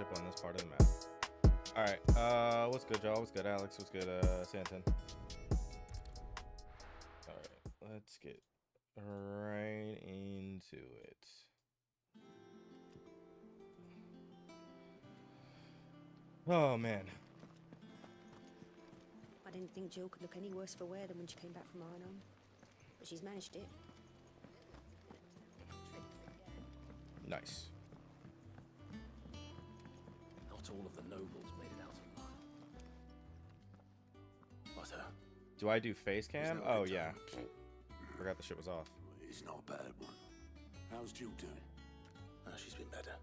zip on this part of the map. Alright, what's good, y'all? What's good, Alex? What's good, Santon? Alright, let's get right into it. Oh, man. I didn't think Jill could look any worse for wear than when she came back from Arnhem. But she's managed it. Nice. Not all of the nobles made it out alive. Butter. Do I do face cam? no Oh, good yeah. time. Forgot the shit was off. It's not a bad one. How's Jill doing? She's been better.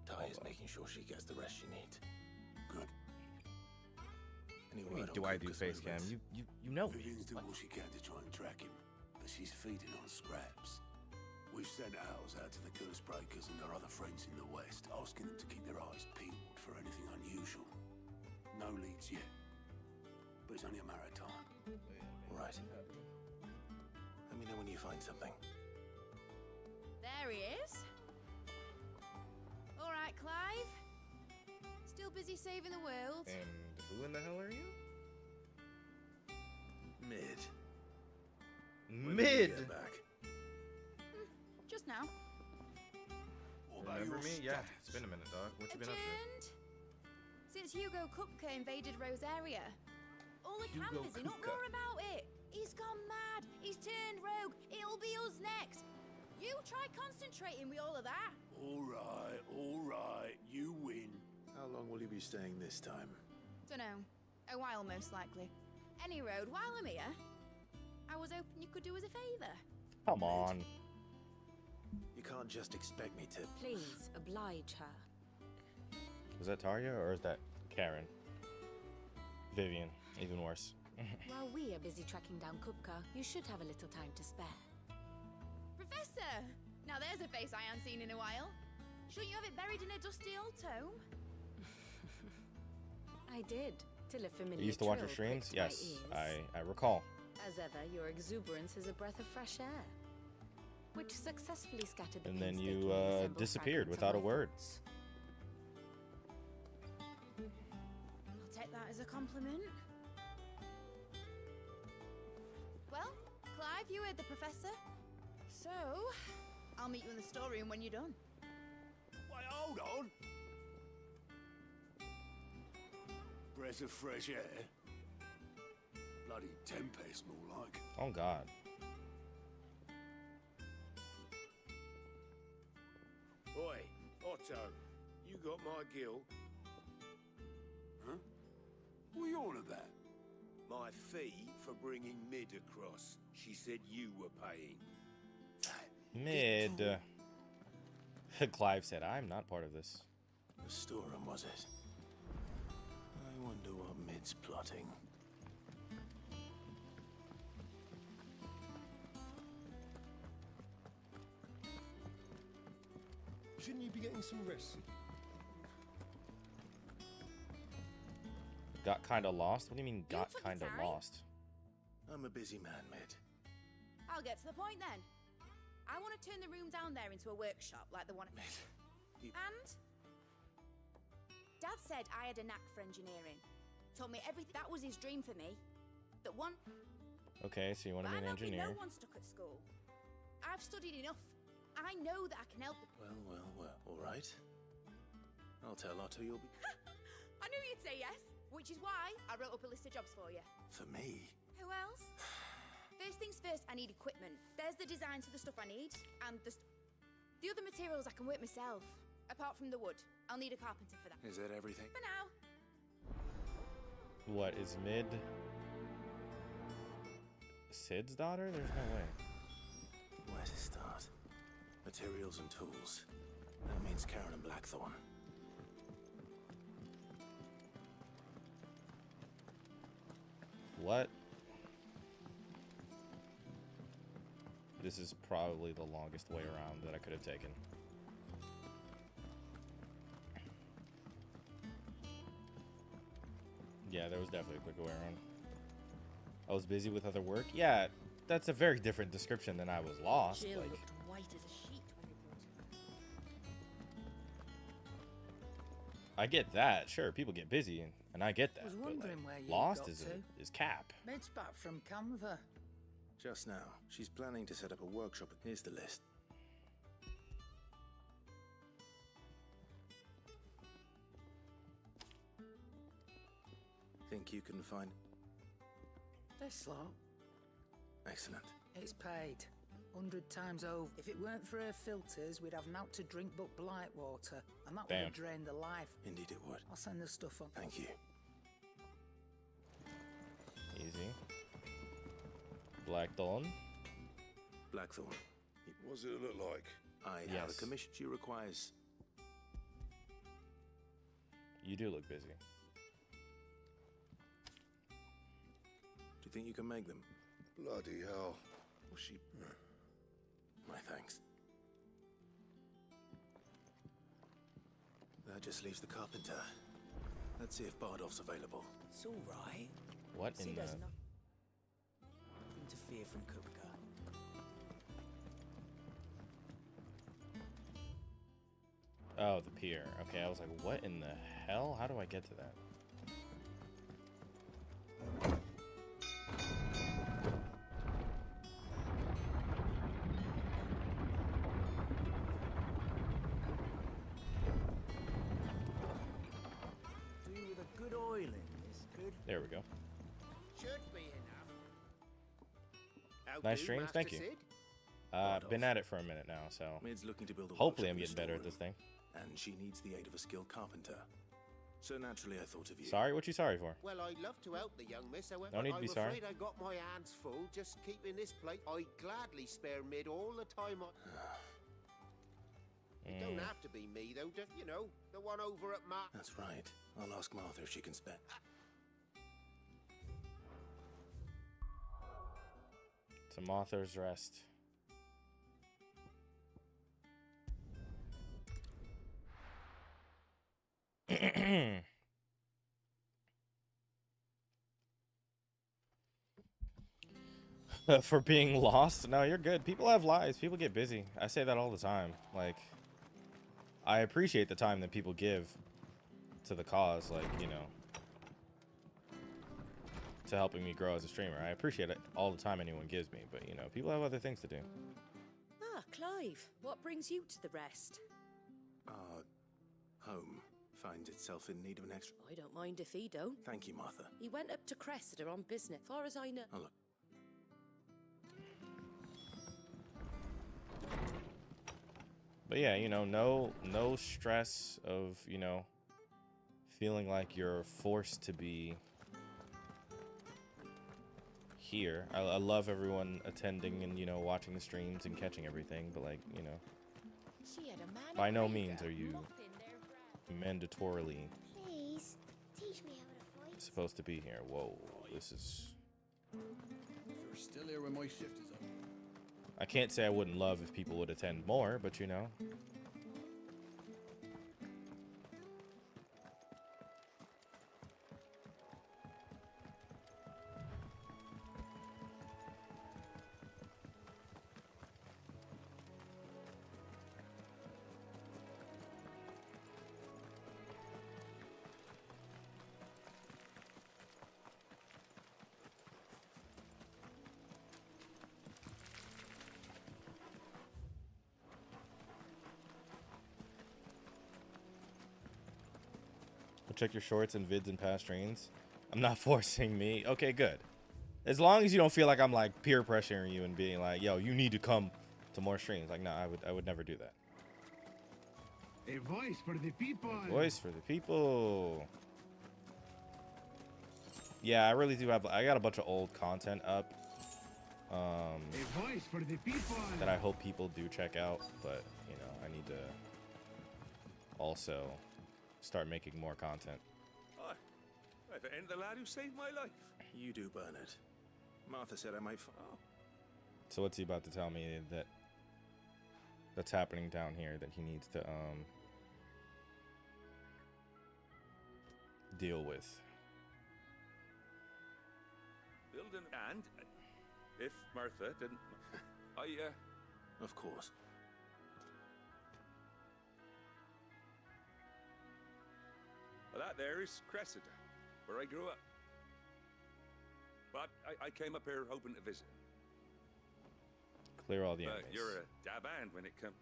Ty is making sure she gets the rest she needs. Good. Any What do you mean, word do on I do Kupka's face cam? movements? You know. Vivian's doing all she can to try and track him, but she's feeding on scraps. We've sent ours out to the Curse Breakers and our other friends in the West, asking them to keep their eyes peeled for anything unusual. No leads yet, but it's only a matter of time. Right. Let me know when you find something. There he is. All right, Clive. Still busy saving the world. And who in the hell are you? Mid. When did you get back? Just now. What about Remember your me? Yeah, studies? it's been a minute, dog. What you been up to? Adjourned. Since Hugo Kupka invaded Rosaria. All the campers in uproar about it. He's gone mad. He's turned rogue. It'll be us next. You try concentrating with all of that. All right, you win. How long will you be staying this time? Dunno. A while, most likely. Any road, while I'm here, I was hoping you could do us a favour. Come on. You can't just expect me to... Please, oblige her. Is that Tarja or is that Karen? Vivian, even worse. While we are busy tracking down Kupka, you should have a little time to spare. Professor! Now there's a face I haven't seen in a while. Shouldn't you have it buried in a dusty old tome? I did, till a familiar You used to watch her trill streams? pricked my Yes, ears. I recall. As ever, your exuberance is a breath of fresh air, which successfully scattered the And then you, painstakingly assembled disappeared fragments without of a my word. thoughts. I'll take that as a compliment. Well, Clive, you heard the professor. So, I'll meet you in the storeroom when you're done. Wait, hold on. Breath of fresh air. Bloody tempest, more like. Oh, God. Oi, Otto, you got my gill? Huh? What are you on about? My fee for bringing Mid across. She said you were paying. Mid. Clive said, I'm not part of this. The storeroom, was it? I wonder what Mid's plotting. Shouldn't you be getting some rest? Got kinda lost? What do you mean, got took your kinda time. lost? I'm a busy man, Mid. I'll get to the point then. I want to turn the room down there into a workshop like the one at... You- And? Dad said I had a knack for engineering. Told me everything. That was his dream for me. That one... Okay, so you want to But be an I'm not engineer. no one stuck at school. I've studied enough. I know that I can help the... Well, all right. I'll tell Otto you'll be... I knew you'd say yes. Which is why I wrote up a list of jobs for you. For me? Who else? First things first, I need equipment. There's the designs for the stuff I need, and the other materials I can work myself. Apart from the wood, I'll need a carpenter for that. Is that everything? For now. What, is Mid Sid's daughter? There's no way. Where to start? Materials and tools. That means Karen and Blackthorn. What? This is probably the longest way around that I could have taken. Yeah, there was definitely a quicker way around. I was busy with other work. Yeah, that's a very different description than I was lost. Jill Like, looked white as a sheet when we brought her. I get that. Sure, people get busy, and I get that. Was but, wondering where you Lost got is to. is cap. Mid's back from Canva. Just now, she's planning to set up a workshop. Here's the list. Think you can find... This lot, Excellent. it's paid. 100 times over. If it weren't for her filters, we'd have naught to drink but blight water, and that would Damn. have drained the life. Indeed it would. I'll send the stuff on. Thank you. Easy. Blackthorn. Blackthorn. What's it look like? I have Yes. a commission she requires. You do look busy. Do you think you can make them? Bloody hell. What's she... My thanks. That just leaves the carpenter. Let's see if Bardolph's available. It's all right. What See, in the... there's nothing to fear from Kupka. Oh, the pier. Okay, I was like, what in the hell? How do I get to that? Do with a good oil in this, could. There we go. Should be enough. How Nice do, streams, Master thank you. Sid? Been at it for a minute now, so Mid's looking to build a hopefully I'm workshop getting in the better at this thing. storeroom, and she needs the aid of a skilled carpenter. So naturally I thought of you. Sorry, what you sorry for? Well, I'd love to help the young miss, however, No need to be I'm sorry. afraid I got my hands full just keeping this plate. I'd gladly spare Mid all the time I... It don't have to be me, though, just, you know, the one over at Mark. That's right. I'll ask Martha if she can spare. To Martha's Rest. For being lost? No, you're good. People have lives. People get busy. I say that all the time. Like, I appreciate the time that people give to the cause, like, you know, to helping me grow as a streamer. I appreciate it all the time anyone gives me, but, you know, people have other things to do. Ah, Clive, what brings you to the rest? Our home finds itself in need of an extra... I don't mind if he don't. Thank you, Martha. He went up to Cressida on business, far as I know. Oh, look. But yeah, you know, no stress of, you know, feeling like you're forced to be here. I love everyone attending and, you know, watching the streams and catching everything, but, like, you know, She had a man by of no Rager, means are you nothing there, mandatorily Please, teach me how to fight. supposed to be here. Whoa, this is... If you're still here when my shift is up. I can't say I wouldn't love if people would attend more, but, you know. Check your shorts and vids and past streams. I'm not forcing me. Okay, good. As long as you don't feel like I'm like peer pressuring you and being like, yo, you need to come to more streams. Like, no, I would never do that. A voice for the people. Voice for the people. Yeah, I really do have. I got a bunch of old content up. A voice for the people. That I hope people do check out, but you know, I need to also start making more content. Hi. I've the lad who saved my life. You do, Bernard. Martha said I might... Oh. So what's he about to tell me that's happening down here that he needs to deal with? Building and... if Martha didn't... Of course. That there is Cressida, where I grew up. But I came up here hoping to visit. Clear all the But enemies. you're a dab hand when it comes.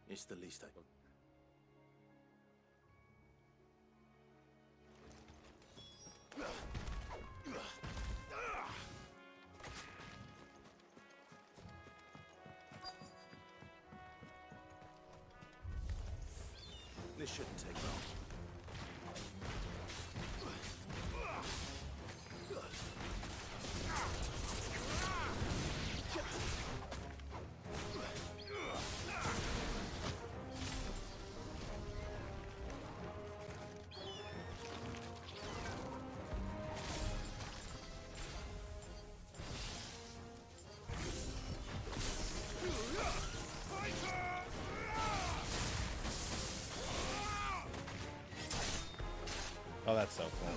It's the least I... This shouldn't take long. Oh, that's so cool.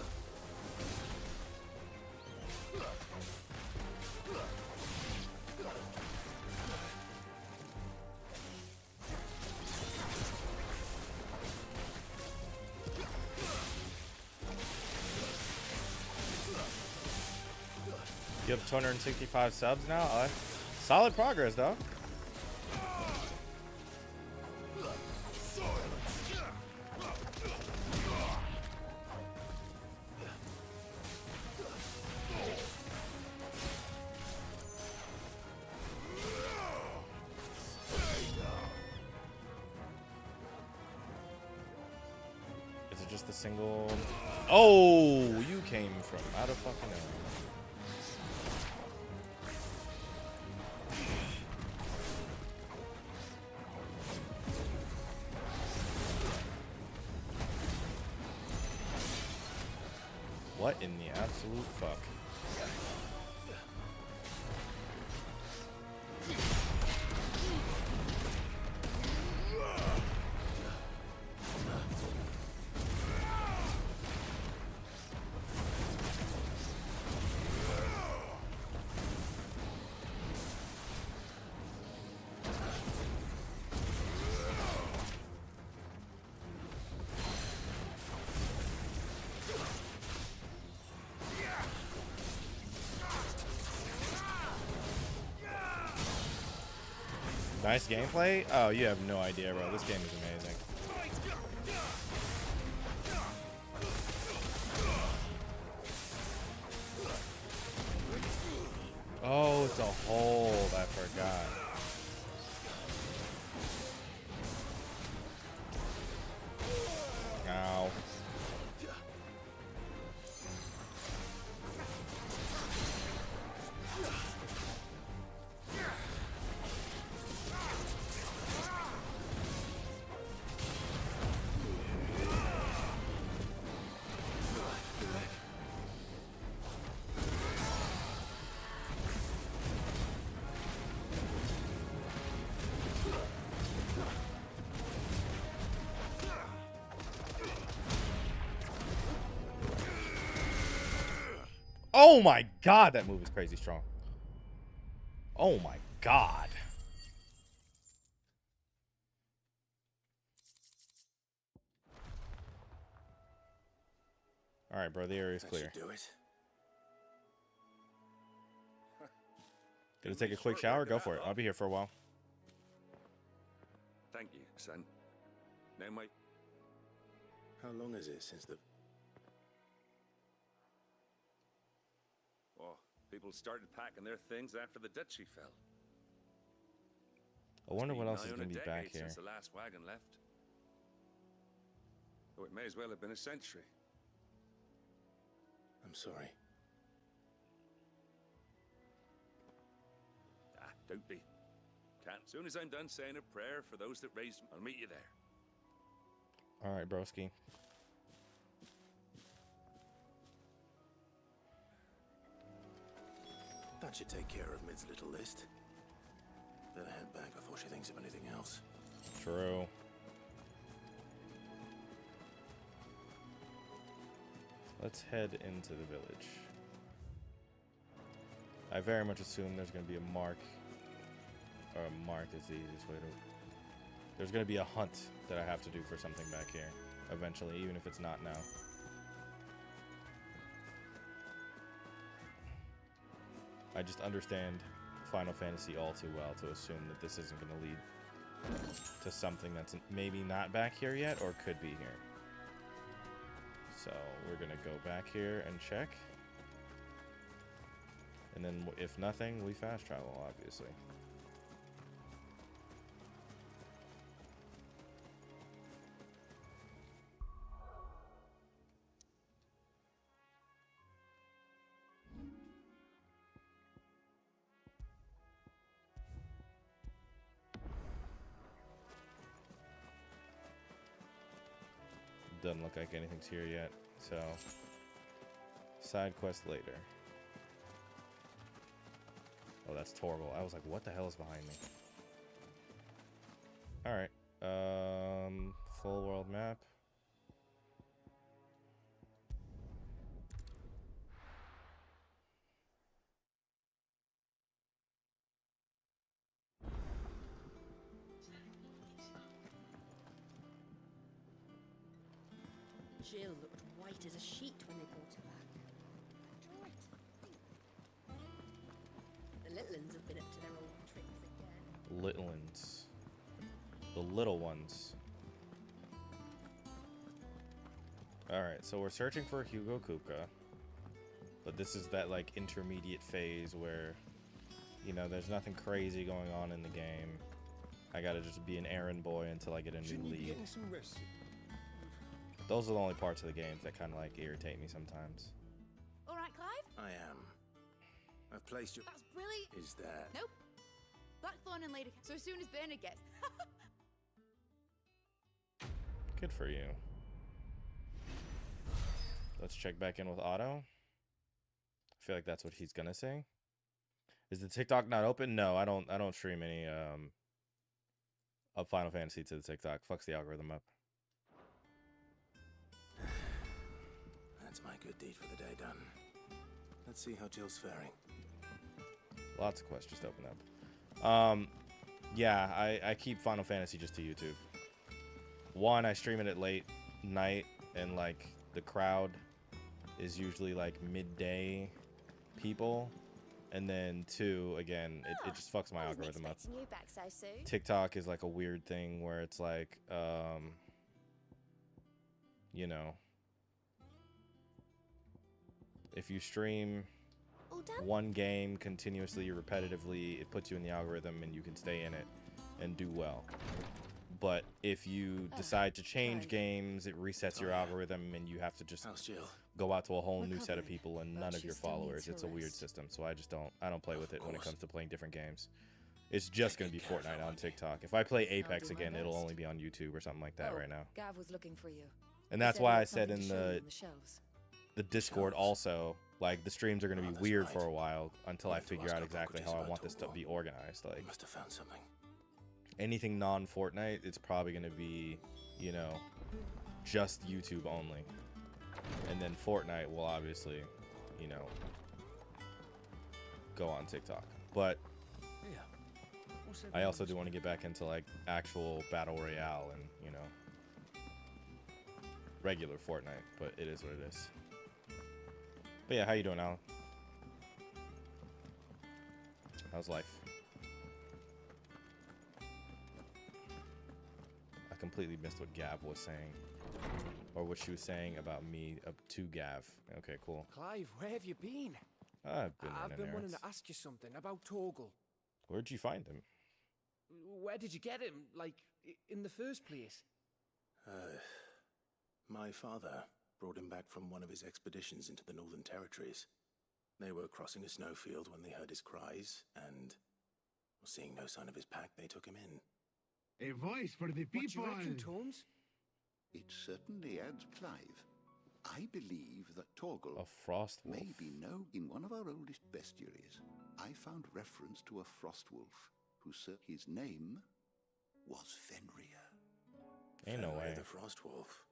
You have 265 subs now? Solid progress, though. Is it just a single... Oh, you came from out of fucking nowhere. What in the absolute fuck? Nice gameplay? Oh, you have no idea, bro. This game is amazing. Oh, it's a hold. I forgot. Ow. Oh my god, that move is crazy strong. Oh my god. All right, bro, the area is clear. Do it. Gonna take a quick shower? Go for it. I'll be here for a while. Thank you, son. Now my... How long is it since the... Oh, people started packing their things after the duchy fell. I wonder what Been else is nigh on gonna a be back decade here. Since the last wagon left. Oh, it may as well have been a century. I'm sorry. Ah, don't be. Can't. As soon as I'm done saying a prayer for those that raised them, I'll meet you there. All right, broski. That should take care of Mid's little list. Better head back before she thinks of anything else. True. Let's head into the village. I very much assume there's going to be a mark. Or a mark is the easiest way to... There's going to be a hunt that I have to do for something back here. Eventually, even if it's not now. I just understand Final Fantasy all too well to assume that this isn't going to lead to something that's maybe not back here yet or could be here. So we're going to go back here and check. And then if nothing, we fast travel, obviously. Doesn't look like anything's here yet, so side quest later. Oh, that's Torgal. I was like, what the hell is behind me? Alright. Full world map. Jill looked white as a sheet when they brought her back. The little ones have been up to their old tricks again. Little ones. The little ones. Alright, so we're searching for Hugo Kupka. But this is that, like, intermediate phase where, you know, there's nothing crazy going on in the game. I gotta just be an errand boy until I get a new lead. Those are the only parts of the games that kind of, like, irritate me sometimes. All right, Clive? I am. I've placed your... That's brilliant. Is that... Nope. Blackthorn and Lady... So as soon as Bernard gets... Good for you. Let's check back in with Otto. I feel like that's what he's gonna say. Is the TikTok not open? No, I don't stream any of Final Fantasy to the TikTok. Fucks the algorithm up. That's my good deed for the day done. Let's see how Jill's faring. Lots of quests just open up. Yeah, I keep Final Fantasy just to YouTube. One, I stream it at late night, and like the crowd is usually like midday people. And then two, again, it just fucks my algorithm up. You back so soon. TikTok is like a weird thing where it's like, you know, if you stream one game continuously, repetitively, it puts you in the algorithm and you can stay in it and do well. But if you decide to change games, it resets your algorithm and you have to just go out to a whole new set of people and none of your followers. It's a weird system, so I don't play with it when it comes to playing different games. It's just going to be Fortnite on TikTok. If I play Apex again, it'll only be on YouTube or something like that right now. Gav was looking for you. And that's why I said in the Discord also, like, the streams are going to be weird for a while until I figure out exactly how I want this to be organized. Like, must have found something. Anything non-Fortnite, it's probably going to be, you know, just YouTube only. And then Fortnite will obviously, you know, go on TikTok. But I also do want to get back into, like, actual Battle Royale and, you know, regular Fortnite. But it is what it is. But yeah, how you doing, Alan? How's life? I completely missed what Gav was saying. Or what she was saying about me up to Gav. Okay, cool. Clive, where have you been? I've been wanting to ask you something about Torgal. Where'd you find him? Where did you get him? Like, in the first place? My father brought him back from one of his expeditions into the Northern Territories. They were crossing a snowfield when they heard his cries, and seeing no sign of his pack, they took him in. A voice for the people. What do you reckon, Tomes? It certainly adds, Clive. I believe that Torgal a frost wolf may be known in one of our oldest bestiaries. I found reference to a frost wolf his name was Fenrir. Ain't no way. The frost wolf.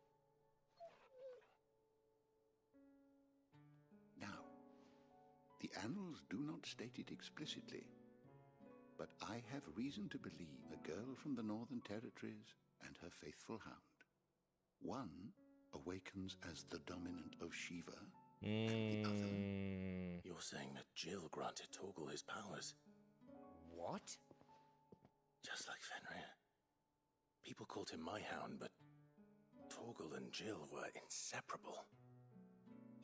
Now, the annals do not state it explicitly, but I have reason to believe a girl from the Northern Territories and her faithful hound. One awakens as the dominant of Shiva, You're saying that Jill granted Torgal his powers? What? Just like Fenrir. People called him my hound, but Torgal and Jill were inseparable.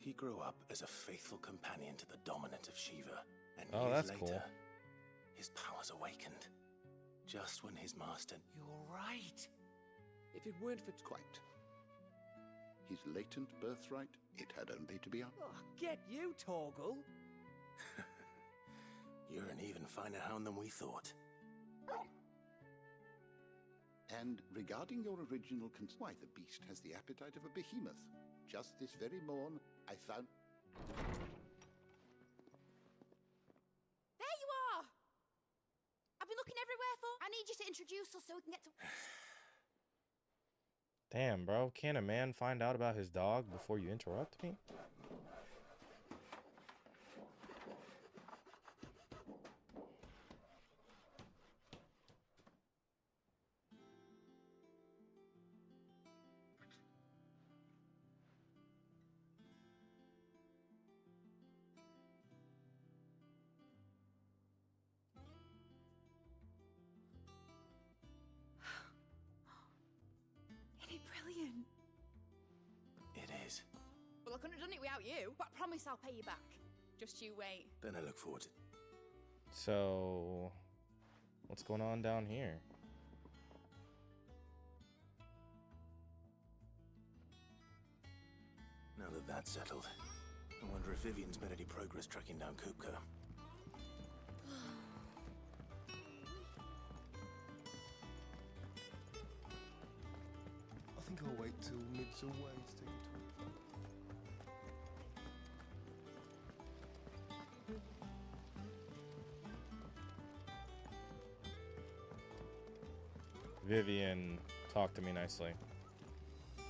He grew up as a faithful companion to the dominant of Shiva, and years later, his powers awakened. Just when his master... You're right. If it weren't for... Quite. His latent birthright, it had only to be up. Oh, get you, Torgal. You're an even finer hound than we thought. And regarding your original why, the beast has the appetite of a behemoth. Just this very morn, I found... There you are! I've been looking everywhere for... I need you to introduce us so we can get to... Damn, bro. Can a man find out about his dog before you interrupt me? Brilliant. It is. Well, I couldn't have done it without you, but I promise I'll pay you back. Just you wait. Then I look forward to... So, what's going on down here? Now that that's settled, I wonder if Vivian's made any progress tracking down Kupka. I think I'll wait till mid's away to take a talk. Vivian, talk to me nicely.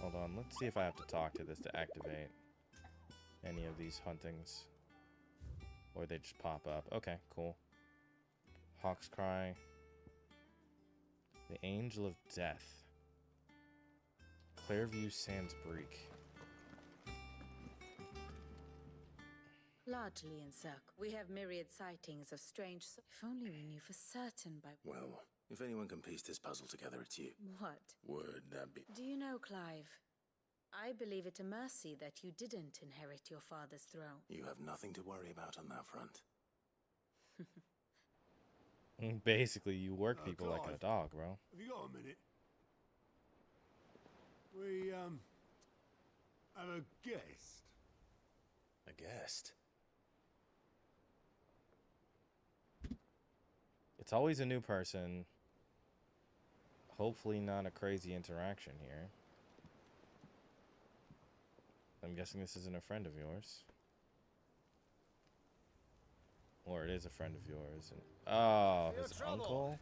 Hold on, let's see if I have to talk to this to activate any of these huntings. Or they just pop up. Okay, cool. Hawk's Cry. The Angel of Death. Clairview Sands Break. Largely in circle. We have myriad sightings of strange... If only we knew for certain by... Well, if anyone can piece this puzzle together, it's you. What? Word, that be... Do you know, Clive? I believe it a mercy that you didn't inherit your father's throne. You have nothing to worry about on that front. Basically, you work people like a dog, bro. Have you got a minute? We, have a guest. A guest? It's always a new person. Hopefully not a crazy interaction here. I'm guessing this isn't a friend of yours. Or it is a friend of yours. And, oh, his uncle?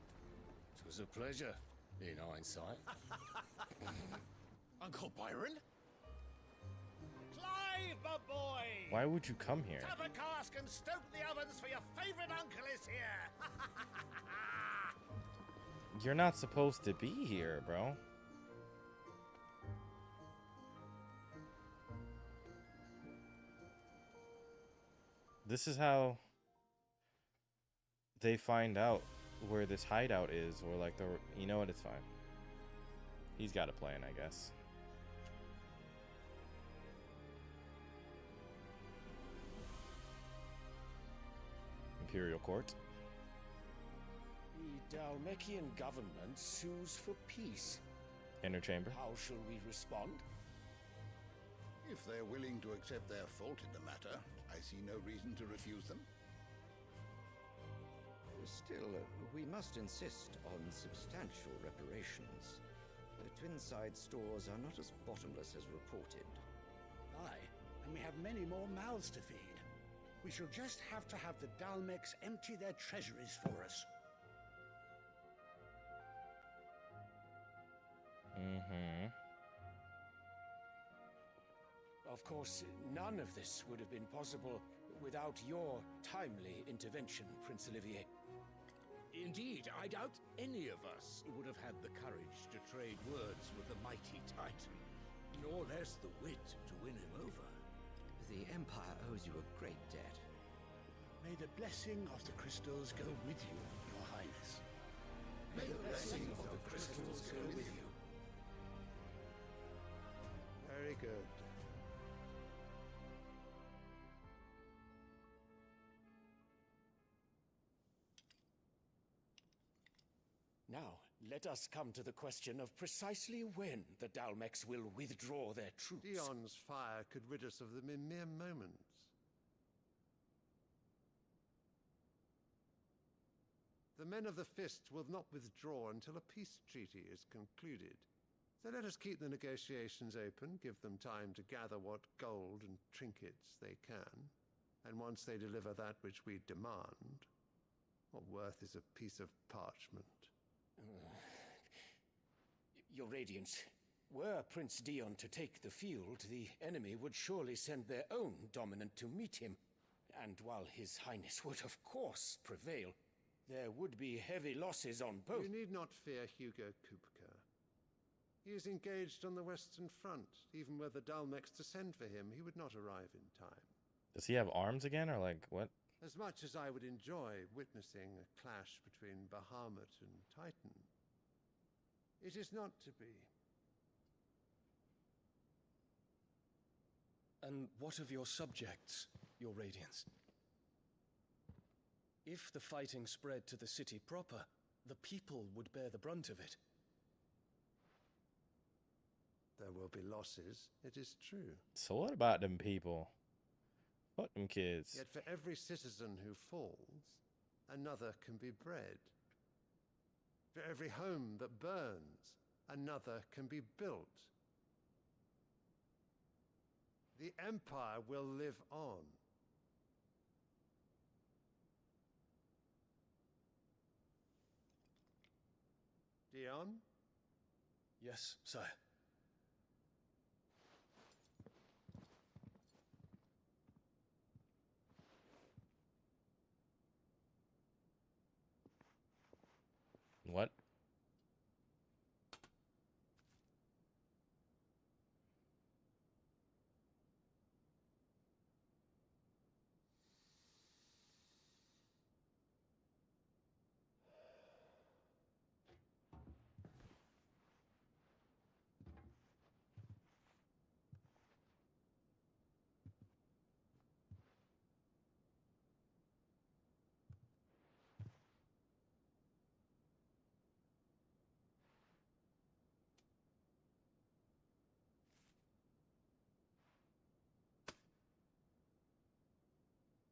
It was a pleasure, in hindsight. Uncle Byron? Clive, my boy! Why would you come here? Tap a cask and stoke the ovens for your favorite uncle is here! You're not supposed to be here, bro. This is how they find out where this hideout is, or like the... You know what? It's fine. He's got a plan, I guess. Imperial Court. The Dhalmekian government sues for peace. Inner Chamber. How shall we respond? If they're willing to accept their fault in the matter, I see no reason to refuse them. Still, we must insist on substantial reparations. The Twinside stores are not as bottomless as reported. Aye, and we have many more mouths to feed. We shall just have to have the Dhalmekians empty their treasuries for us. Mm-hmm. Of course, none of this would have been possible without your timely intervention, Prince Olivier. Indeed, I doubt any of us would have had the courage to trade words with the mighty Titan, nor less the wit to win him over. The Empire you a great debt. May the blessing of the crystals go with you, Your Highness. May the blessing of the crystals go with you. Very good. Now, let us come to the question of precisely when the Dalmex will withdraw their troops. Dion's fire could rid us of them in mere moments. The men of the Fist will not withdraw until a peace treaty is concluded. So let us keep the negotiations open, give them time to gather what gold and trinkets they can, and once they deliver that which we demand, what worth is a piece of parchment? Your Radiance, were Prince Dion to take the field, the enemy would surely send their own dominant to meet him. And while His Highness would of course prevail, there would be heavy losses on both. You need not fear Hugo Kupka. He is engaged on the Western Front. Even were the Dalmex to send for him, he would not arrive in time. Does he have arms again, or like what? As much as I would enjoy witnessing a clash between Bahamut and Titan, it is not to be. And what of your subjects, Your Radiance? If the fighting spread to the city proper, the people would bear the brunt of it. There will be losses, it is true. So what about them people? Fuck them kids. Yet for every citizen who falls, another can be bred. For every home that burns, another can be built. The Empire will live on. Dion? Yes, sire. What?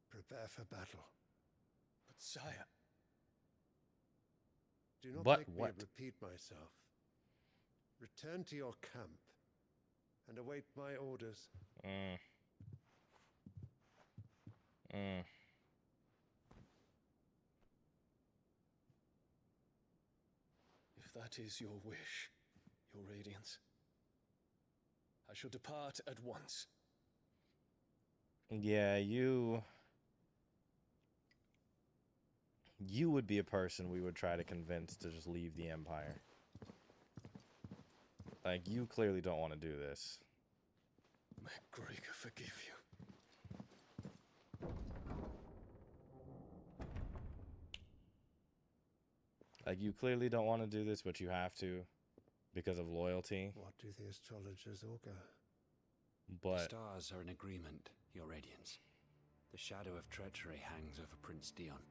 Prepare for battle. But sire... Do not But make what? me repeat myself. Return to your camp and await my orders. If that is your wish, Your Radiance, I shall depart at once. Yeah, you would be a person we would try to convince to just leave the Empire. Like, you clearly don't want to do this. May Gregor forgive you. Like, you clearly don't want to do this, but you have to because of loyalty. What do the astrologers augur? But the stars are in agreement, Your Radiance. The shadow of treachery hangs over Prince Dion.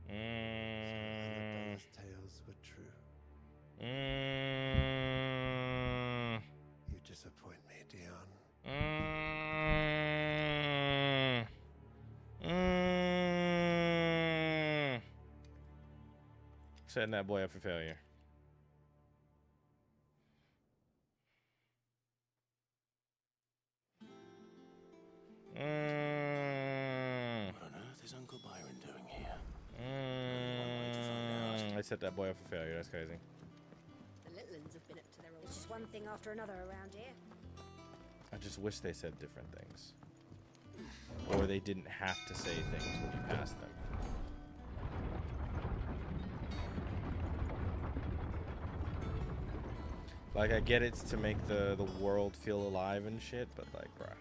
Those tales were true. You disappoint me, Dion. Setting that boy up for failure. What on earth is Uncle Byron doing here? I set that boy up for failure. That's crazy. The Litlins have been up to their old... It's just one thing after another around here. I just wish they said different things. Or they didn't have to say things when you pass them. Like, I get it's to make the world feel alive and shit, but like, bruh.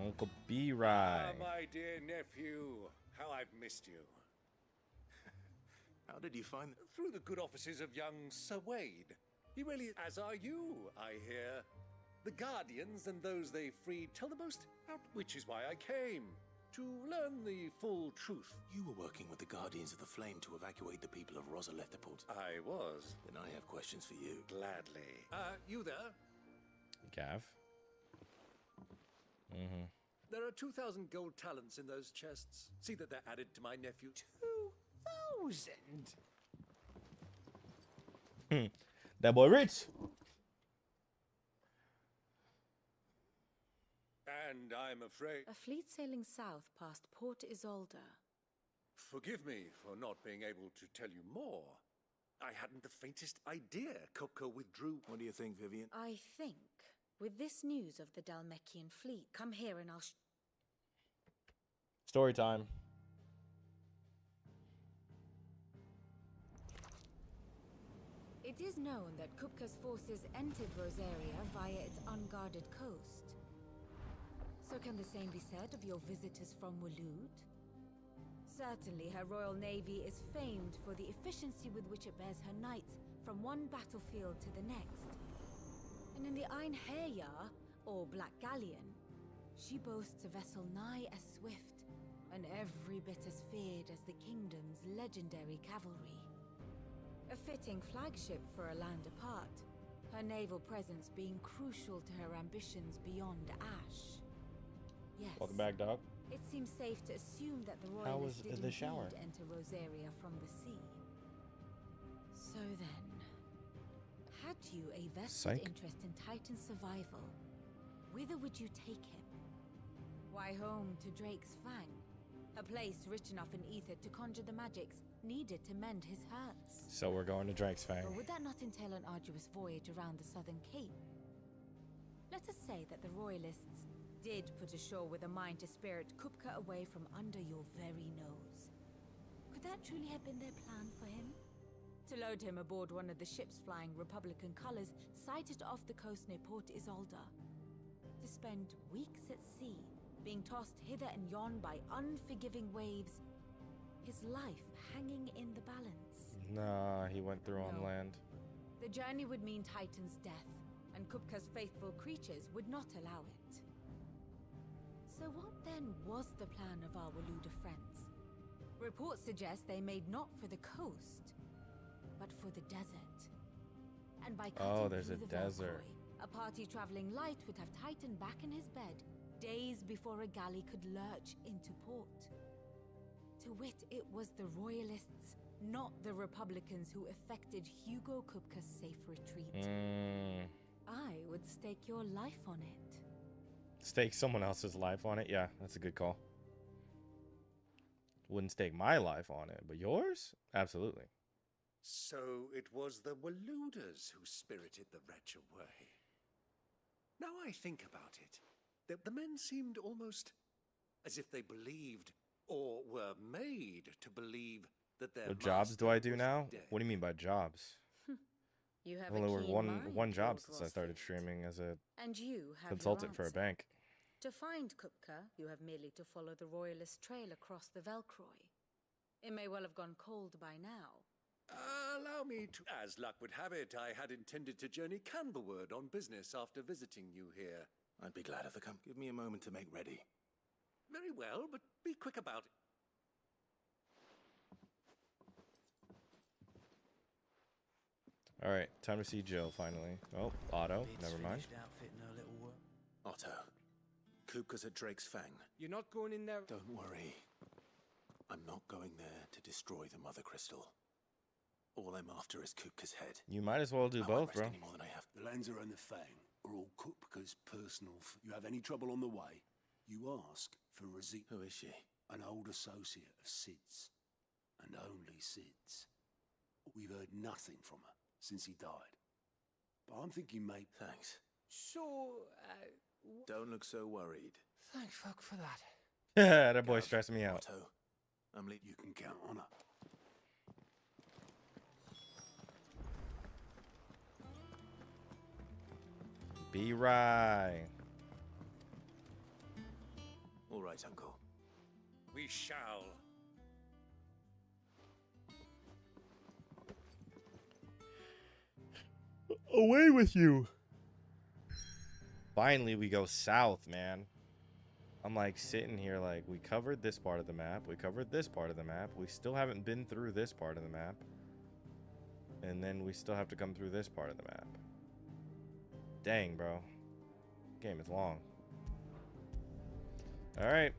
Uncle B-Rye. Ah, my dear nephew, how I've missed you. How did you find... Through the good offices of young Sir Wade. He really, as are you, I hear. The Guardians and those they freed tell the most out, which is why I came. To learn the full truth. You were working with the Guardians of the Flame to evacuate the people of Rosalethapult. I was. Then I have questions for you. Gladly. You there? Gav? Mm-hmm. There are 2,000 gold talents in those chests. See that they're added to my nephew. 2,000? That boy rich. And I'm afraid... A fleet sailing south past Port Isolde. Forgive me for not being able to tell you more. I hadn't the faintest idea Kupka withdrew. What do you think, Vivian? I think, with this news of the Dhalmekian fleet, come here and I'll... Story time. It is known that Kupka's forces entered Rosaria via its unguarded coast. So can the same be said of your visitors from Waloed? Certainly, her royal navy is famed for the efficiency with which it bears her knights from one battlefield to the next. And in the Einherjar, or Black Galleon, she boasts a vessel nigh as swift and every bit as feared as the kingdom's legendary cavalry. A fitting flagship for a land apart, her naval presence being crucial to her ambitions beyond Ash. Yes. Welcome back, dog. It seems safe to assume that the How was Royalists did the shower? indeed enter Rosaria from the sea. So then, had you a vested Psych. interest in Titan's survival, whither would you take him? Why, home to Drake's Fang, a place rich enough in ether to conjure the magics needed to mend his hurts. So we're going to Drake's Fang. Or would that not entail an arduous voyage around the southern cape? Let us say that the Royalists did put ashore with a mind to spirit Kupka away from under your very nose. Could that truly have been their plan for him? To load him aboard one of the ships flying Republican colors sighted off the coast near Port Isolde. To spend weeks at sea, being tossed hither and yon by unforgiving waves, his life hanging in the balance. Nah, he went through on No. land. The journey would mean Titan's death, and Kupka's faithful creatures would not allow it. So what then was the plan of our Waluda friends? Reports suggest they made not for the coast, but for the desert. And by cutting There's through a the desert. Velcroy, a party traveling light would have Titan back in his bed days before a galley could lurch into port. To wit, it was the Royalists, not the Republicans, who effected Hugo Kupka's safe retreat. I would stake your life on it. Stake someone else's life on it? Yeah, that's a good call. Wouldn't stake my life on it, but yours? Absolutely. So it was the Waluders who spirited the wretch away. Now I think about it, the men seemed almost as if they believed, or were made to believe, that their What jobs do I do now? dead. What do you mean by jobs? You have I've only a worked keen mind, one job Lord since I started Grosfield. streaming as a And you have consultant your for a answer. bank. To find Kupka, you have merely to follow the Royalist trail across the Velcroy. It may well have gone cold by now. Allow me to... As luck would have it, I had intended to journey Canberward on business after visiting you here. I'd be glad of the Give me a moment to make ready. Very well, but be quick about it. All right, time to see Jill finally. Oh, Otto. Never mind. Otto, Kupka's at Drake's Fang. You're not going in there. Don't worry. I'm not going there to destroy the Mother Crystal. All I'm after is Kupka's head. You might as well do I won't both, risk bro. any more than I have. The Lanza and the Fang are all Kupka's personal. You have any trouble on the way, you ask for Rosita. Who is she? An old associate of Sid's. And only Sid's. We've heard nothing from her since he died. But I'm thinking, mate... Thanks. So, Don't look so worried. thank fuck for that. That boy stressed me out. Otto, You can count on her. Be right. All right, Uncle. We shall. Away with you. Finally, we go south, man. I'm like sitting here like, we covered this part of the map. We covered this part of the map. We still haven't been through this part of the map. And then we still have to come through this part of the map. Dang, bro. Game is long. All right.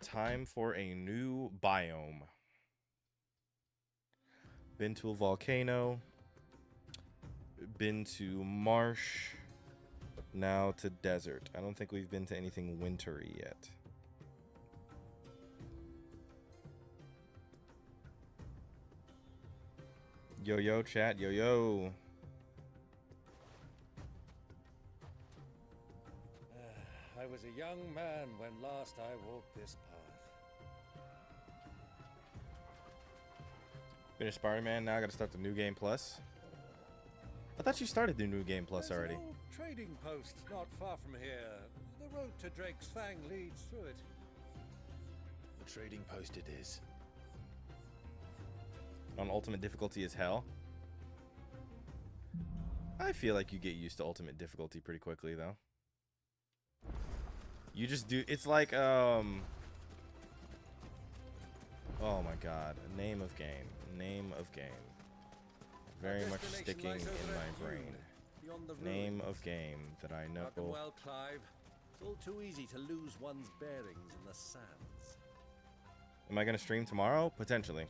Time for a new biome. Been to a volcano. Been to marsh. Now to desert. I don't think we've been to anything wintry yet. Yo, yo, chat. Yo, yo. I was a young man when last I walked this path. Finished Spider-Man. Now I gotta start the New Game Plus. I thought you started the New Game Plus already. There's an old trading post not far from here. The road to Drake's Fang leads through it. The trading post it is. On ultimate difficulty as hell. I feel like you get used to ultimate difficulty pretty quickly though. You just do, it's like oh my god, name of game. Name of game. Very much sticking in my brain. Name of game that I know. Well, Clive. It's all too easy to lose one's bearings in the sands. Am I gonna stream tomorrow? Potentially.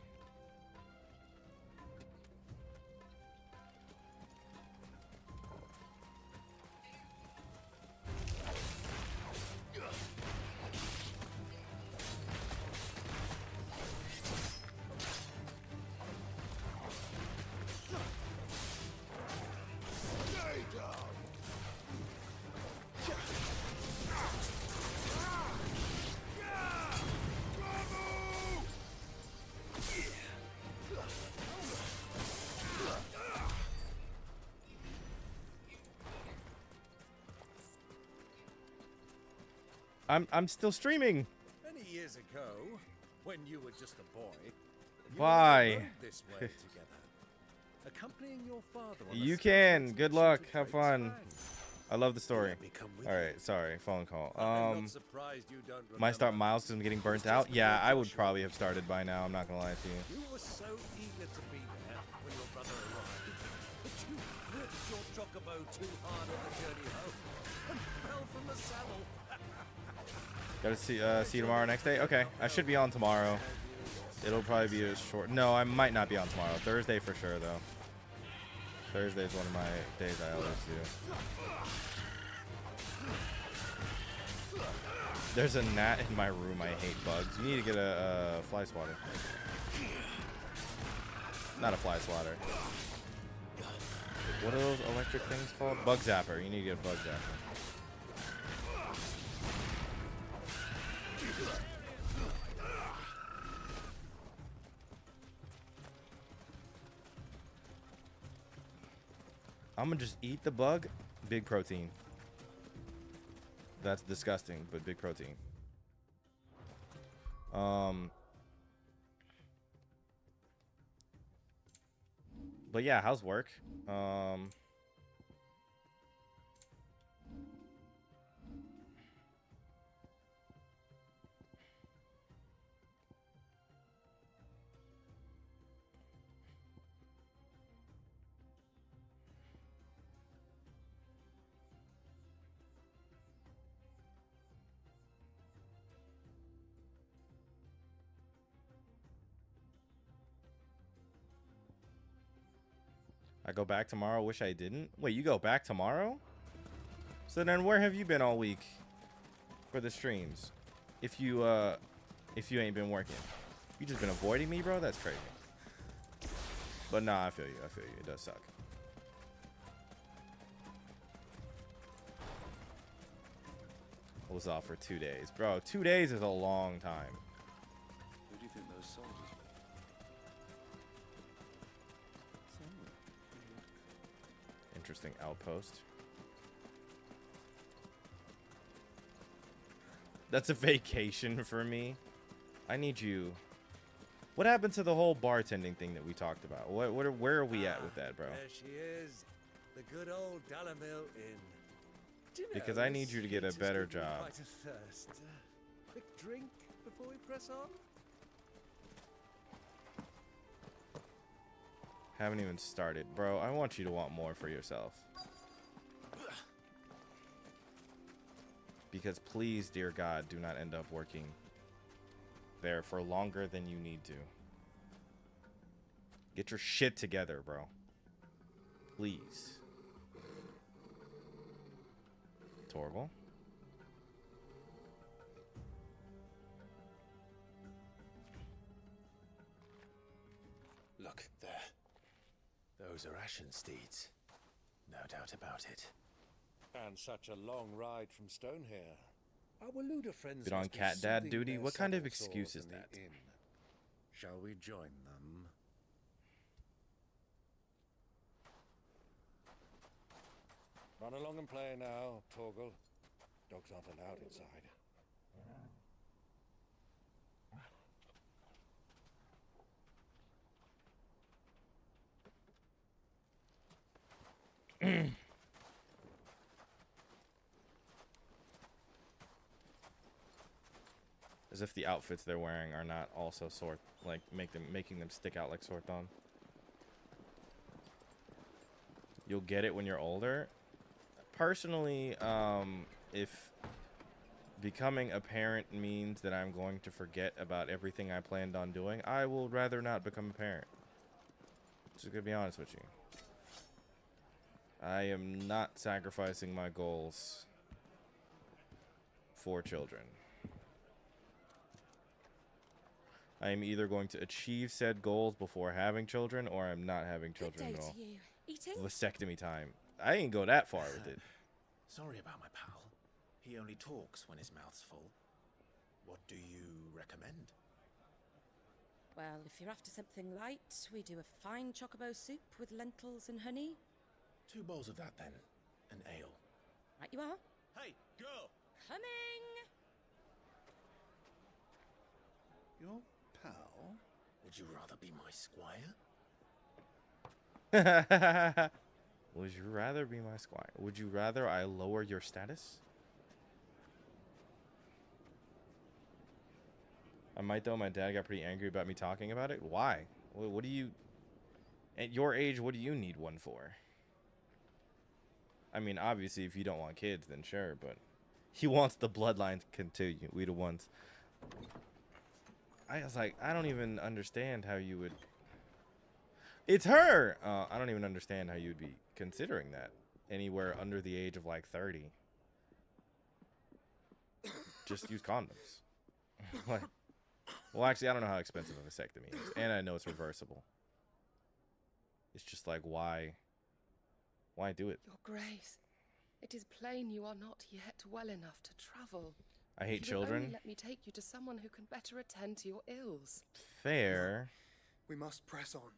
I'm still streaming. Many years ago, when you were just a boy, Why? this way together, accompanying your father on You the can. Good luck. Have fun. I love the story. All right, sorry, phone call. Might start Miles because I'm getting burnt out. Yeah, I would probably have started by now. I'm not gonna lie to you. You were so eager to be there when your brother arrived, but you gripped your chocobo too hard on the journey home and fell from the saddle. Gotta see you tomorrow next day. Okay, I should be on tomorrow. It'll probably be a short. No, I might not be on tomorrow. Thursday for sure though. Thursday is one of my days I always do. There's a gnat in my room. I hate bugs. You need to get a fly swatter. Not a fly swatter. What are those electric things called? Bug zapper. You need to get a bug zapper. I'm gonna just eat the bug. Big protein. That's disgusting, but big protein. But yeah, how's work? I go back tomorrow. Wish I didn't. Wait, you go back tomorrow? So then where have you been all week for the streams? If you ain't been working. You just been avoiding me, bro? That's crazy. But nah, I feel you. I feel you. It does suck. I was off for 2 days. Bro, 2 days is a long time. Who do you think those soldiers were? Interesting outpost. That's a vacation for me. I need you. What happened to the whole bartending thing that we talked about? Where are we at with that, bro? There she is. The good old Dalamil Inn. Do you know, Because I need this you to get a heat has better given me job. Quite a thirst. Quick drink before we press on? Haven't even started. Bro, I want you to want more for yourself. Because please, dear God, do not end up working there for longer than you need to. Get your shit together, bro. Please. Torgal? Look, there. Those are Ashen steeds. No doubt about it. And such a long ride from Stonehair. Our Waluda friends Been on must be cat dad soothing duty? their What kind of saddle excuse sores is in the that? inn. Shall we join them? Run along and play now, Torgal. Dogs aren't allowed inside. As if the outfits they're wearing are not also making them stick out like Sorthon. You'll get it when you're older. Personally, if becoming a parent means that I'm going to forget about everything I planned on doing, I will rather not become a parent. Just gonna be honest with you. I am not sacrificing my goals for children. I am either going to achieve said goals before having children, or I'm not having children at all. you. Eating? Vasectomy time. I ain't go that far with it. Sorry about my pal. He only talks when his mouth's full. What do you recommend? Well, if you're after something light, we do a fine chocobo soup with lentils and honey. 2 bowls of that then. An ale. Right you are. Hey, girl! Coming! Your pal? Would you rather be my squire? Would you rather be my squire? Would you rather I lower your status? I might though. My dad got pretty angry about me talking about it. Why? What do you... At your age, what do you need one for? I mean, obviously, if you don't want kids, then sure, but... He wants the bloodline to continue. We the ones... I was like, I don't even understand how you would... It's her! I don't even understand how you'd be considering that. Anywhere under the age of, like, 30. Just use condoms. Like, well, actually, I don't know how expensive a vasectomy is. And I know it's reversible. It's just like, why? Why do it? Your Grace, it is plain you are not yet well enough to travel. I hate If you will children. only let me take you to someone who can better attend to your ills. Fair. We must press on.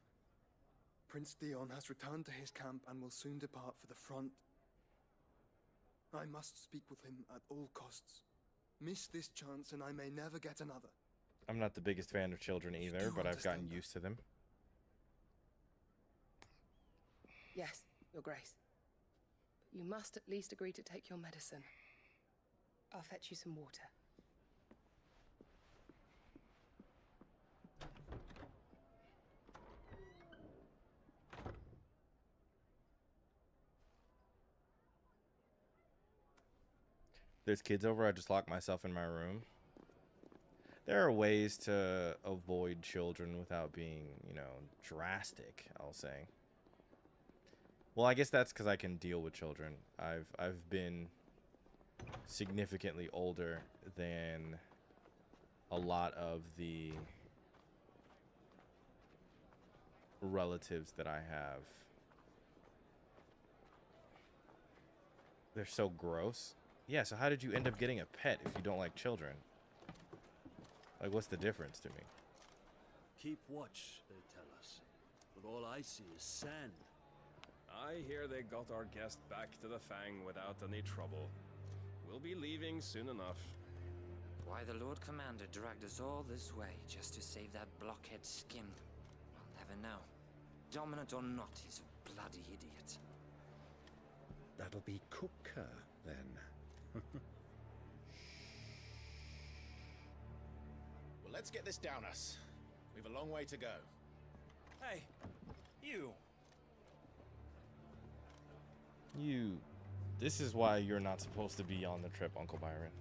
Prince Dion has returned to his camp and will soon depart for the front. I must speak with him at all costs. Miss this chance and I may never get another. I'm not the biggest fan of children either, but I've gotten used to them. Yes, Your Grace. But you must at least agree to take your medicine. I'll fetch you some water. There's kids over, I just lock myself in my room. There are ways to avoid children without being, you know, drastic, I'll say. Well, I guess that's because I can deal with children. I've been significantly older than a lot of the relatives that I have. They're so gross. Yeah, so how did you end up getting a pet if you don't like children? Like, what's the difference to me? Keep watch, they tell us. But all I see is sand. I hear they got our guest back to the Fang without any trouble. We'll be leaving soon enough. Why the Lord Commander dragged us all this way just to save that blockhead Skim, I'll never know. Dominant or not, he's a bloody idiot. That'll be Kupka, then. Well, let's get this down us. We've a long way to go. Hey, you! You... This is why you're not supposed to be on the trip, Uncle Byron.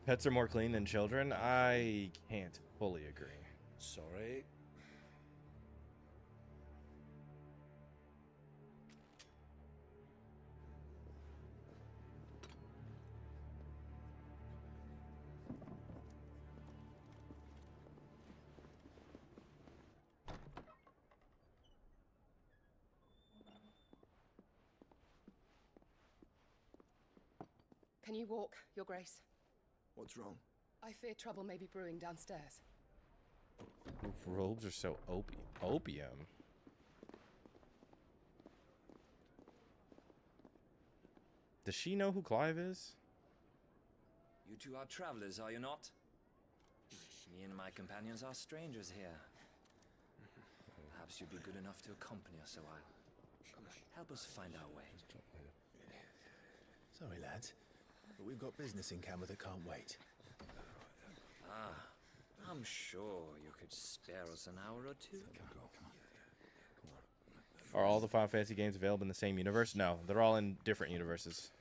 Pets are more clean than children? I can't fully agree. Sorry. Can you walk, Your Grace? What's wrong? I fear trouble may be brewing downstairs. Robes are so opium. Does she know who Clive is? You two are travelers, are you not? Me and my companions are strangers here. Perhaps you'd be good enough to accompany us a while. Help us find our way. Sorry, lads, but we've got business in Camera that can't wait. Ah, I'm sure you could spare us an hour or two. Are all the Final Fantasy games available in the same universe? No, they're all in different universes.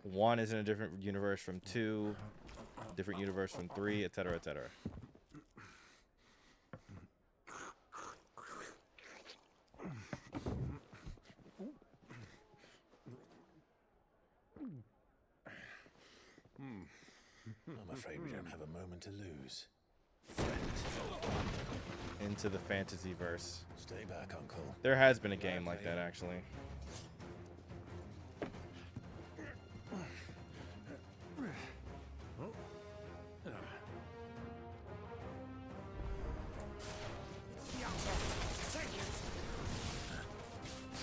1 is in a different universe from 2, different universe from 3, etc., etc. I'm afraid we don't have a moment to lose. Into the fantasy verse. Stay back, Uncle. There has been a game like that, actually.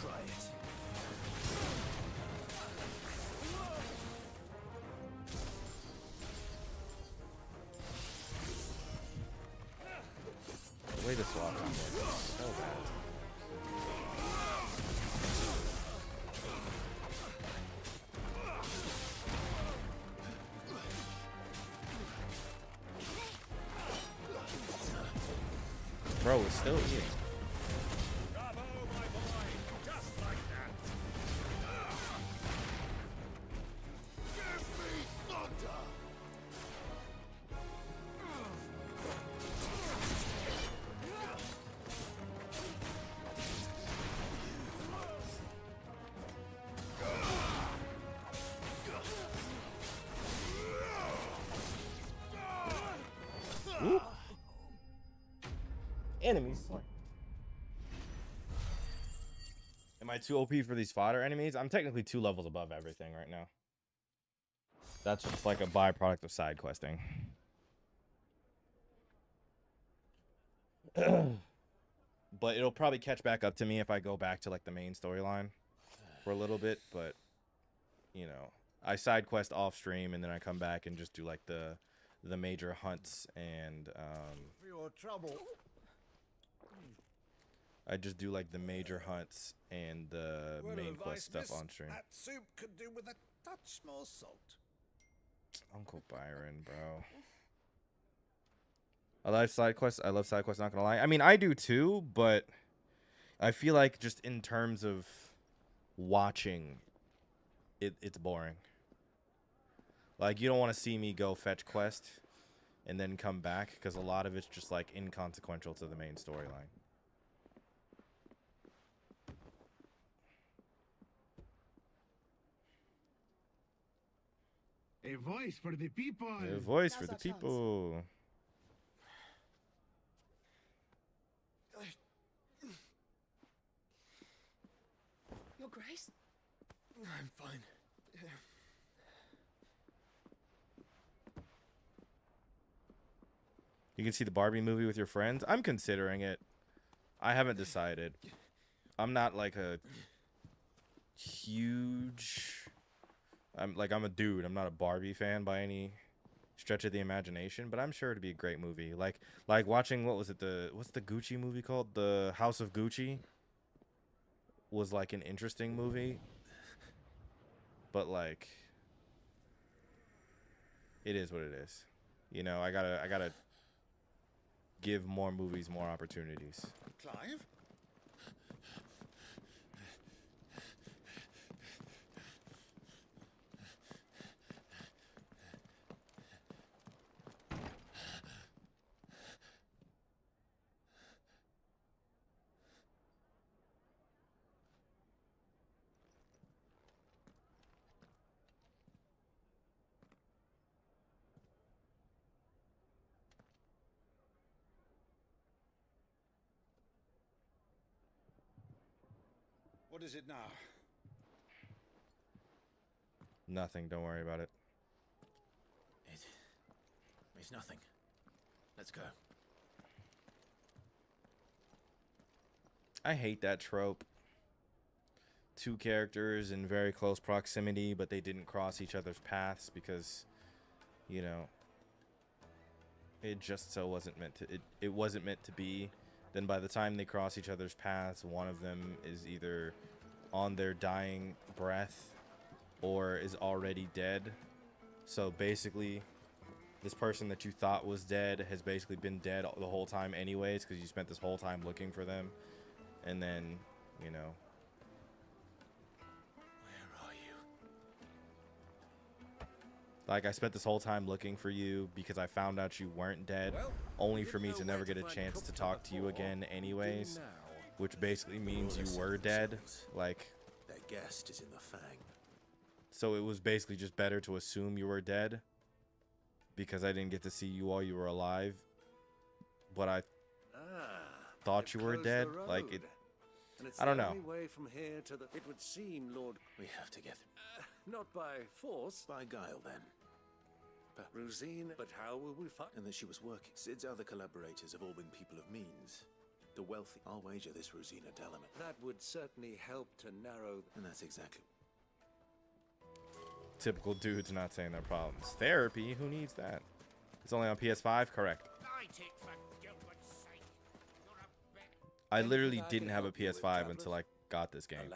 Try it. The way to swap on this is so bad. Bro is still eating. Whoop. Enemies. Am I too OP for these fodder enemies? I'm technically 2 levels above everything right now. That's just like a byproduct of side questing. But it'll probably catch back up to me if I go back to like the main storyline for a little bit. But you know, I side quest off stream and then I come back and just do like the major hunts and For your trouble. I just do like the major hunts and the Word of main quest advice, stuff miss, on stream. That soup could do with a touch more salt. Uncle Byron, bro. I love side quests. Not gonna lie. I mean, I do too, but I feel like just in terms of watching, it's boring. Like, you don't want to see me go fetch quest and then come back because a lot of it's just like inconsequential to the main storyline. A voice for the people. A voice for the people. Your Grace? I'm fine. You can see the Barbie movie with your friends. I'm considering it. I haven't decided. I'm not like a huge I'm a dude. I'm not a Barbie fan by any stretch of the imagination, but I'm sure it'd be a great movie. Like watching, what's the Gucci movie called? The House of Gucci was like an interesting movie, but like it is what it is. You know, I gotta give more movies more opportunities. Clive? What is it now? Nothing. Don't worry about it. It's nothing. Let's go. I hate that trope. Two characters in very close proximity, but they didn't cross each other's paths because, you know, it just so wasn't meant to. It wasn't meant to be. Then by the time they cross each other's paths, one of them is either on their dying breath or is already dead. So basically, this person that you thought was dead has basically been dead the whole time anyways, because you spent this whole time looking for them. And then, you know. Where are you? Like, I spent this whole time looking for you because I found out you weren't dead, only for me to never get a chance to talk to you again anyways, which basically means you were dead. Like, Their guest is in the Fang. so it was basically just better to assume you were dead because I didn't get to see you while you were alive, but I thought you were dead. Like, it, I don't know. Way from here to the, it would seem, Lord, we have to get not by force, by guile then. But Rosine, but how will we find? And that she was working. Sid's other collaborators have all been people of means. The wealthy. I'll wager this Rosina Delamere. That would certainly help to narrow. And that's exactly. Typical dudes not saying their problems. Therapy? Who needs that? It's only on PS5? Correct. I literally didn't have a PS5 until I got this game.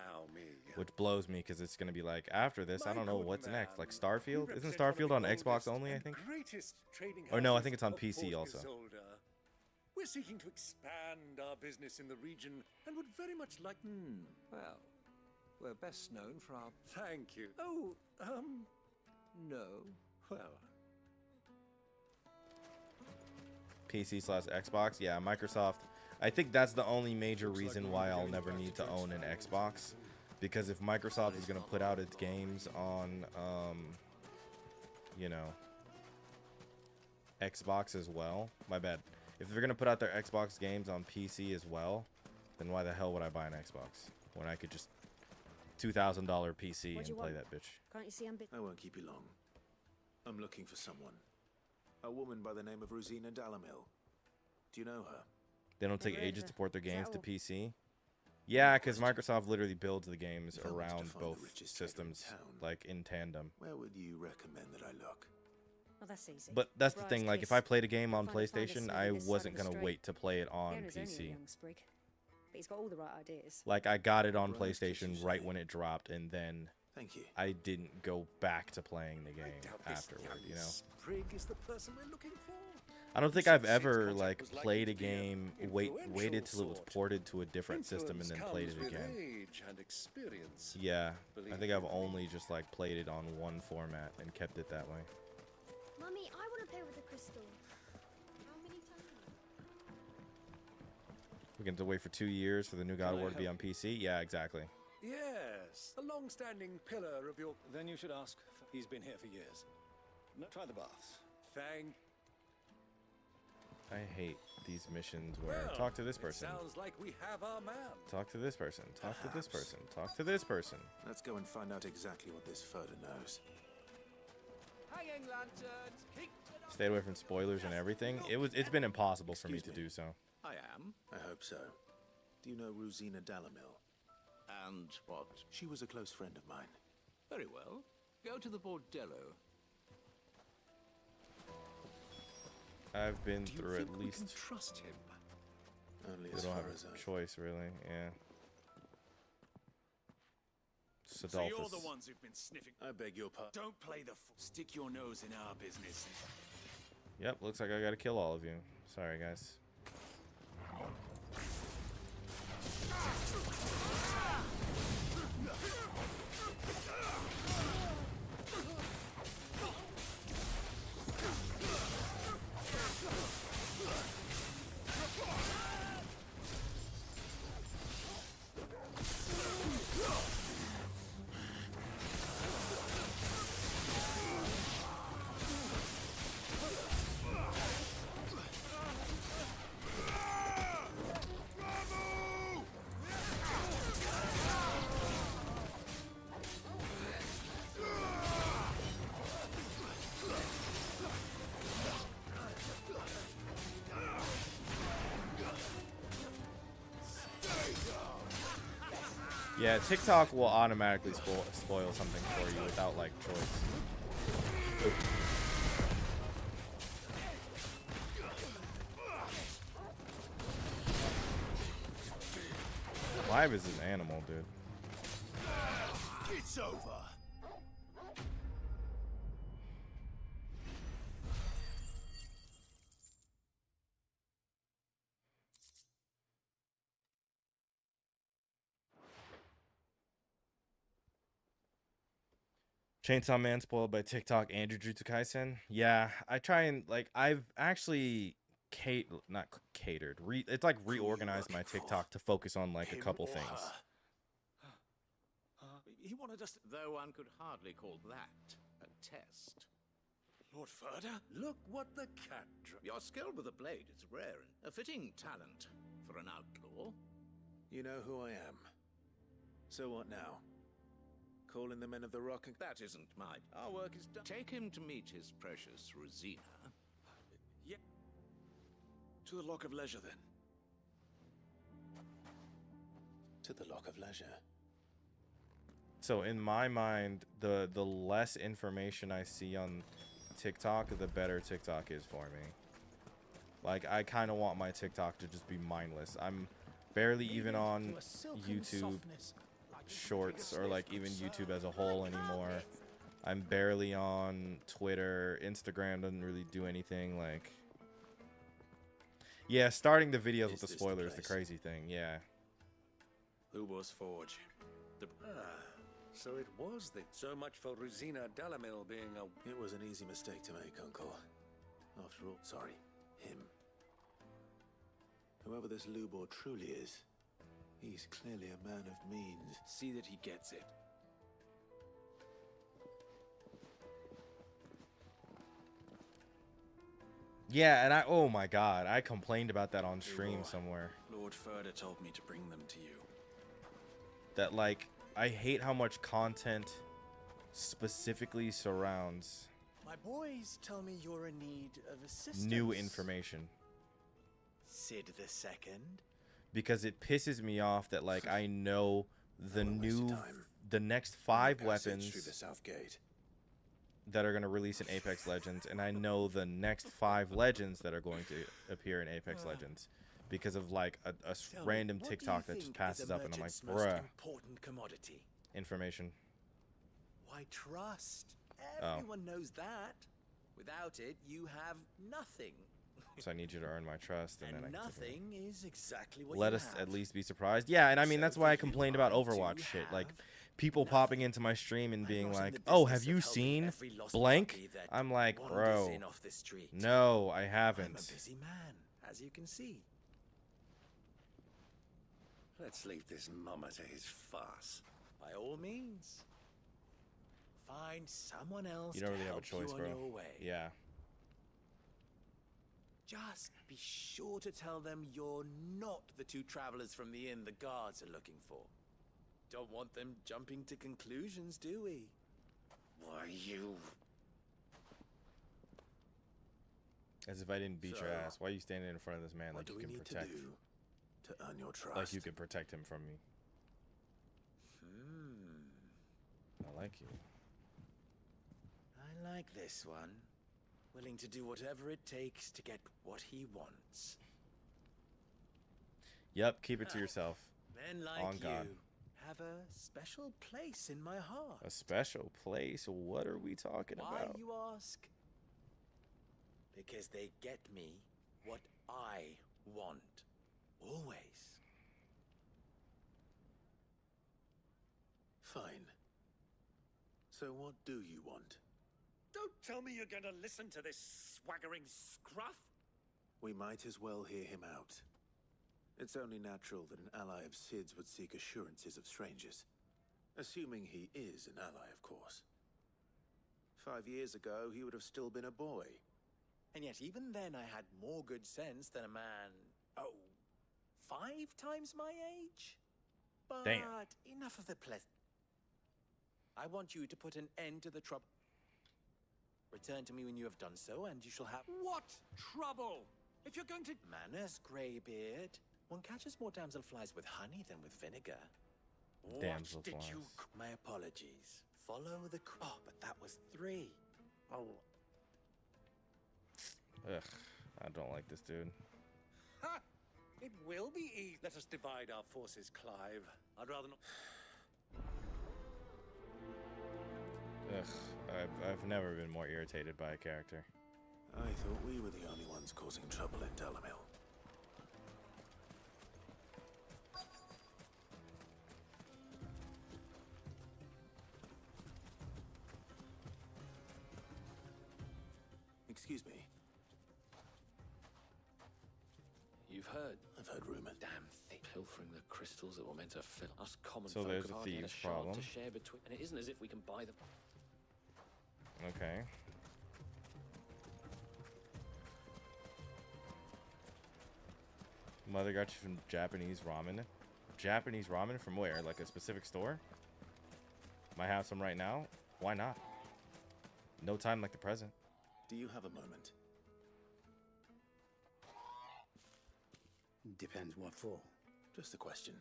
Which blows me because it's going to be like, after this, I don't know what's next. Like Starfield? Isn't Starfield on Xbox only, I think? Or no, I think it's on PC also. We're seeking to expand our business in the region and would very much like... Well, we're best known for our... Thank you. Oh, no. Well... PC/Xbox? Yeah, Microsoft. I think that's the only major reason why I'll never need to own an Xbox. Because if Microsoft is going to put out its games on, you know, Xbox as well, my bad. If they're going to put out their Xbox games on PC as well, then why the hell would I buy an Xbox when I could just $2,000 PC and play that bitch? Can't you see I'm I won't keep you long. I'm looking for someone. A woman by the name of Rosina Dalamil. Do you know her? They don't take ages to port their games to PC? Yeah, because Microsoft literally builds the games around both systems, like in tandem. Where would you recommend that I look? Well, that's easy. But that's the thing, like if I played a game on PlayStation, I wasn't going to wait to play it on PC. But he's got all the right ideas. Like I got it on PlayStation right when it dropped, and then Thank you. I didn't go back to playing the game afterward, you know? Sprig is the person we're looking for. I don't think I've ever like played a game, waited till it was ported to a different system and then played it again. Yeah, I think I've only just like played it on one format and kept it that way. Mummy, I want to play with the crystal. How many times? We're going to wait for 2 years for the new God of War to be on PC? Yeah, exactly. Yes, a long-standing pillar of your... Then you should ask. He's been here for years. No, try the baths. Thank... I hate these missions where talk to this person. Sounds like we have our man. Talk to this person. Talk to this person. Talk to this person. Let's go and find out exactly what this Furta knows. Hanging lanterns, keep it up. Stay away from spoilers and everything. It's been impossible for me to do so. I am. I hope so. Do you know Rosina Dalamil? And what? She was a close friend of mine. Very well. Go to the bordello. I've been Do you through think at we least. can trust him? Only We as don't far have as a I... choice, really. Yeah. So Sidolphus. you're the ones who've been sniffing. I beg your pardon. Don't play the fool. Stick your nose in our business. Yep, looks like I gotta kill all of you. Sorry, guys. Yeah, TikTok will automatically spoil something for you without like choice. Live is an animal, dude. It's over. Chainsaw Man spoiled by TikTok and Jujutsu Kaisen. Yeah, I try and like I've actually it's like reorganized my TikTok to focus on like a couple things. He wanted us. Though one could hardly call that a test. Lord Furder? Look what the cat. Your skill with the blade is rare and a fitting talent for an outlaw. You know who I am. So what now? Calling the men of the Rock and... That isn't mine. Our work is done. Take him to meet his precious Rosina. Yeah. To the Lock of Leisure, then. To the Lock of Leisure. So in my mind, the less information I see on TikTok, the better TikTok is for me. Like, I kind of want my TikTok to just be mindless. I'm barely even on YouTube Shorts or like even YouTube as a whole anymore. I'm barely on Twitter. Instagram doesn't really do anything. Like, yeah, starting the videos with the spoilers is the crazy thing. Yeah. Lubos Forge. So it was that. So much for Rosina Dalamil being a... It was an easy mistake to make, Uncle. After all, sorry, him. Whoever this Lubor truly is, he's clearly a man of means. See that he gets it. Yeah, and oh my god, I complained about that on stream somewhere. Lord Furder told me to bring them to you. That, like, I hate how much content specifically surrounds My boys tell me you're in need of assistance. new information. Sid the Second. Because it pisses me off that, like, I know the next 5 weapons through the south gate. that are going to release in Apex Legends, and I know the next 5 legends that are going to appear in Apex Legends because of like a random TikTok that just passes up, and I'm like, bruh. Important commodity. Information. Why, trust. Oh. Everyone knows that. Without it, you have nothing. So I need you to earn my trust, and then I can nothing is exactly what let you us have. at least be surprised. Yeah, and I mean that's why I complained about Overwatch shit. Like people popping into my stream and being like, "Oh, have you seen blank?" I'm like, "Bro, no, I haven't." I'm a busy man, as you can see. Let's leave this mummer to his farce. By all means. Find someone else You don't to really have a help choice, you bro. on your way. Yeah. Just be sure to tell them you're not the 2 travelers from the inn the guards are looking for. Don't want them jumping to conclusions, do we? Why, you... As if I didn't beat your So, ass. Why are you standing in front of this man what like do you we can need to protect? do to earn your trust? Like you can protect him from me. I like you. I like this one. Willing to do whatever it takes to get what he wants. Yep, keep it to yourself. Men like On you God. have a special place in my heart. A special place? What are we talking Why, about? you ask? Because they get me what I want. Always. Fine. So what do you want? Don't tell me you're going to listen to this swaggering scruff. We might as well hear him out. It's only natural that an ally of Sid's would seek assurances of strangers. Assuming he is an ally, of course. 5 years ago, he would have still been a boy. And yet even then I had more good sense than a man, 5 times my age? But Damn. enough of the I want you to put an end to the trouble. Return to me when you have done so, and you shall have... What trouble? If you're going to... Manners, Greybeard. One catches more damselflies with honey than with vinegar. Damselflies. What did you... My apologies. Follow the... Oh, but that was 3. Oh. Ugh, I don't like this dude. Ha! It will be easy. Let us divide our forces, Clive. I'd rather not... Ugh, I've never been more irritated by a character. I thought we were the only ones causing trouble in Dalamil. Excuse me. You've heard? I've heard rumors. Damn thing. Pilfering the crystals that were meant to fill us common So folk there's have a hardly had thieves shard problem. to share between, and it isn't as if we can buy them. Okay. Mother got you some Japanese ramen. Japanese ramen from where? Like a specific store? Might have some right now. Why not? No time like the present. Do you have a moment? Depends what for. Just a question.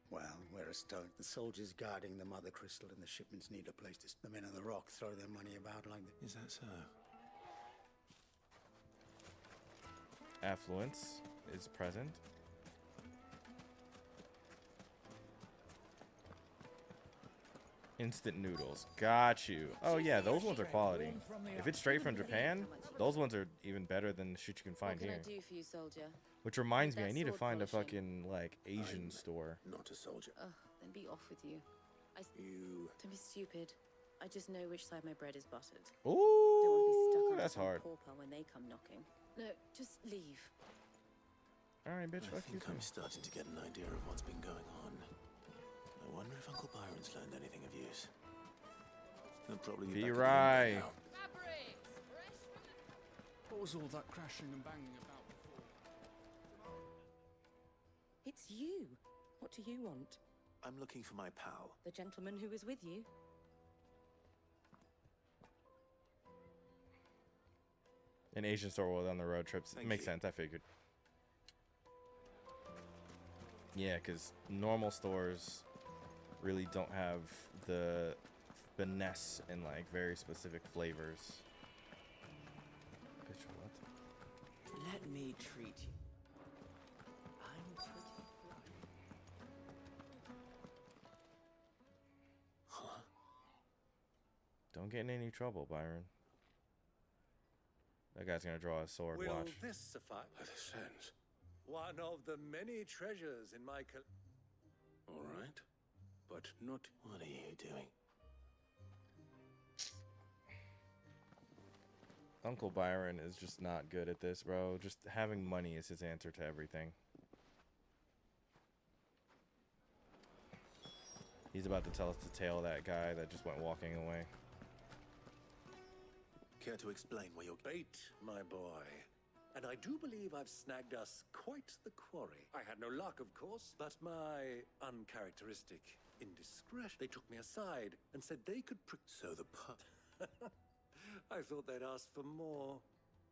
Well, we're a stoic. The soldiers guarding the mother crystal and the shipments need a place to... The men on the rock throw their money about like... Is that so? Affluence is present. Instant noodles. Got you. Oh yeah, those ones are quality. If it's straight from Japan, those ones are even better than the shit you can find What can here. I do for you, soldier? Which reminds me, That I need to sword find a polishing. fucking like Asian store. Not a soldier. Ugh, then be off with you. You... Don't be stupid. I just know which side my bread is buttered. Ooh, Don't want to be stuck on that's some hard. pauper when they come knocking. No, just leave. All right, bitch. I Fuck you. think I'm starting to get an idea of what's been going on. I wonder if Uncle Byron's learned anything of use. He'll probably be Be back right. at the end What was all that crashing and banging about before? It's you. What do you want? now. I'm looking for my pal. The gentleman who was with you? An Asian store while on the road trips. Thank Makes you. sense. I figured. Yeah, because normal stores really don't have the finesse and like very specific flavors. Bitch, what? Let me treat you. I'm pretty fly. Huh? Don't get in any trouble, Byron. That guy's gonna draw a sword. Will Watch. this suffice? By the sense. One of the many treasures in my All right. But not... What are you doing? Uncle Byron is just not good at this, bro. Just having money is his answer to everything. He's about to tell us the tale of that guy that just went walking away. Care to explain where you're... bait, my boy. And I do believe I've snagged us quite the quarry. I had no luck, of course, but my uncharacteristic indiscretion. They took me aside and said they could... So the pup... I thought they'd ask for more.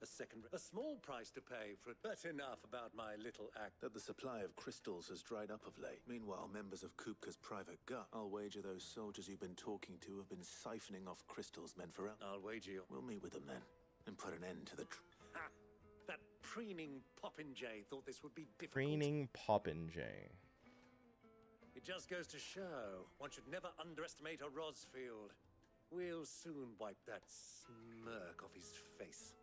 a small price to pay for it. But enough about my little act. That the supply of crystals has dried up of late. Meanwhile, members of Kupka's private gut, I'll wager those soldiers you've been talking to have been siphoning off crystals meant for us. I'll wager you. We'll meet with them then, and put an end to the Ha! That preening popinjay thought this would be difficult. Preening Popinjay. It just goes to show one should never underestimate a Rosfield. We'll soon wipe that smirk off his face.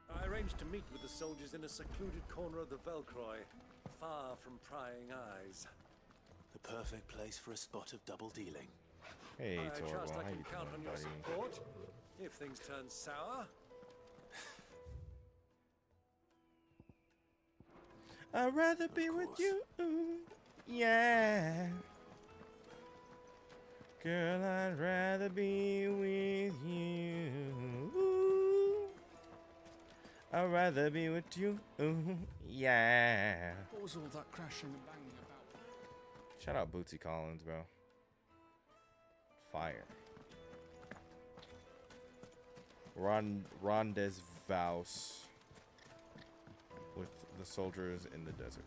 I arranged to meet with the soldiers in a secluded corner of the Velcroy, far from prying eyes. The perfect place for a spot of double dealing. Hey, I Torgal, trust I how can you count on doing, your buddy? support if things turn sour. I'd rather be with you, yeah. Girl, I'd rather be with you. I'd rather be with you, yeah. What was all that crashing and banging about? Shout out Bootsy Collins, bro. Fire. Rondes Vouse with the soldiers in the desert.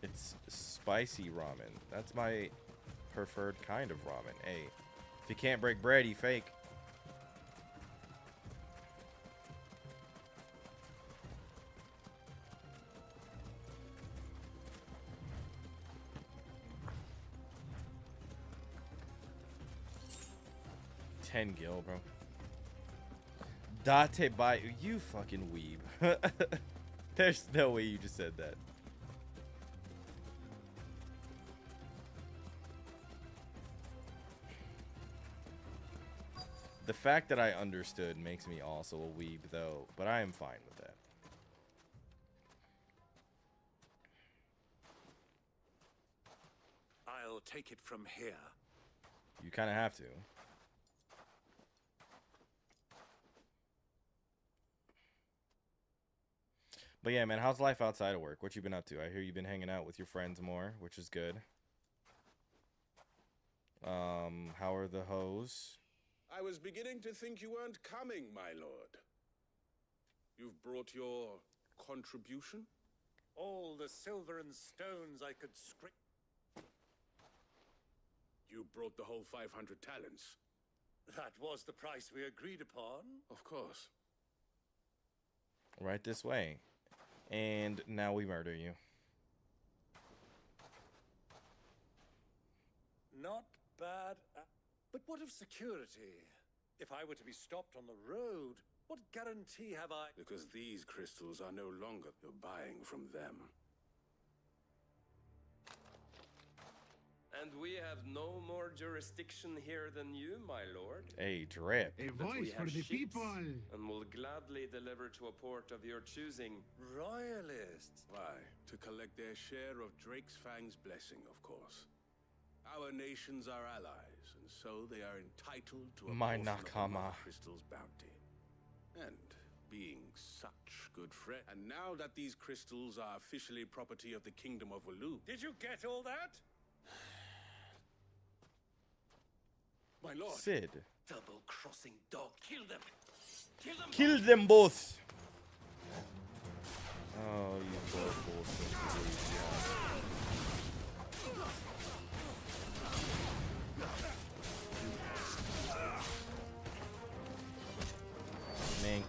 It's spicy ramen. That's my preferred kind of ramen. Hey, if you can't break bread, you fake. Gil, bro. Date by you fucking weeb. There's no way you just said that. The fact that I understood makes me also a weeb, though, but I am fine with that. I'll take it from here. You kind of have to. But yeah, man, how's life outside of work? What you been up to? I hear you've been hanging out with your friends more, which is good. How are the hoes? I was beginning to think you weren't coming, my lord. You've brought your contribution? All the silver and stones I could scrape. You brought the whole 500 talents. That was the price we agreed upon. Of course. Right this way. And now we murder you. Not bad. But what of security? If I were to be stopped on the road, what guarantee have I? Because these crystals are no longer you're buying from them. And we have no more jurisdiction here than you, my lord. Hey, drip. A But we voice have for the ships people. And will gladly deliver to a port of your choosing. Royalists? Why? To collect their share of Drake's Fang's blessing, of course. Our nations are allies, and so they are entitled to a My portion of the nakama. Mother Crystal's bounty. And being such good friends. And now that these crystals are officially property of the Kingdom of Waloed. Did you get all that? My lord. Sid. Double-crossing dog. Kill them. Kill them. Kill them both. Oh, you poor bullshit. Mink.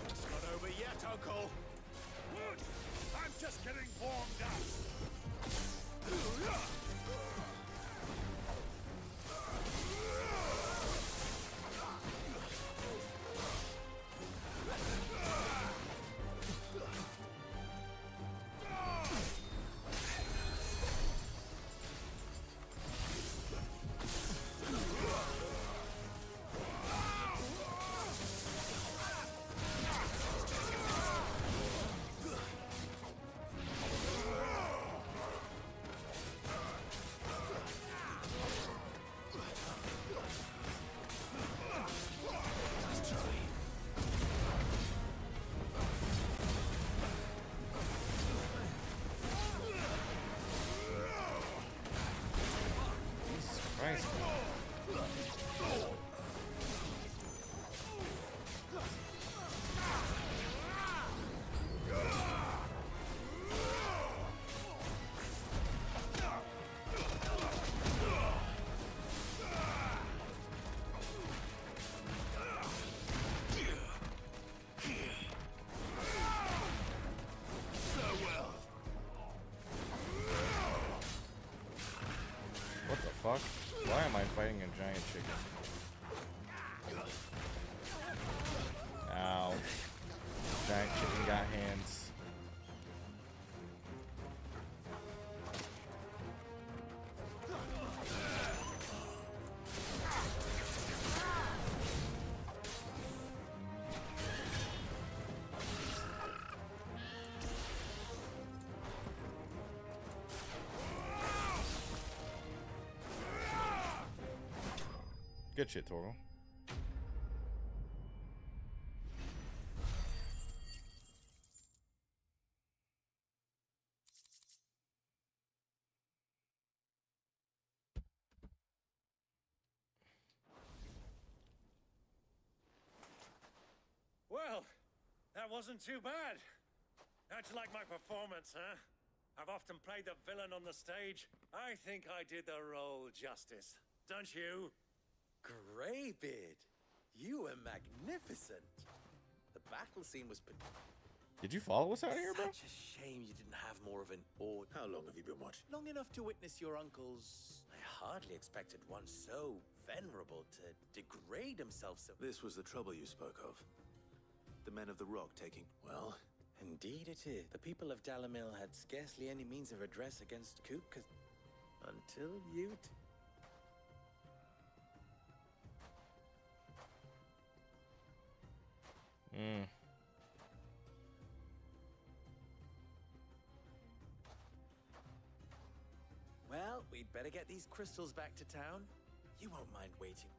It's not over yet, Uncle. fighting a giant chicken. Ow. Giant chicken got hands. Good shit, Torgal. Well, that wasn't too bad. How'd you like my performance, huh? I've often played the villain on the stage. I think I did the role justice. Don't you? Greybeard, you were magnificent. The battle scene was... Did you follow us out of here, bro? Such a shame you didn't have more of an awe. How long have you been watching? Long enough to witness your uncle's... I hardly expected one so venerable to degrade himself so... This was the trouble you spoke of. The men of the Rock taking... Well... Indeed it is. The people of Dalamil had scarcely any means of redress against Kupka until you... Well, we'd better get these crystals back to town. You won't mind waiting.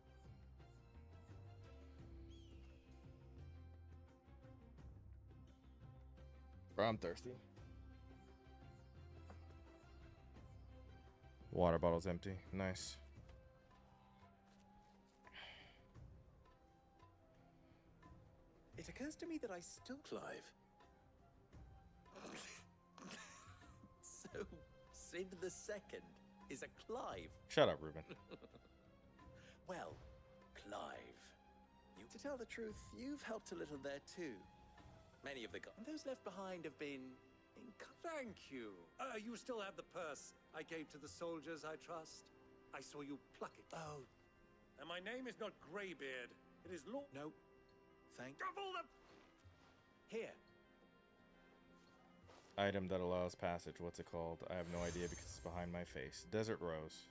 Bro, I'm thirsty. Water bottle's empty. Nice. It occurs to me that I still... Clive. So, Sid the Second is a Clive. Shut up, Ruben. Well, Clive. To tell the truth, you've helped a little there too. Many of the and those left behind have been... Thank you. You still have the purse I gave to the soldiers, I trust? I saw you pluck it. Oh. And my name is not Greybeard. It is Lord... No. Thank... Here. Item that allows passage. What's it called? I have no idea because it's behind my face. Desert Rose.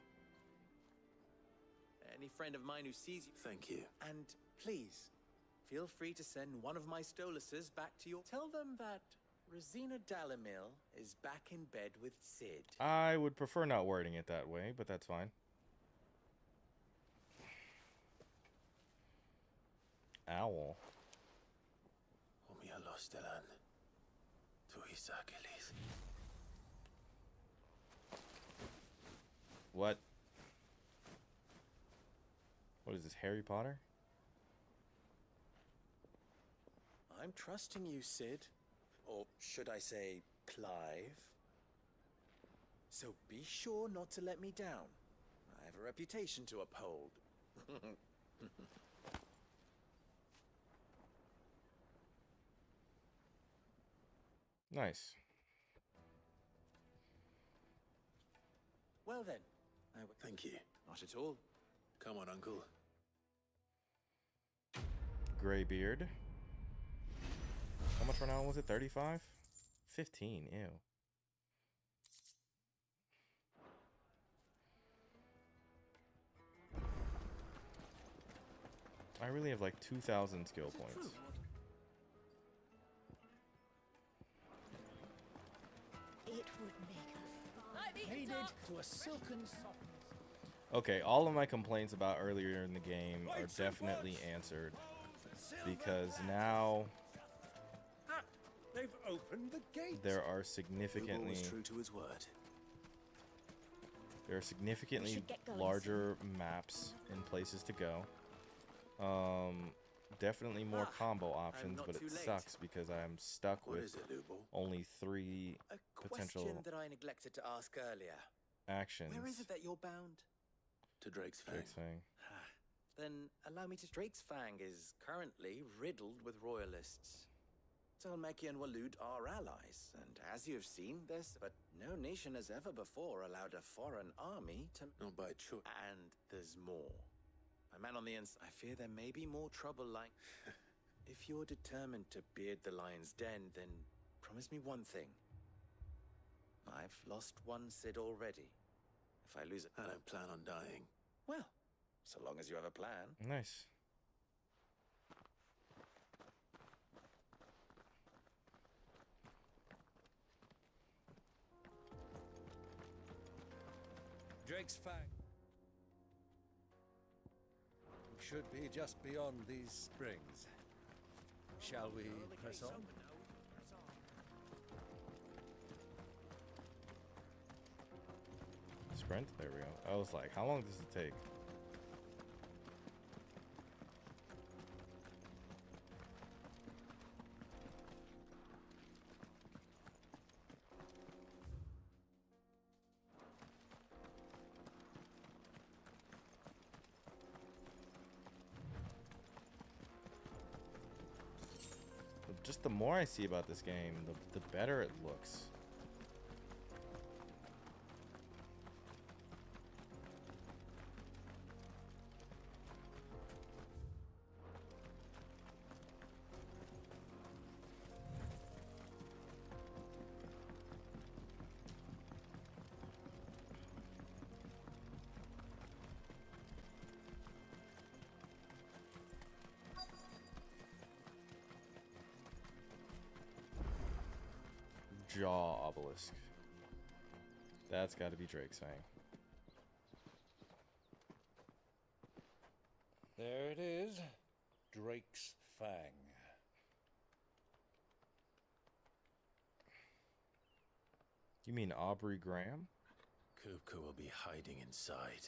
Any friend of mine who sees you... Thank you. And please, feel free to send one of my Stoluses back to your... Tell them that Rosina Dalamil is back in bed with Sid. I would prefer not wording it that way, but that's fine. Owl. What? What is this, Harry Potter? I'm trusting you, Sid. Or should I say, Clive. So be sure not to let me down. I have a reputation to uphold. Nice. Well then. Thank you. Not at all. Come on, Uncle. Greybeard. How much renown was it? 35? 15. Ew. I really have like 2,000 skill points. It would make Made it to a silken softness. Okay, all of my complaints about earlier in the game are definitely answered. Because now they've opened the gate. There are significantly was true to his word. There are significantly larger maps and places to go. Definitely more combo options, but it sucks because I'm stuck with only 3 potential Question that I neglected to ask earlier. actions. Where is it that you're bound? To Drake's Fang. Drake's Fang. Then allow me to... Drake's Fang is currently riddled with royalists. Dhalmekia and Waloed are allies, and as you've seen, but no nation has ever before allowed a foreign army to... Not by choice. And there's more. My man on the ends, I fear there may be more trouble like... If you're determined to beard the lion's den, then promise me one thing. I've lost one Cid already. If I lose it... I don't plan on dying. Well, so long as you have a plan. Nice. Drake's Fang. We should be just beyond these springs. Shall we press on? Sprint? There we go. I was like, how long does it take? Just the more I see about this game, the better it looks. Jaw obelisk. That's got to be Drake's Fang. There it is. Drake's Fang. You mean Aubrey Graham? Kupka will be hiding inside.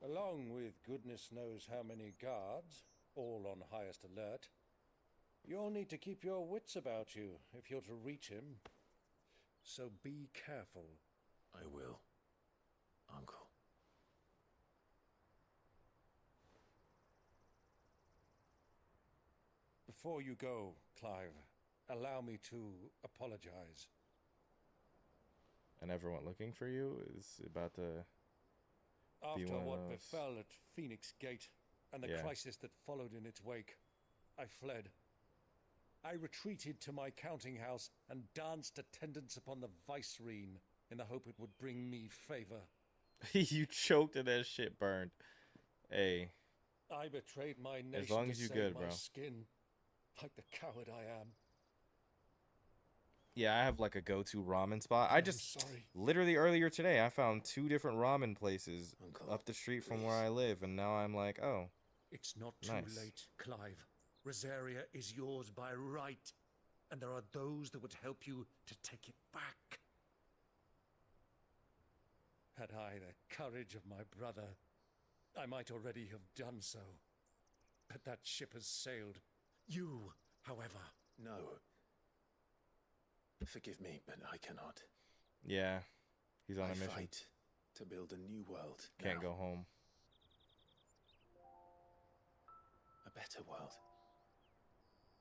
Along with goodness knows how many guards, all on highest alert. You'll need to keep your wits about you if you're to reach him. So be careful. I will, Uncle. Before you go, Clive, allow me to apologize. And everyone looking for you is about to be After one of what those. befell at Phoenix Gate and the crisis that followed in its wake, I fled. I retreated to my counting house and danced attendance upon the vicereine in the hope it would bring me favor. You choked and that shit burned. Hey. I betrayed my nation As long to as you save good, my bro. skin, like the coward I am. Yeah, I have like a go-to ramen spot. I just sorry. literally earlier today I found 2 different ramen places up the street from where I live, and now I'm like, oh. It's not too nice. late, Clive. Rosaria is yours by right, and there are those that would help you to take it back. Had I the courage of my brother, I might already have done so. But that ship has sailed. You, however... No. Forgive me, but I cannot. Yeah, he's on a mission. Fight to build a new world. Can't now. go home. A better world.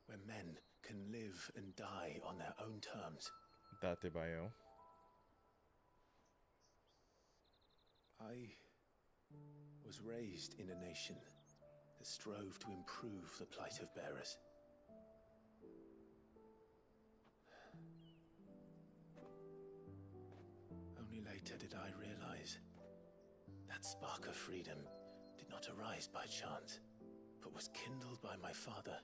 Where men can live and die on their own terms. Date Bayo. I was raised in a nation that strove to improve the plight of bearers. Only later did I realize that spark of freedom did not arise by chance, but was kindled by my father.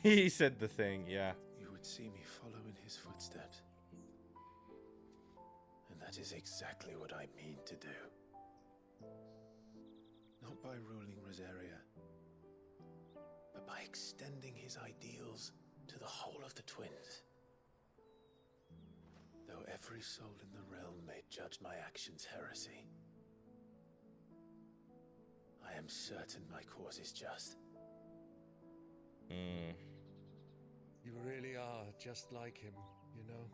He said the thing, yeah. You would see me follow in his footsteps. And that is exactly what I mean to do. Not by ruling Rosaria, but by extending his ideals to the whole of the twins. Though every soul in the realm may judge my actions heresy, I am certain my cause is just. You really are just like him, you know?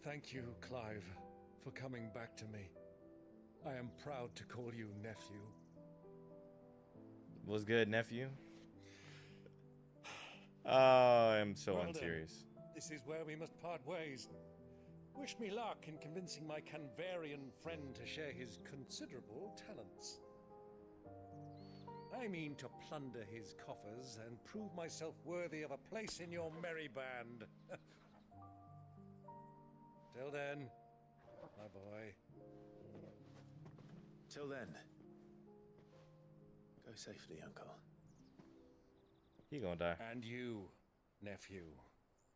Thank you, Clive, for coming back to me. I am proud to call you nephew. What's good, nephew? Oh, I'm so Well unserious. then, this is where we must part ways. Wish me luck in convincing my Canvarian friend to share his considerable talents. I mean to plunder his coffers and prove myself worthy of a place in your merry band. Till then, my boy. Till then, go safely, Uncle. He gonna die. And you, nephew.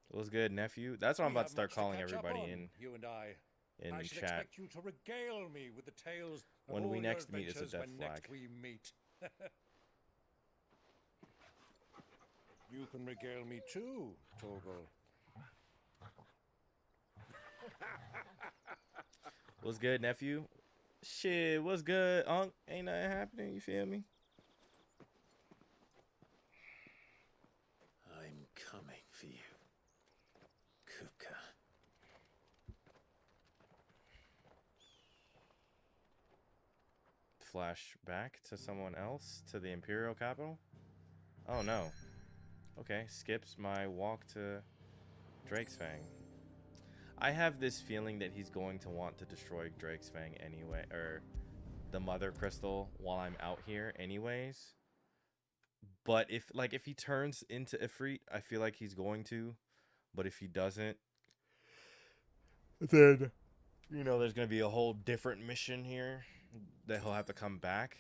What's good, nephew? That's what I'm We about to have start much calling catch up everybody on, in. You and I. In I should chat. expect you to regale me with the tales of When all we your next meet, it's a adventures death when flag. next we meet. You can regale me too, Torgal. What's good, nephew? Shit, what's good, Unc? Ain't nothing happening, you feel me? I'm coming for you, Kupka. Flash back to someone else, to the Imperial capital? Oh no. Okay, skips my walk to Drake's Fang. I have this feeling that he's going to want to destroy Drake's Fang anyway, or the Mother Crystal while I'm out here anyways. But if he turns into Ifrit, I feel like he's going to. But if he doesn't, then, you know, there's going to be a whole different mission here that he'll have to come back.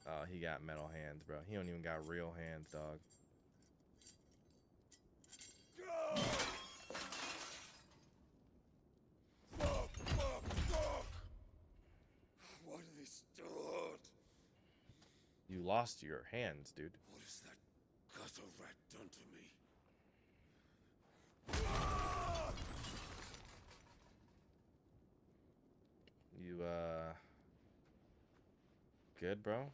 Oh, he got metal hands, bro. He don't even got real hands, dog. Why do they still hurt? You lost your hands, dude. What has that gutter rat done to me? You, good, bro?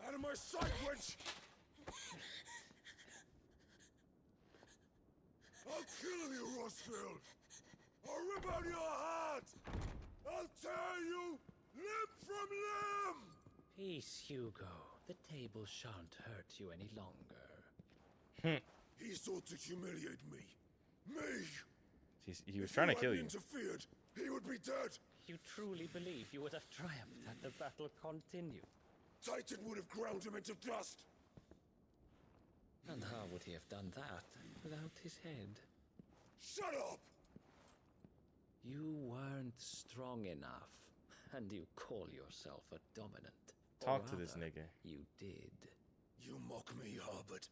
Out of my sight, wench! I'll kill you, Rosfield! I'll rip out your heart! I'll tear you limb from limb! Peace, Hugo. The table shan't hurt you any longer. He sought to humiliate me. Me! He was trying to kill you. If you hadn't interfered, he would be dead! You truly believe you would have triumphed had the battle continued? Titan would have ground him into dust! And how would he have done that without his head? Shut up! You weren't strong enough, and you call yourself a dominant. Talk to this nigga. You did. You mock me, Harbert.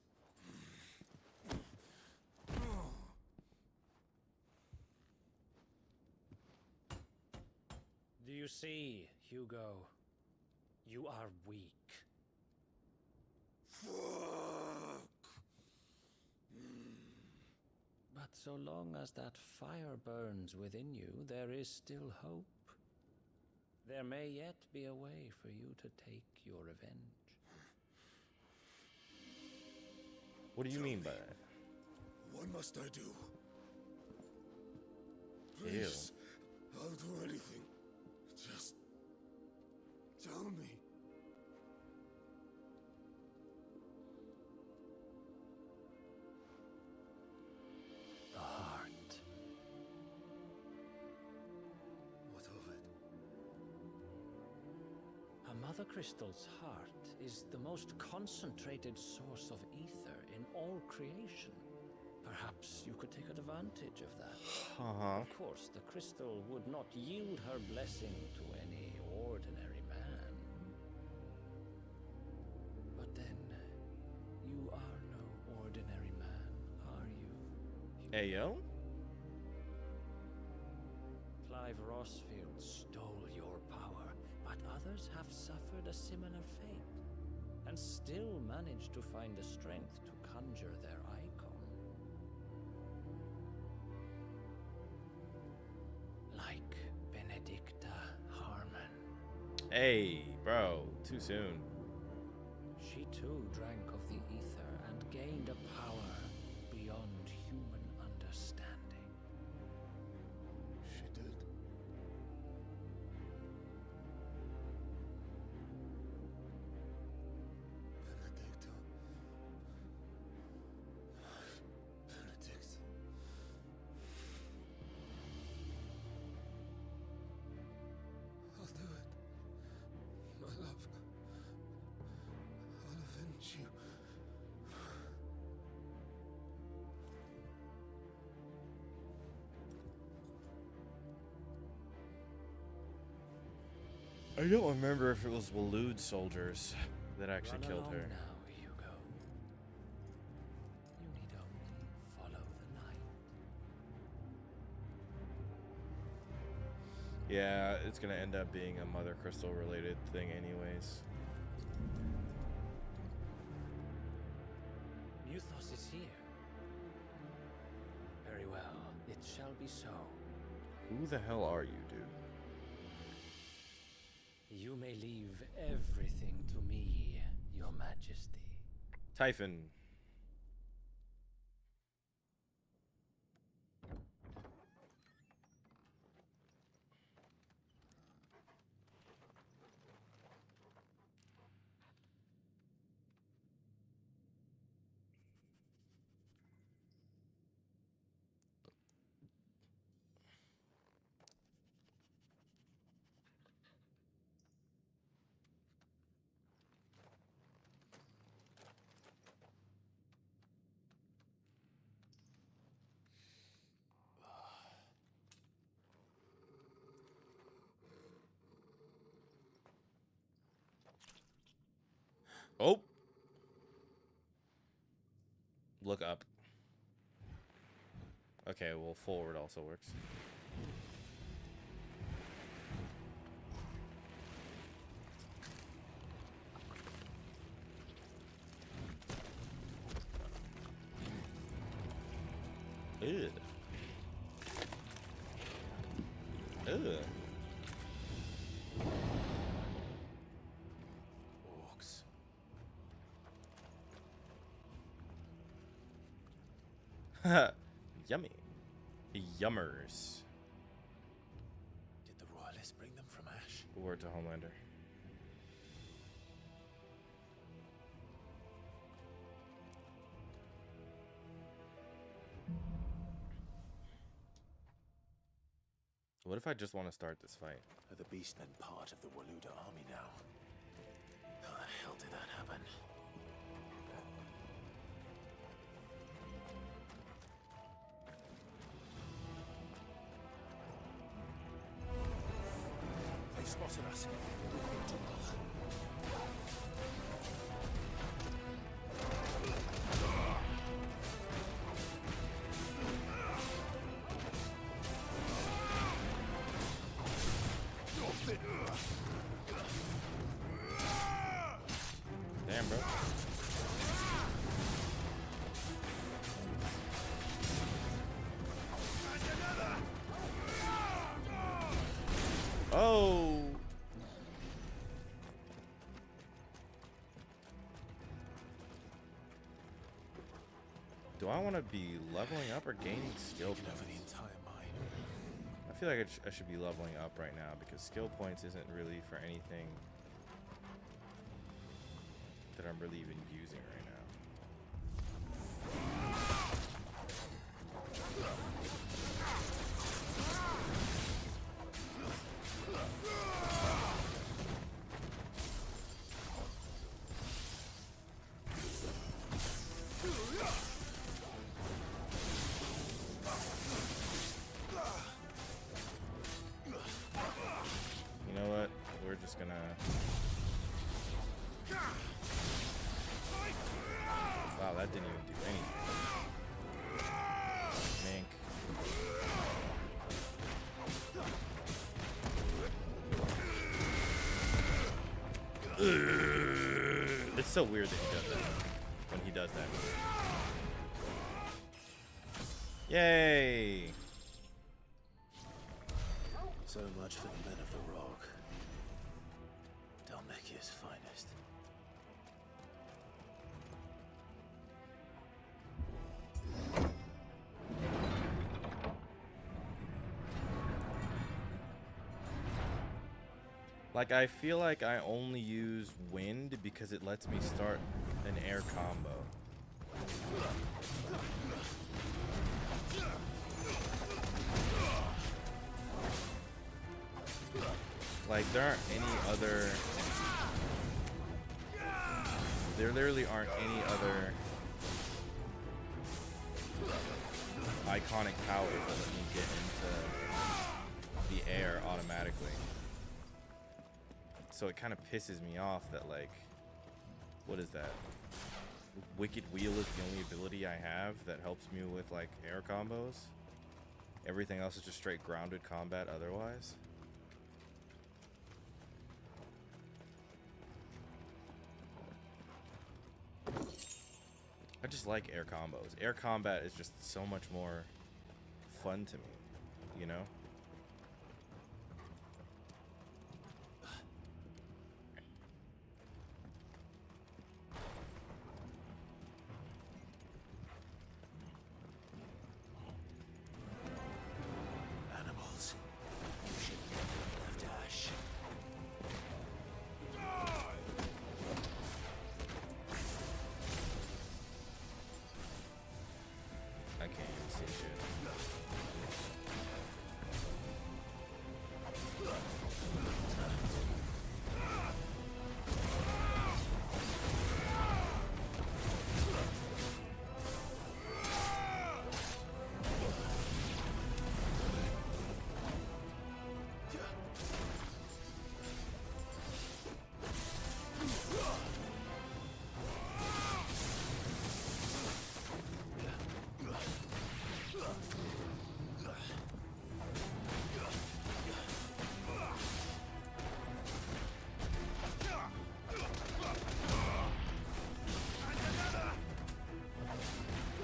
Do you see, Hugo? You are weak. Fuck! But so long as that fire burns within you, there is still hope. There may yet be a way for you to take your revenge. What do you mean by that? What must I do? Please, I'll do anything. Just tell me. The heart. What of it? A Mother Crystal's heart is the most concentrated source of ether in all creation. Perhaps you could take advantage of that. Of course, the crystal would not yield her blessing to any ordinary man. But then, you are no ordinary man, are you? Ayo? Clive Rosfield stole your power, but others have suffered a similar fate, and still managed to find the strength to conjure their icon. Like Benedicta Harmon. Hey, bro, too soon. She too drank of the ether and gained a power beyond human understanding. She did. I don't remember if it was Waloed soldiers that actually killed her. Now, Hugo. You need only follow the night. Yeah, it's gonna end up being a Mother Crystal related thing anyways. Muthos is here. Very well, it shall be so. Who the hell are you, dude? You may leave everything to me, Your Majesty. Typhon. Oh. Look up. Okay, well, forward also works. Ew. Ew. Yummy. Yummers. Did the royalists bring them from Ash? Word to Homelander. What if I just want to start this fight? Are the Beastmen part of the Waluda army now? How the hell did that happen? They've spotted us. Damn, bro. Oh. Do I want to be leveling up or gaining skill points? Over the entire mine. I feel like I should be leveling up right now because skill points isn't really for anything that I'm really even using right now. You know what? We're just gonna... Wow, that didn't even do anything. Mink. It's so weird that he does that. When he does that. Yay! So much for the men of the Rock. Dhalmekia's finest. Like, I feel like I only use wind because it lets me start an air combo. Like, there aren't any other... There literally aren't any other iconic powers that let me get into the air automatically. so it kind of pisses me off that, like, what is that? Wicked Wheel is the only ability I have that helps me with, like, air combos. Everything else is just straight grounded combat otherwise. I just like air combos. Air combat is just so much more fun to me, you know? Animals. You should never have dash. I can't even see shit.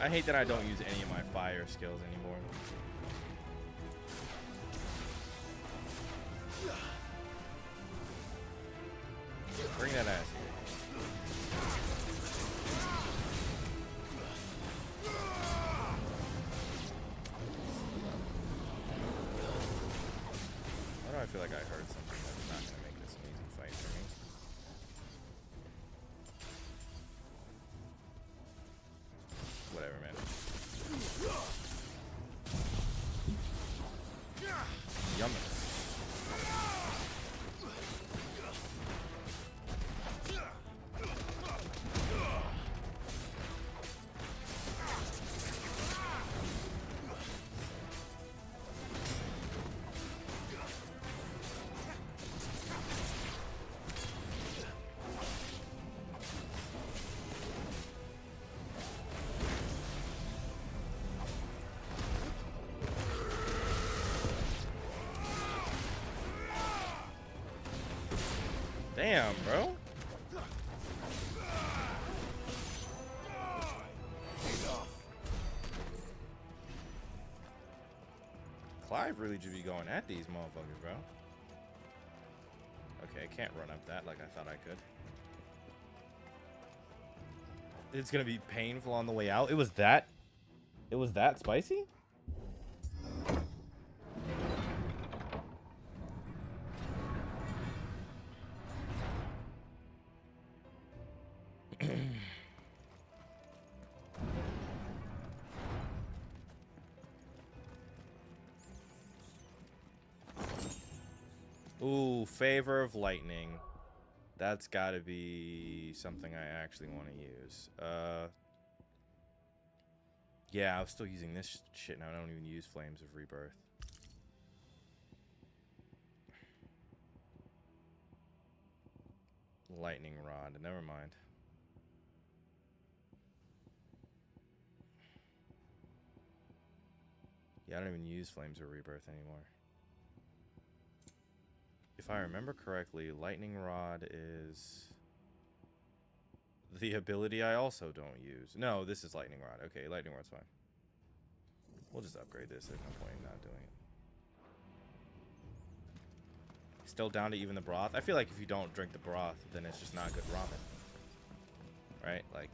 I hate that I don't use any of my fire skills anymore. Bring that ass here. Why do I feel like I heard something that's not gonna make this an easy fight for me? Whatever, man. Yummy. Damn, bro. Clive really should be going at these motherfuckers, bro. Okay, I can't run up that like I thought I could. It's gonna be painful on the way out. It was that spicy? Ooh, Favor of Lightning. That's gotta be something I actually want to use. Yeah, I was still using this shit now. I don't even use Flames of Rebirth. Lightning Rod. Never mind. Yeah, I don't even use Flames of Rebirth anymore. If I remember correctly, Lightning Rod is the ability I also don't use. No, this is Lightning Rod. Okay, Lightning Rod's fine. We'll just upgrade this. There's no point in not doing it. Still down to even the broth. I feel like if you don't drink the broth, then it's just not good ramen. Right? Like...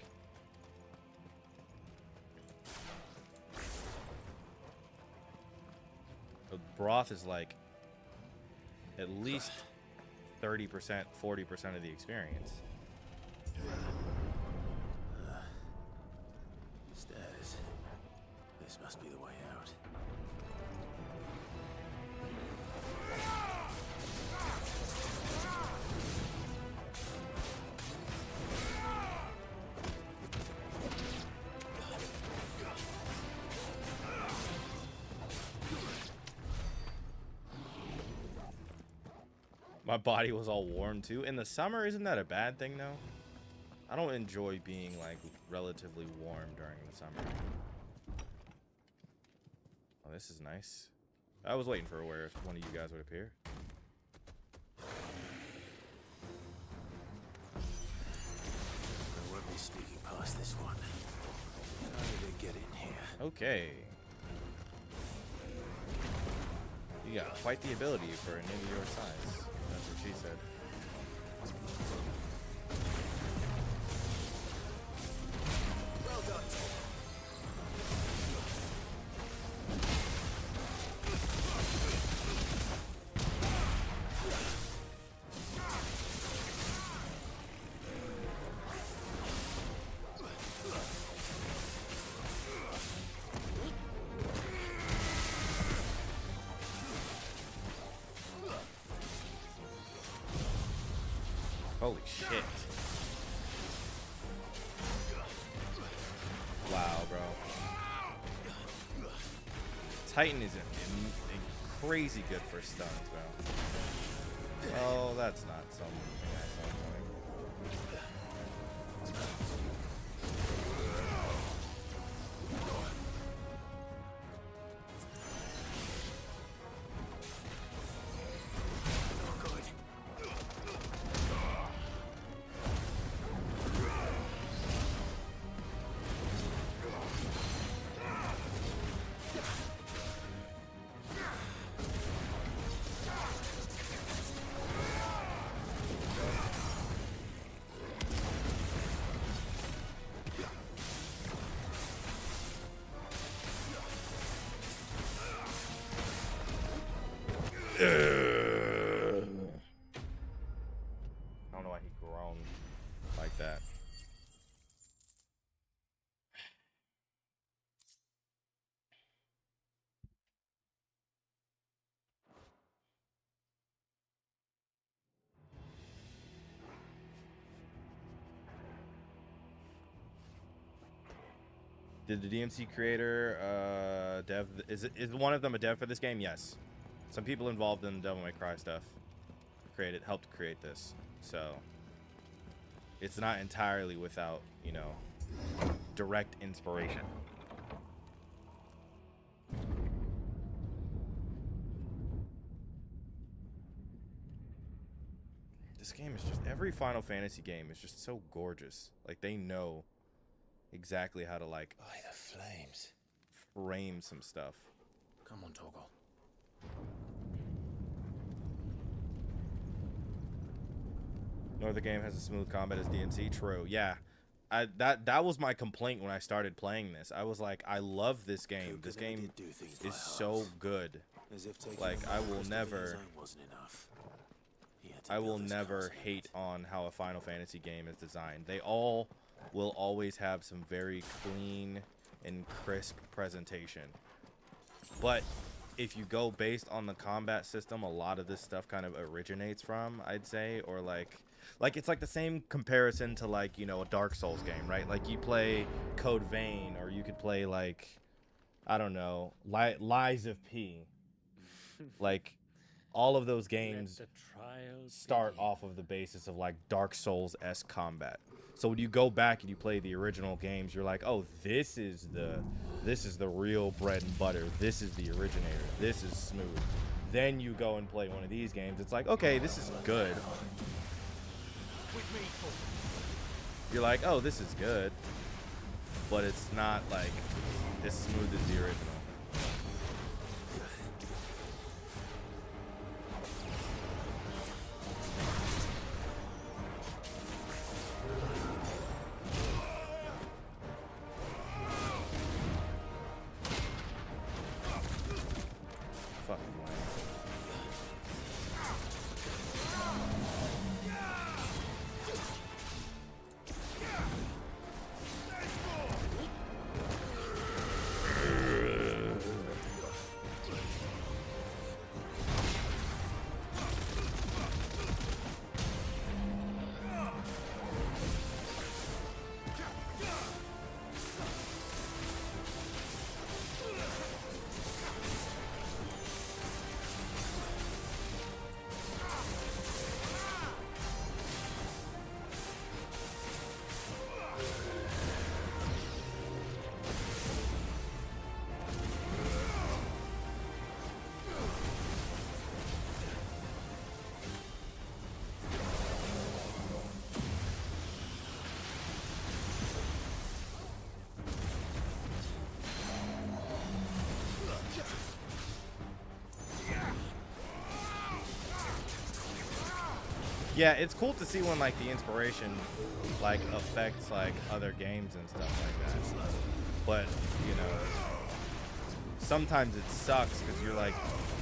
the broth is like... at least 30%, 40% of the experience. Stairs. This must be the way out. My body was all warm too. In the summer, isn't that a bad thing though? I don't enjoy being like relatively warm during the summer. Oh, this is nice. I was waiting for where one of you guys would appear. I won't be sneaking past this one. How did it get in here? Okay. You got quite the ability for a ninja your size. That's what she said. Well done. Holy shit. Wow, bro. Titan is crazy good for stuns, bro. Oh, that's not something I saw coming. I don't know why he groaned like that. Did the DMC creator dev is one of them a dev for this game? Yes. Some people involved in the Devil May Cry stuff helped create this, so it's not entirely without, you know, direct inspiration. This game is just, every Final Fantasy game is just so gorgeous. Like, they know exactly how to, like, by the flames, frame some stuff. Come on, Torgal. No other game has a smooth combat as DMC. True. Yeah. That was my complaint when I started playing this. I was like, I love this game. This game is so good. Like, I will never hate on how a Final Fantasy game is designed. They all will always have some very clean and crisp presentation. But if you go based on the combat system, a lot of this stuff kind of originates from, I'd say, or like it's like the same comparison to, like, you know, a Dark Souls game, right? Like, you play Code Vein, or you could play, like, I don't know, Lies of P. Like, all of those games start off of the basis of, like, Dark Souls-esque combat. So when you go back and you play the original games, you're like, oh, this is the real bread and butter. This is the originator. This is smooth. Then you go and play one of these games. It's like, okay, this is good. You're like, oh, this is good. But it's not, like, as smooth as the original. Yeah, it's cool to see when like the inspiration like affects like other games and stuff like that. But you know, sometimes it sucks because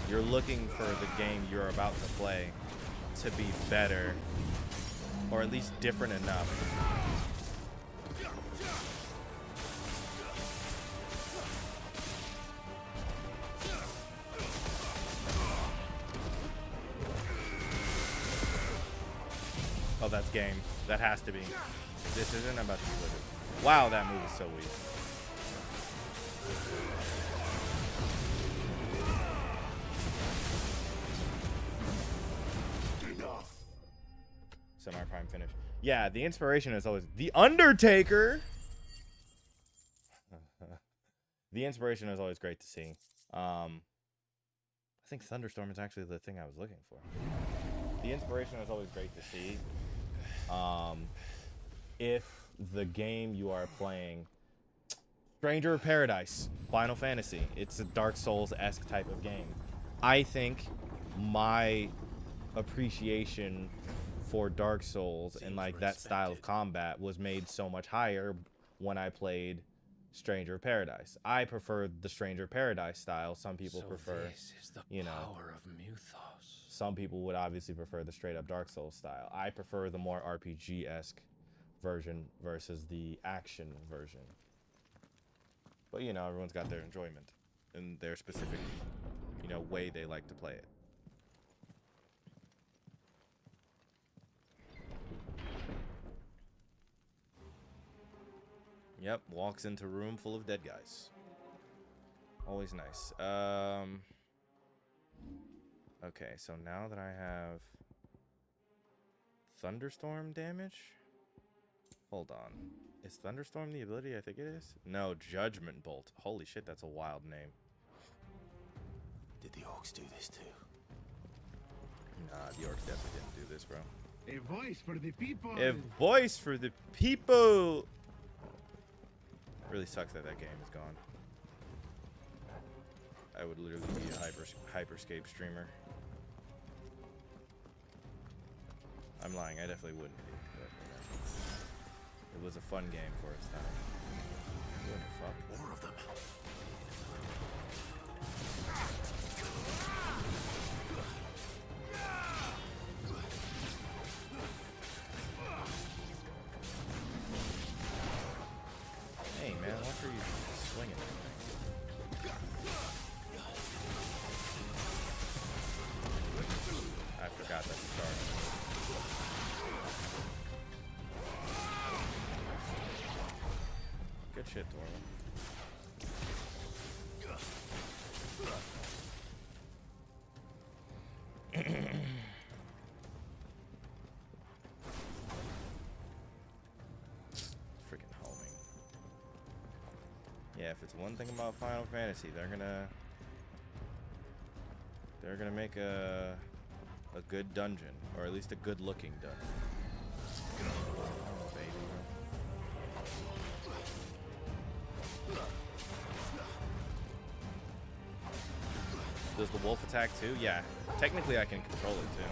you're looking for the game you're about to play to be better or at least different enough. Oh, that's game. That has to be. This isn't about to be livid. Wow, that move is so weak. Semi-prime finish. Yeah, the inspiration is always The Undertaker. The inspiration is always great to see. I think Thunderstorm is actually the thing I was looking for. The inspiration is always great to see. If the game you are playing, Stranger of Paradise, Final Fantasy, it's a Dark Souls-esque type of game. I think my appreciation for Dark Souls and like that style of combat was made so much higher when I played Stranger of Paradise. I prefer the Stranger of Paradise style. Some people prefer, this is the you know, power of Muthos. some people would obviously prefer the straight up Dark Souls style. I prefer the more RPG-esque version versus the action version. But you know, everyone's got their enjoyment and their specific, you know, way they like to play it. Yep, walks into a room full of dead guys. Always nice. Okay, so now that I have Thunderstorm damage? Hold on. Is Thunderstorm the ability I think it is? No, Judgment Bolt. Holy shit, that's a wild name. Did the orcs do this too? Nah, the orcs definitely didn't do this, bro. A voice for the people. A voice for the people. Really sucks that that game is gone. I would literally be a Hyperscape streamer. I'm lying, I definitely wouldn't be, but you know, it was a fun game for its time. What the fuck? More of them. Hey man, what are you swinging? I forgot that started. Good shit, Torvald. Freaking homing. Yeah, if it's one thing about Final Fantasy, they're gonna make a good dungeon, or at least a good looking dungeon. Oh, baby. Does the wolf attack too? Yeah. Technically I can control it too.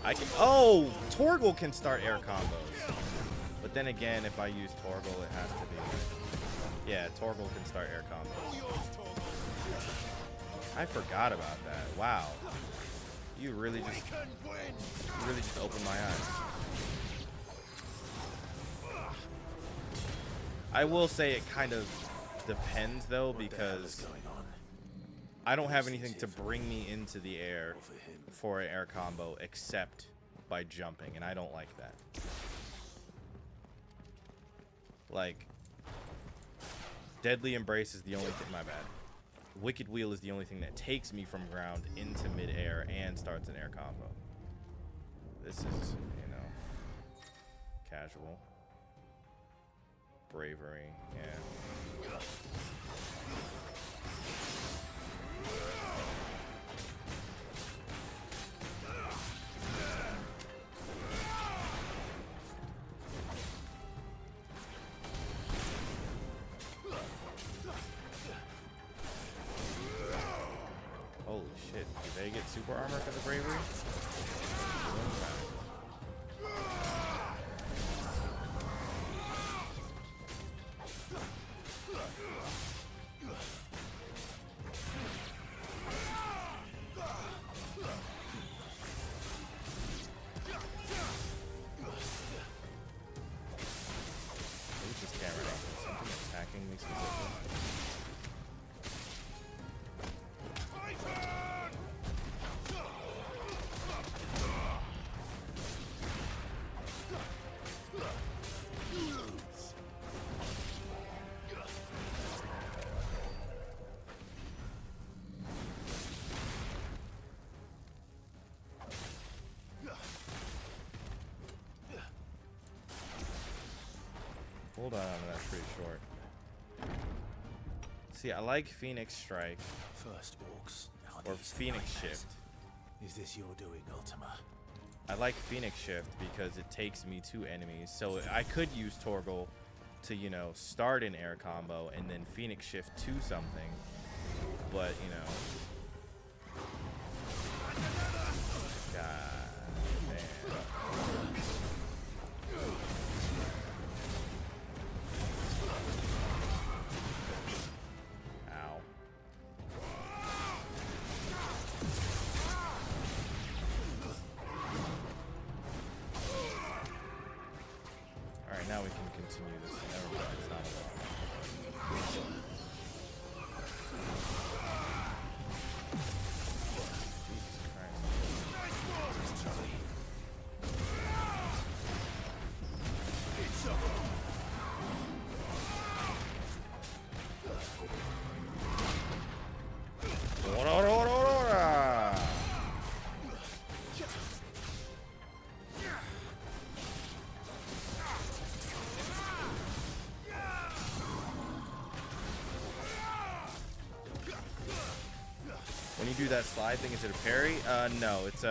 I can. Oh! Torgal can start air combos. But then again, if I use Torgal, it has to be. Yeah, Torgal can start air combos. I forgot about that. Wow. You really just opened my eyes. I will say it kind of depends though, because I don't have anything to bring me into the air for an air combo except by jumping, and I don't like that. Like, Deadly Embrace is the only thing, my bad. Wicked Wheel is the only thing that takes me from ground into mid-air and starts an air combo. This is, you know, casual. Bravery, yeah. Holy shit, did they get super armor for the bravery? Cooldown on that's pretty short. See, I like Phoenix Strike. First, Orcs. Or Phoenix Shift. Is this your doing, Ultima? I like Phoenix Shift because it takes me to enemies. So I could use Torgal to, you know, start an air combo and then Phoenix Shift to something. But, you know. God damn. Ow. Alright, now we can continue this. Never mind, it's not a lot. When you do that slide thing, is it a parry? No, it's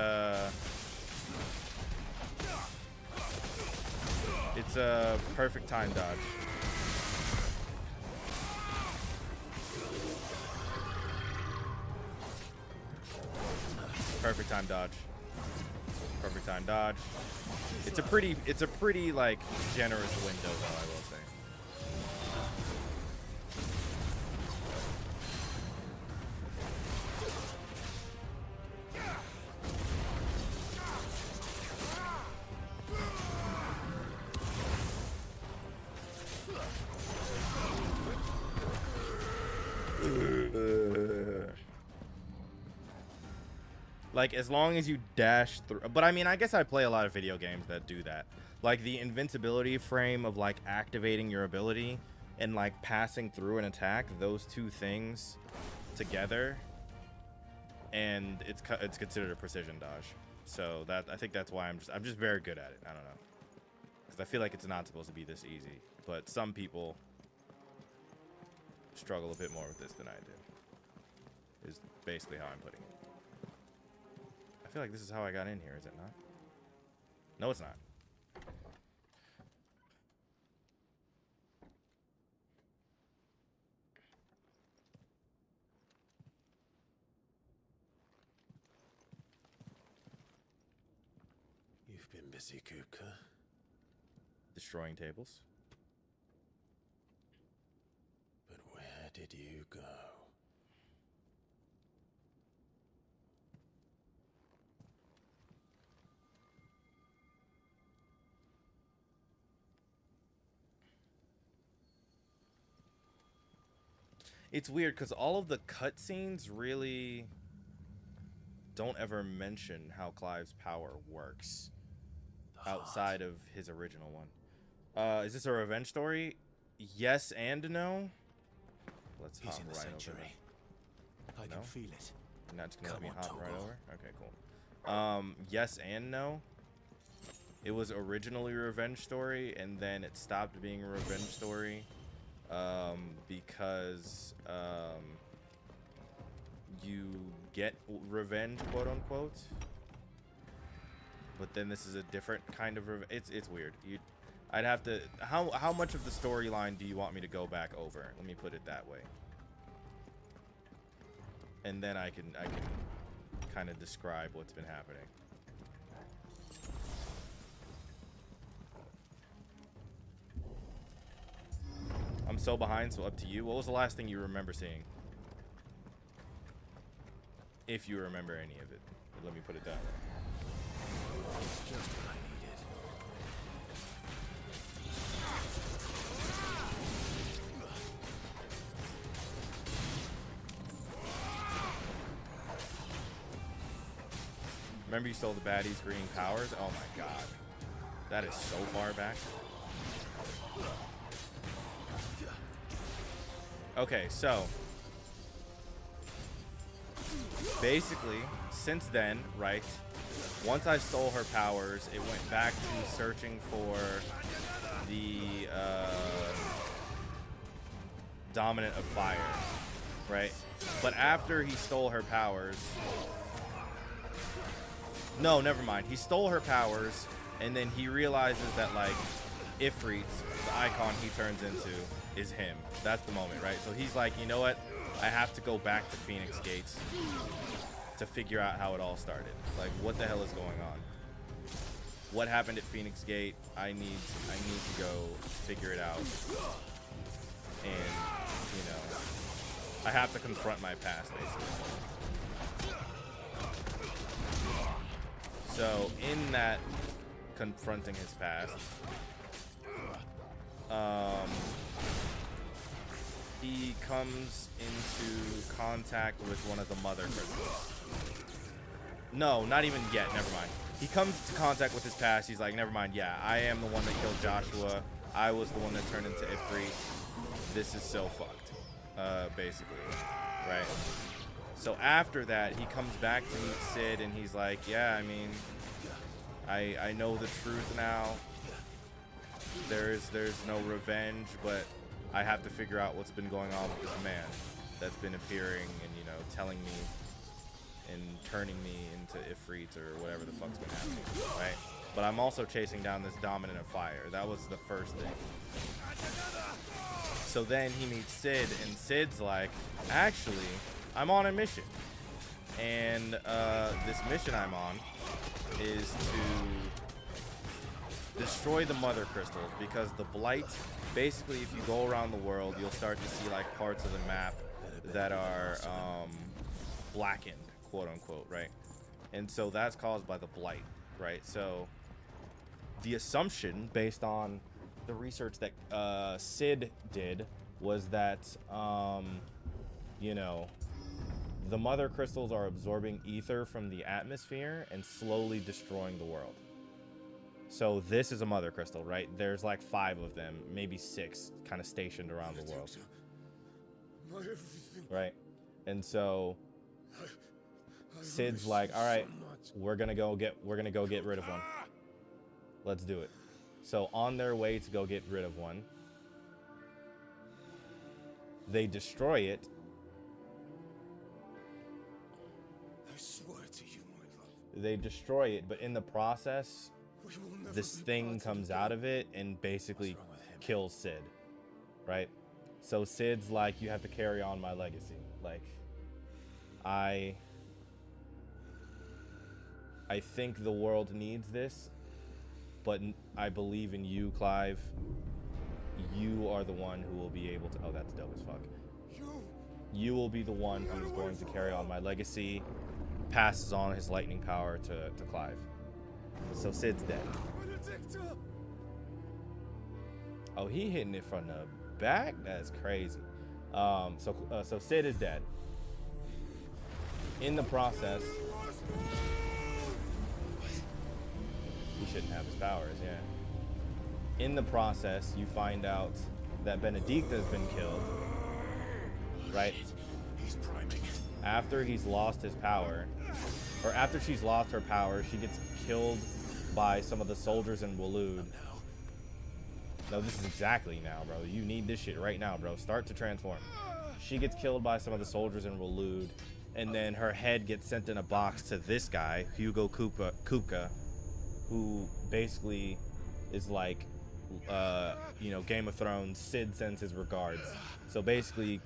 a perfect time dodge. Perfect time dodge. Perfect time dodge. It's a pretty like generous window though, I will say. Like, as long as you dash through. But I mean, I guess I play a lot of video games that do that. Like the invincibility frame of like activating your ability and like passing through an attack, those two things together, and it's considered a precision dodge. So that, I think that's why I'm just very good at it. I don't know, because I feel like it's not supposed to be this easy, but some people struggle a bit more with this than I do, is basically how I'm putting it. I feel like this is how I got in here, is it not? No, it's not. You've been busy, Kupka. Destroying tables. But where did you go? It's weird because all of the cutscenes really don't ever mention how Clive's power works outside of his original one. Is this a revenge story? Yes and no. Let's hop He's in the right sanctuary. over. I can feel it. And that's gonna Come be on, hop right Torgal. over. Okay, cool. Yes and no. It was originally a revenge story, and then it stopped being a revenge story. Because you get revenge, quote unquote, but then this is a different kind of it's weird. I'd have to, how much of the storyline do you want me to go back over? Let me put it that way, and then I can kind of describe what's been happening. I'm so behind, so up to you. What was the last thing you remember seeing? If you remember any of it. Let me put it that way. Just what I needed. Remember you stole the baddie's green powers? Oh my god. That is so far back. Okay, so basically, since then, right, once I stole her powers, it went back to searching for the dominant of fire, right? But after he stole her powers, no, never mind. He stole her powers, and then he realizes that like Ifrit, the icon he turns into, is him. That's the moment, right? So he's like, you know what? I have to go back to Phoenix Gates to figure out how it all started. Like, what the hell is going on? What happened at Phoenix Gate? I need to go figure it out. And, you know, I have to confront my past, basically. So, in that confronting his past, he comes into contact with one of the mother crystals. No, not even yet. Never mind. He comes to contact with his past. He's like, never mind. Yeah, I am the one that killed Joshua. I was the one that turned into Ifrit. This is so fucked, basically, right? So after that, he comes back to meet Cid, and he's like, yeah, I mean, I know the truth now. There's no revenge, but I have to figure out what's been going on with this man that's been appearing and, you know, telling me and turning me into Ifrit or whatever the fuck's been happening, right? But I'm also chasing down this dominant of fire. That was the first thing. So then he meets Cid, and Cid's like, actually, I'm on a mission. And this mission I'm on is to destroy the mother crystals, because the blight, basically, if you go around the world, you'll start to see like parts of the map that are blackened, quote unquote, right? And so that's caused by the blight, right? So the assumption based on the research that Cid did was that you know, the mother crystals are absorbing ether from the atmosphere and slowly destroying the world. So this is a mother crystal, right? There's like 5 of them, maybe 6, kind of stationed around the world, right? And so Cid's like, all right, we're gonna go get rid of one. Let's do it. So on their way to go get rid of one, they destroy it. I swear to you, my love. They destroy it, but in the process, this thing comes out of it and basically kills Cid, right? So Cid's like, you have to carry on my legacy. Like, I think the world needs this, but I believe in you, Clive. You are the one who will be able to... Oh, that's dope as fuck. You will be the one who's going to carry on my legacy, passes on his lightning power to Clive. So Cid's dead. Oh, he hitting it from the back? That's crazy. So Cid is dead. In the process... He shouldn't have his powers, yeah. In the process, you find out that Benedikta has been killed, right? He's priming. After he's lost his power, or after she's lost her power, she gets killed by some of the soldiers in Waloed. No, this is exactly now, bro. You need this shit right now, bro. Start to transform. She gets killed by some of the soldiers in Waloed, and then her head gets sent in a box to this guy, Hugo Kupka, who basically is like, you know, Game of Thrones. Cid sends his regards. So basically,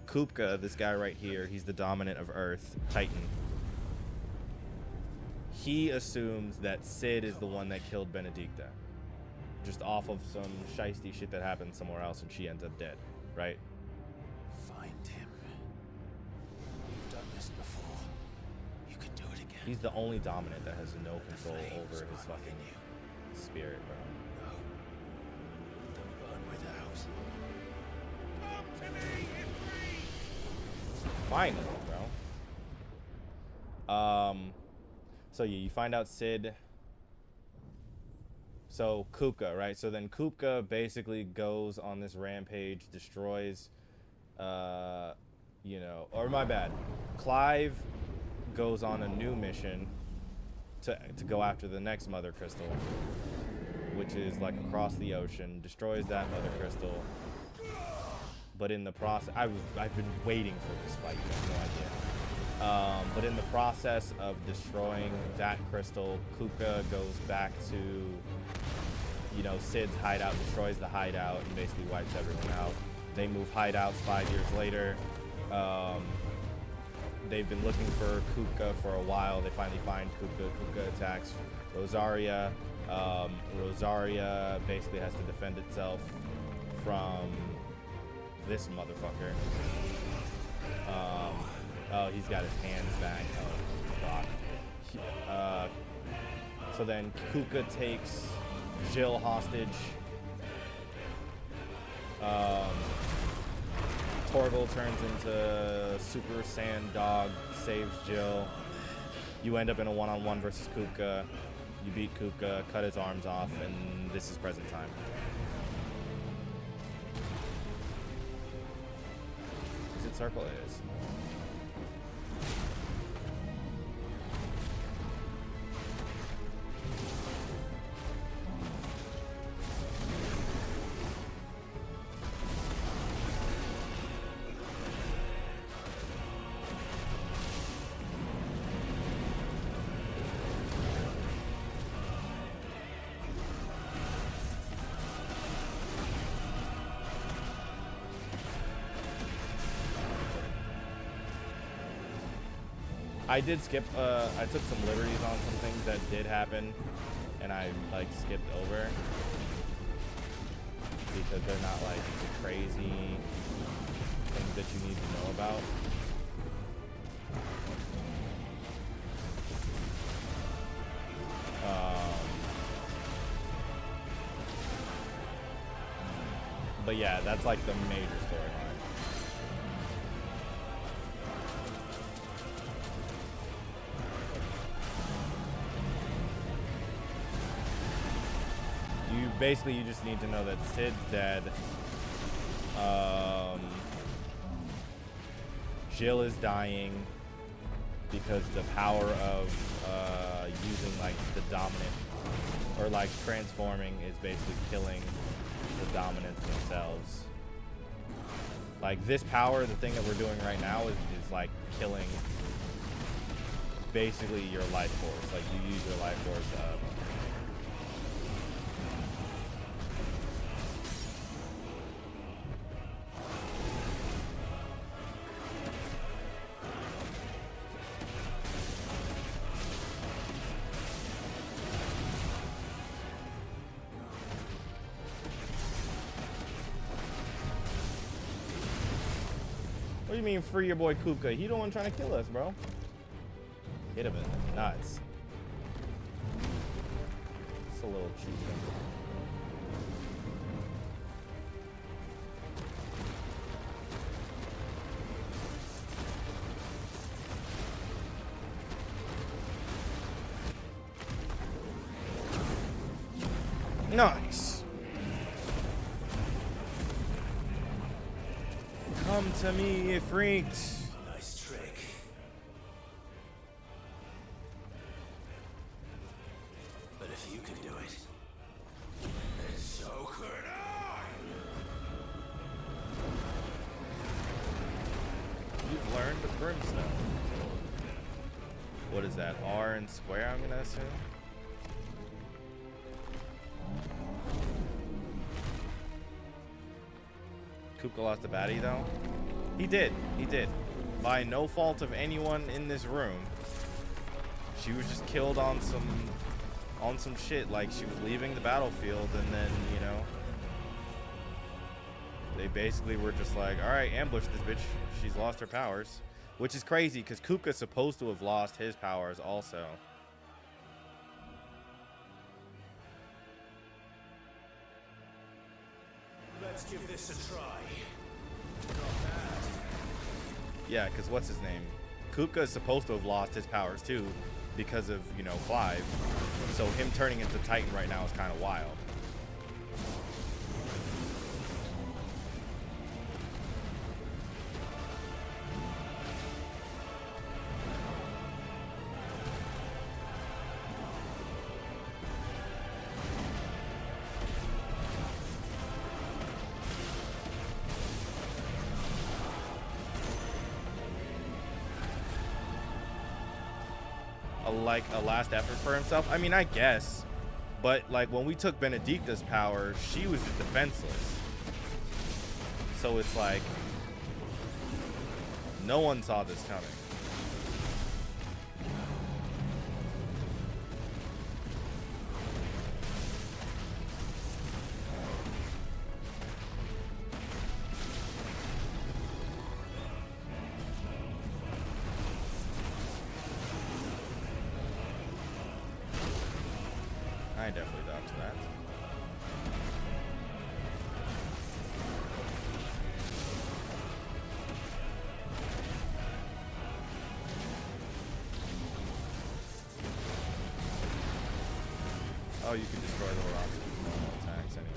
Kupka, this guy right here, he's the dominant of Earth, Titan. He assumes that Cid is the one that killed Benedikta, just off of some shiesty shit that happened somewhere else, and she ends up dead, right? Find him. You've done this before. You can do it again. He's the only dominant that has no control over his fucking spirit, bro. Finally, bro. So yeah, you find out Cid. So Kupka, right? So then Kupka basically goes on this rampage, destroys, you know, or my bad. Clive goes on a new mission to go after the next mother crystal, which is like across the ocean, destroys that mother crystal, but in the process, I've been waiting for this fight. You have no idea. But in the process of destroying that crystal, Kupka goes back to, you know, Cid's hideout, destroys the hideout, and basically wipes everyone out. They move hideouts 5 years later. They've been looking for Kupka for a while. They finally find Kupka. Kupka attacks Rosaria. Rosaria basically has to defend itself from this motherfucker. Oh, he's got his hands back. Oh, fuck. So then Kupka takes Jill hostage. Torgal turns into Super Saiyan Dog, saves Jill. You end up in a one-on-one versus Kupka. You beat Kupka, cut his arms off, and this is present time. Is it circle? It is. I did skip, I took some liberties on some things that did happen, and I, like, skipped over, because they're not, like, the crazy things that you need to know about. But yeah, that's, like, the major storyline. Basically, you just need to know that Cid's dead. Jill is dying because the power of using like the dominant or like transforming is basically killing the dominants themselves. Like this power, the thing that we're doing right now is like killing basically your life force. Like you use your life force What do you mean free your boy Kupka? He the one trying to kill us, bro. Hit him in the nuts. It's a little cheap. Nice. Come to me, freaks. Nice trick. But if you can do it, then so could I. You've learned the brimstone. What is that? R and square, I'm gonna assume. Kupka lost the baddie though. He did. He did. By no fault of anyone in this room. She was just killed on some shit. Like she was leaving the battlefield and then, you know, they basically were just like, all right, ambush this bitch. She's lost her powers. Which is crazy because Kupka's supposed to have lost his powers also. Let's give this a try. Yeah, because what's his name? Kupka is supposed to have lost his powers too because of, you know, Clive. So him turning into Titan right now is kind of wild. like a last effort for himself. I mean, I guess, but like when we took Benedicta's power, she was just defenseless. So it's like no one saw this coming. I definitely dodged that. Oh, you can destroy the rocks with normal attacks anyways.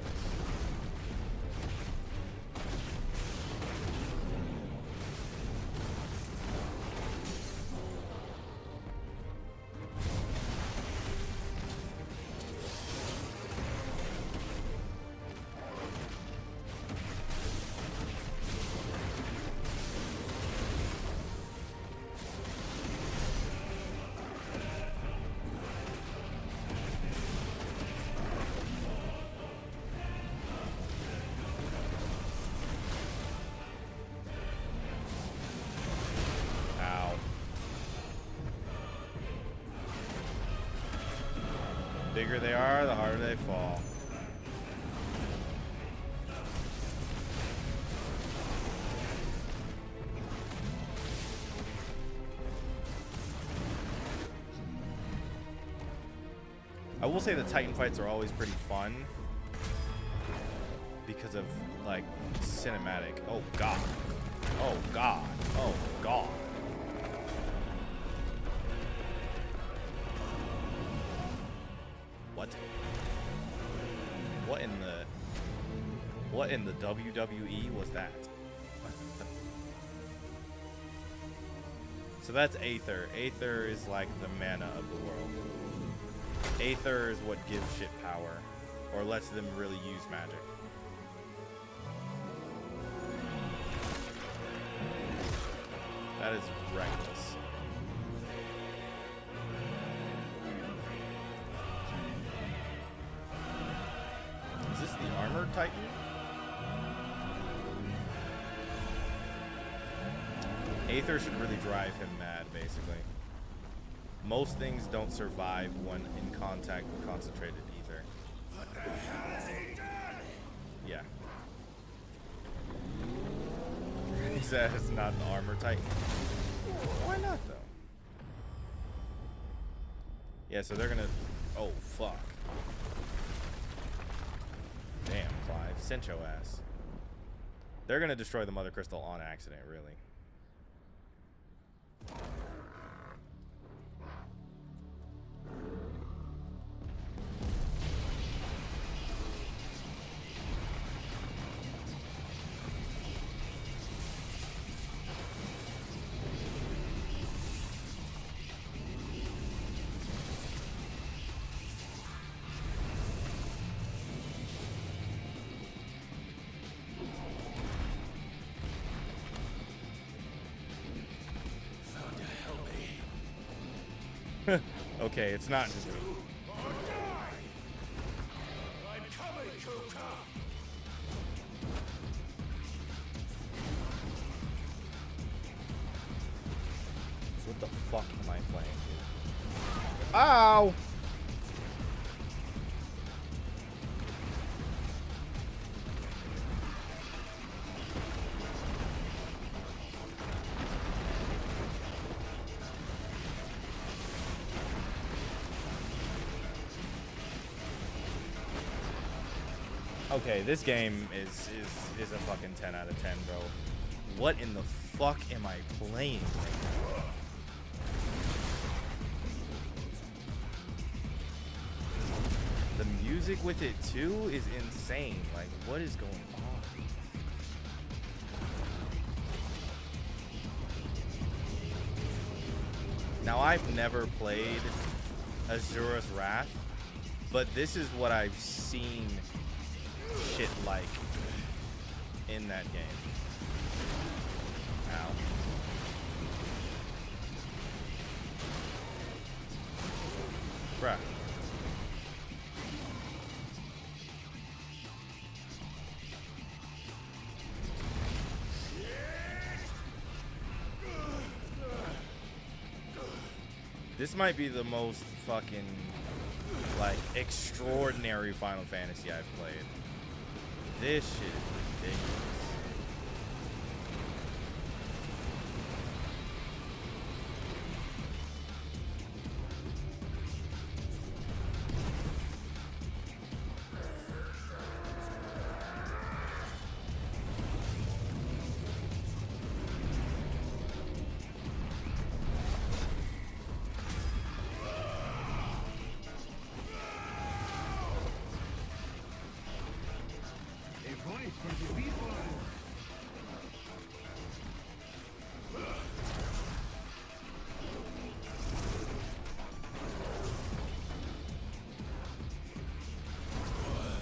The bigger they are, the harder they fall. I will say the Titan fights are always pretty fun because of like cinematic. Oh god. Oh god. Oh god. What in the WWE was that? So that's Aether. Aether is like the mana of the world. Aether is what gives shit power, or lets them really use magic. That is reckless. Is this the Armored Titan? Aether should really drive him mad, basically. Most things don't survive when in contact with concentrated ether. What the hell is he done? Yeah. He said it's not the Armor Titan. Why not, though? Yeah, so they're gonna... Oh, fuck. Damn, Clive. Sent your ass. They're gonna destroy the Mother Crystal on accident, really. Okay, it's not just... What the fuck am I playing, dude? Ow! Okay, this game is a fucking 10 out of 10, bro. What in the fuck am I playing? The music with it too is insane. Like, what is going on? Now, I've never played Azura's Wrath, but this is what I've seen shit like in that game. Ow. Bruh. This might be the most fucking, like, extraordinary Final Fantasy I've played. This shit is ridiculous.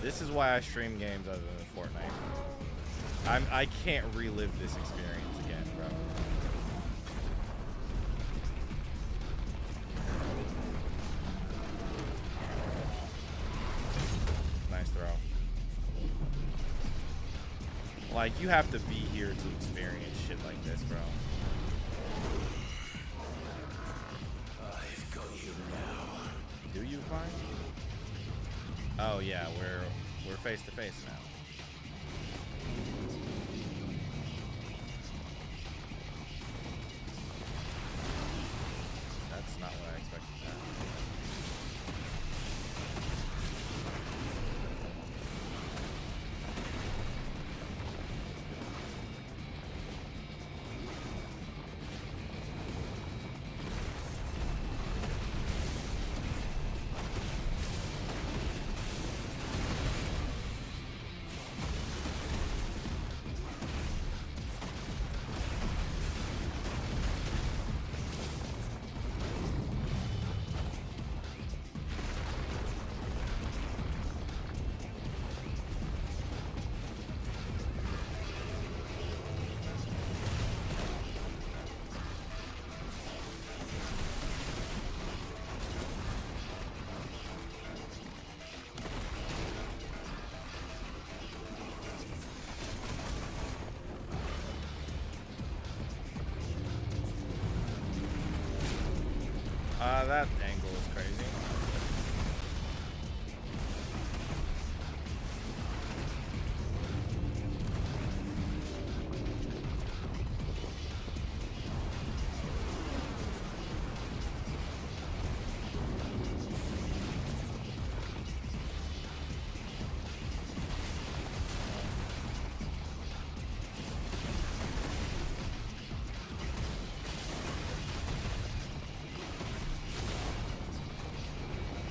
This is why I stream games other than Fortnite. I can't relive this experience again, bro. Nice throw. Like, you have to be here to experience shit like this, bro. I've got you now. Do you find? Oh yeah, we're face to face now. That's not what I expected to happen. That angle is crazy.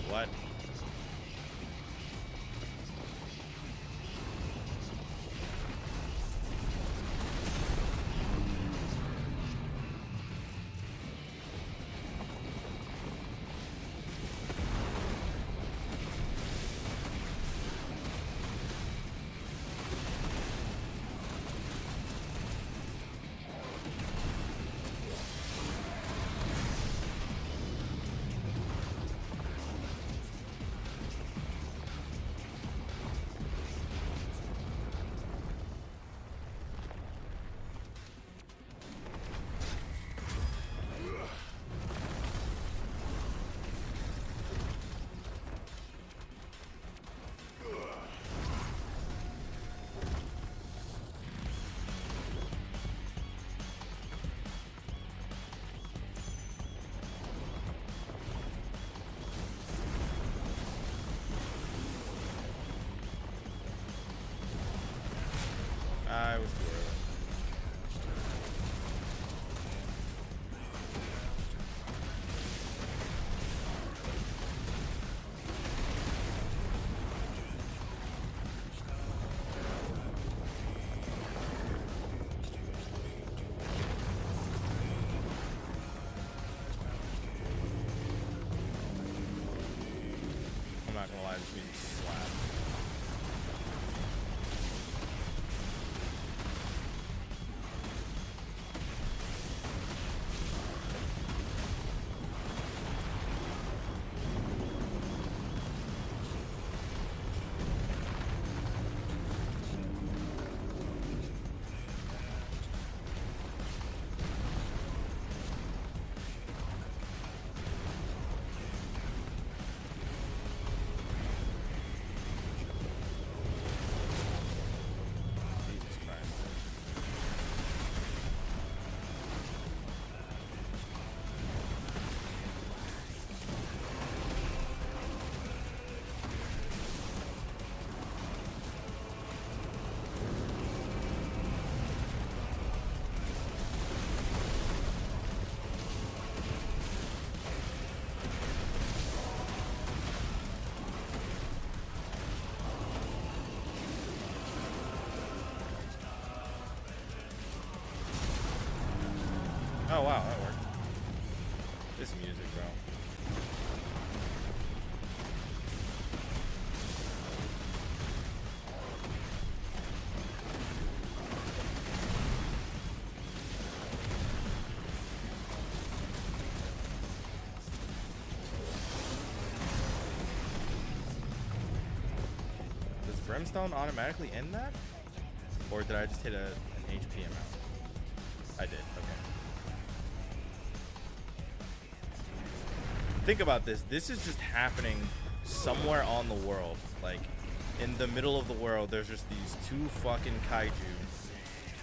What? I was too early. I'm not gonna lie, this music slaps. Brimstone automatically end that? Or did I just hit an HP amount? I did, okay. Think about this. This is just happening somewhere on the world. Like, in the middle of the world, there's just these two fucking kaiju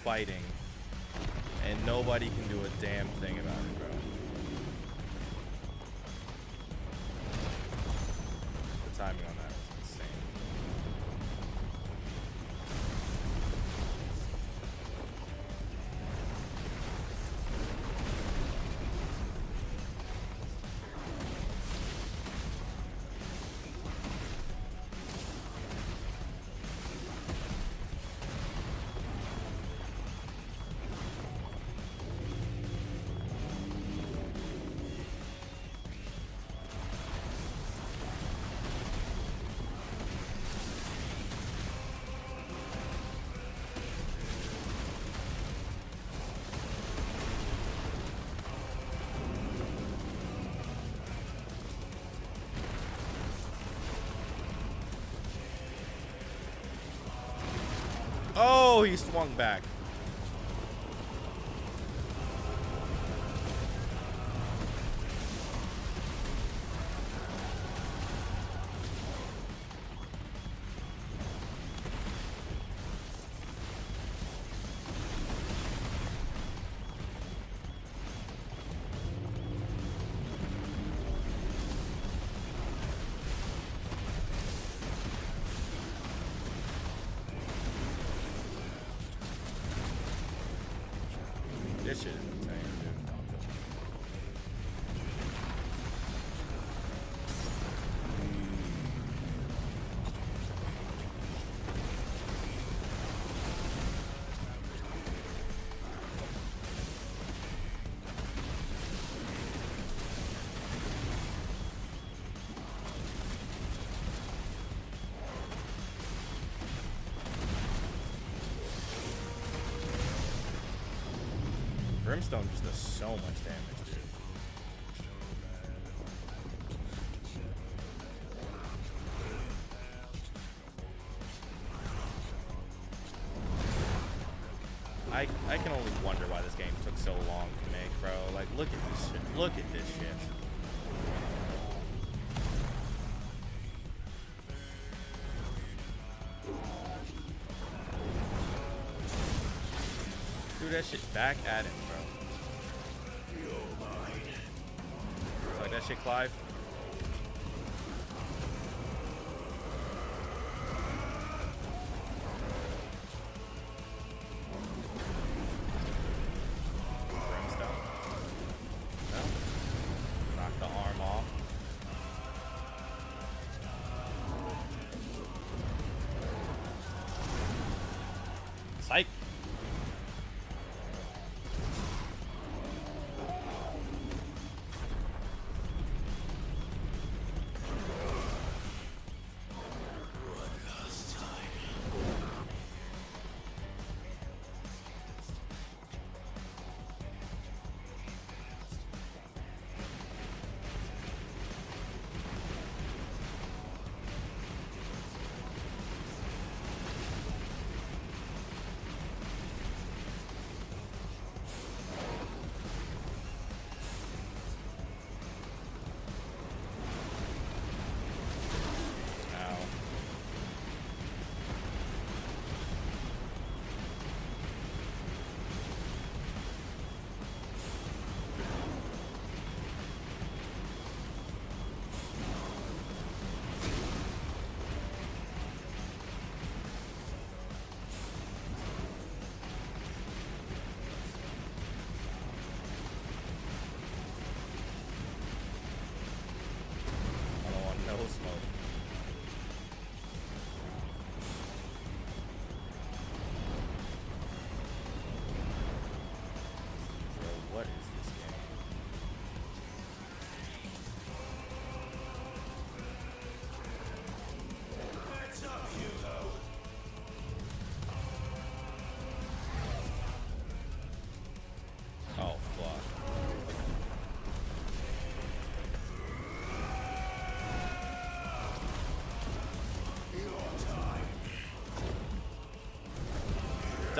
fighting. And nobody can do a damn thing about it, bro. The timing on that was insane. Oh, he swung back. This shit is insane, dude. Brimstone just does so much damage, dude. I can only wonder why this game took so long to make, bro. Like, look at this shit. Look at this shit. Do that shit back at him, bro. Like that shit, Clive. Brimstone. No. Knock the arm off. Psych.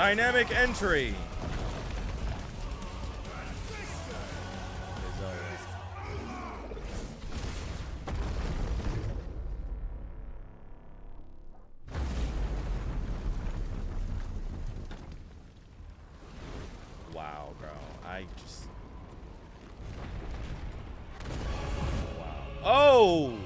Dynamic entry. Wow, bro. I just... Wow. Oh!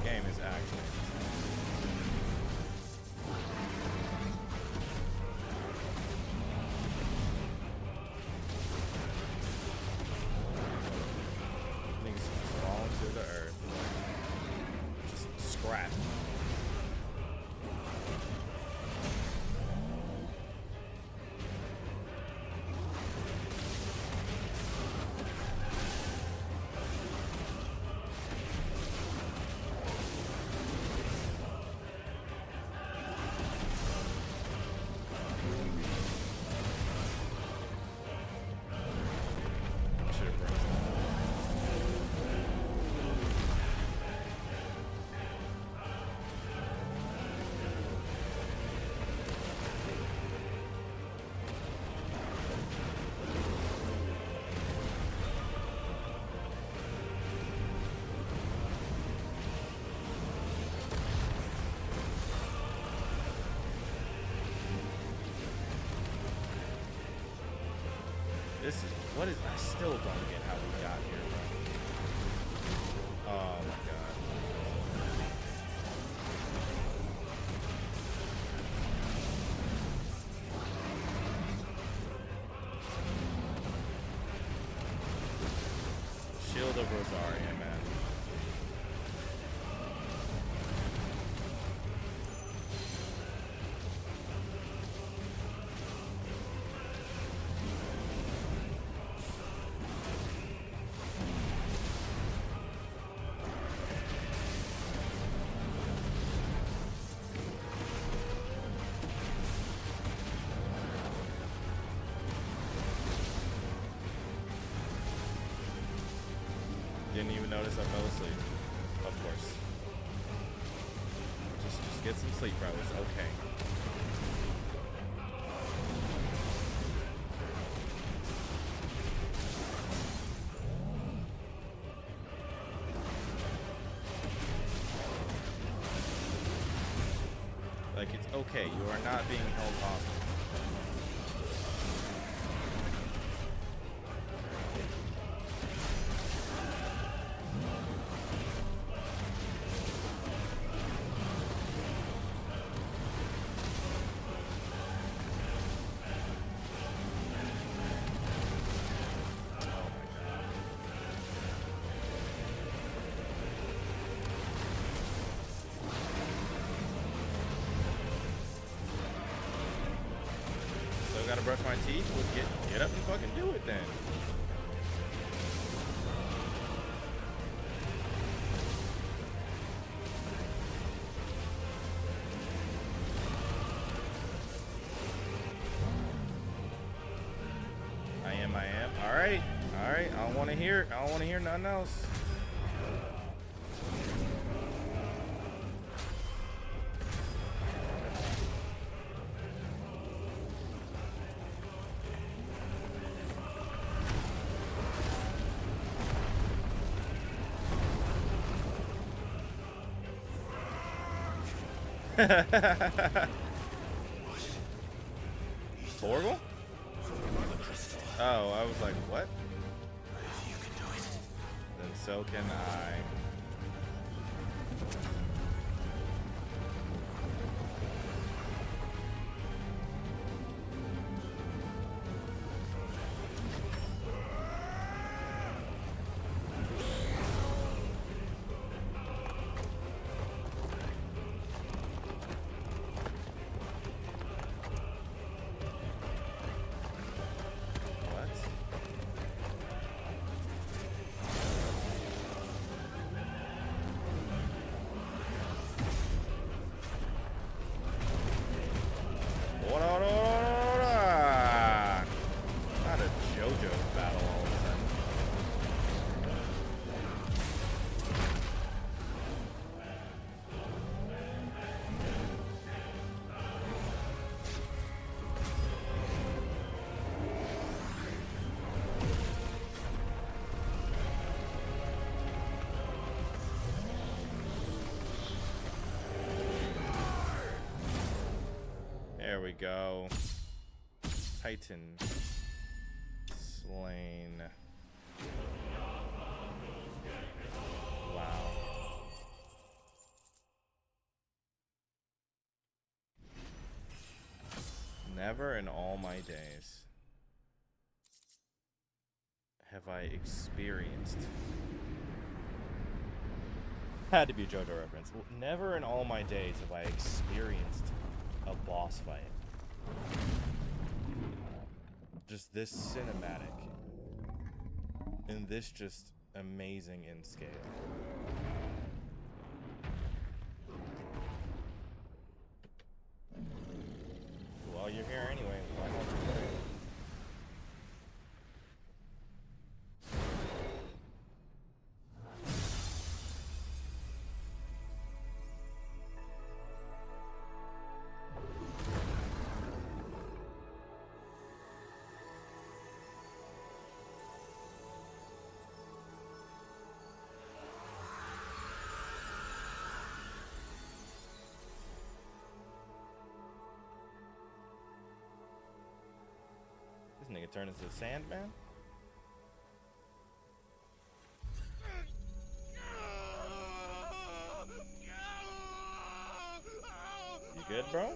Game is actually things falling to the earth. Just scrap. This is, what is, I still don't get how we got here, bro. Oh my god. Shield of Rosaria, man. Didn't even notice I fell asleep. Of course. Just get some sleep, bro. It's okay. Like, it's okay. You are not being held hostage. Gotta brush my teeth. Well, get up and fucking do it then. I am. All right. I don't want to hear. I don't want to hear nothing else. Torgal? Oh, I was like, what? If you can do it, then so can I. Not a JoJo battle all of a sudden. There we go. Titan slain. Wow. Never in all my days have I experienced. Had to be a JoJo reference. Never in all my days have I experienced a boss fight. Just this cinematic. And this just amazing in scale. Well, you're here anyway. Why not you play it? This nigga turned into a Sandman? You good, bro?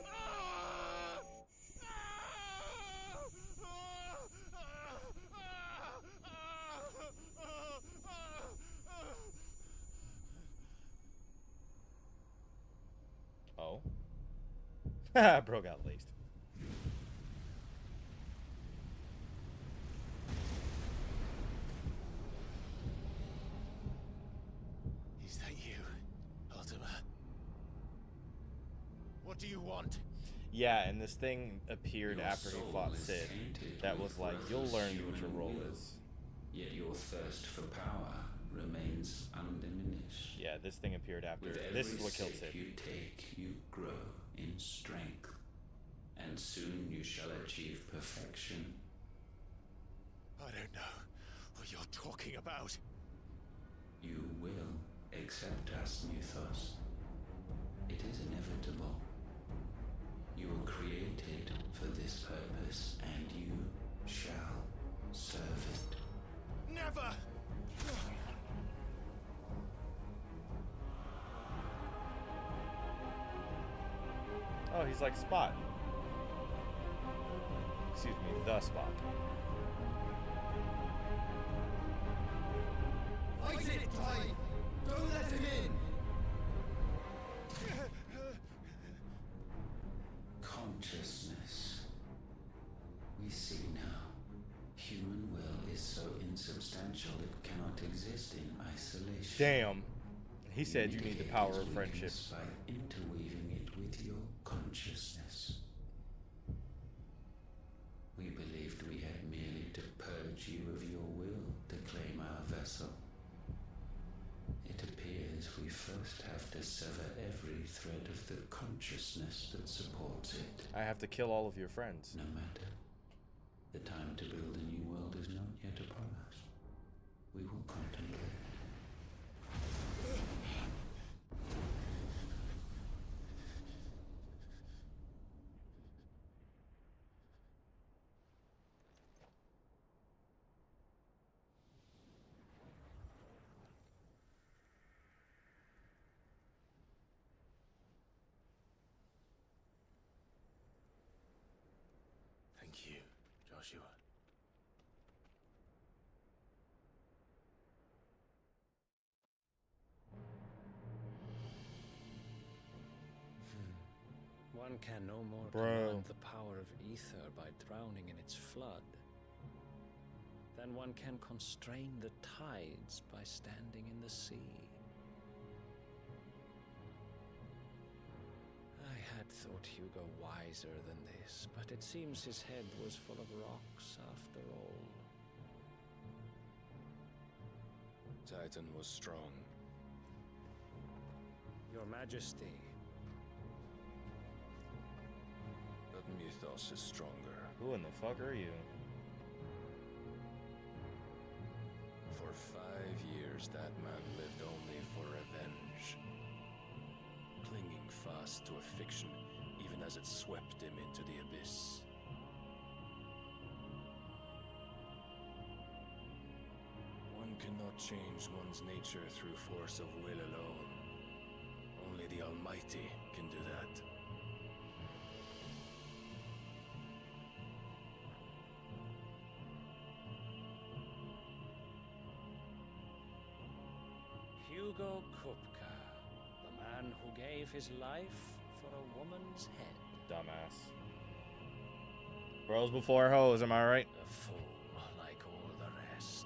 Oh. Bro got laced. Is that you, Ultima? What do you want? Yeah, and this thing appeared after he fought Sid. That was like, you'll learn what your role is. Yet your thirst for power remains undiminished. Yeah, this thing appeared after. With This is every what killed step Sid. you take, you grow in strength, and soon you shall achieve perfection. I don't know what you're talking about. You will accept us, Mythos. It is inevitable. You were created for this purpose, and you shall serve it. Never! Oh, he's like Spot. Excuse me, the Spot. Fight it, Clive! Don't let him in! Consciousness. We see now. Human will is so insubstantial it cannot exist in isolation. Damn. He said you need the power of friendship. By interweaving it with your consciousness. We believed we had merely to purge you of your will to claim our vessel. It appears we first have to sever every thread of the consciousness that supports it. I have to kill all of your friends. No matter. The time to build a new world is not yet upon us. We will contemplate. Thank you, Joshua. One can no more Bro. command the power of ether by drowning in its flood than one can constrain the tides by standing in the sea. I had thought Hugo wiser than this, but it seems his head was full of rocks after all. Titan was strong. Your Majesty. But Mythos is stronger. Who in the fuck are you? For 5 years, that man lived only for revenge. Clinging fast to a fiction, even as it swept him into the abyss. One cannot change one's nature through force of will alone. Only the Almighty can do that. Hugo Kupka, the man who gave his life for a woman's head. Dumbass. Bros before hoes, am I right? A fool like all the rest.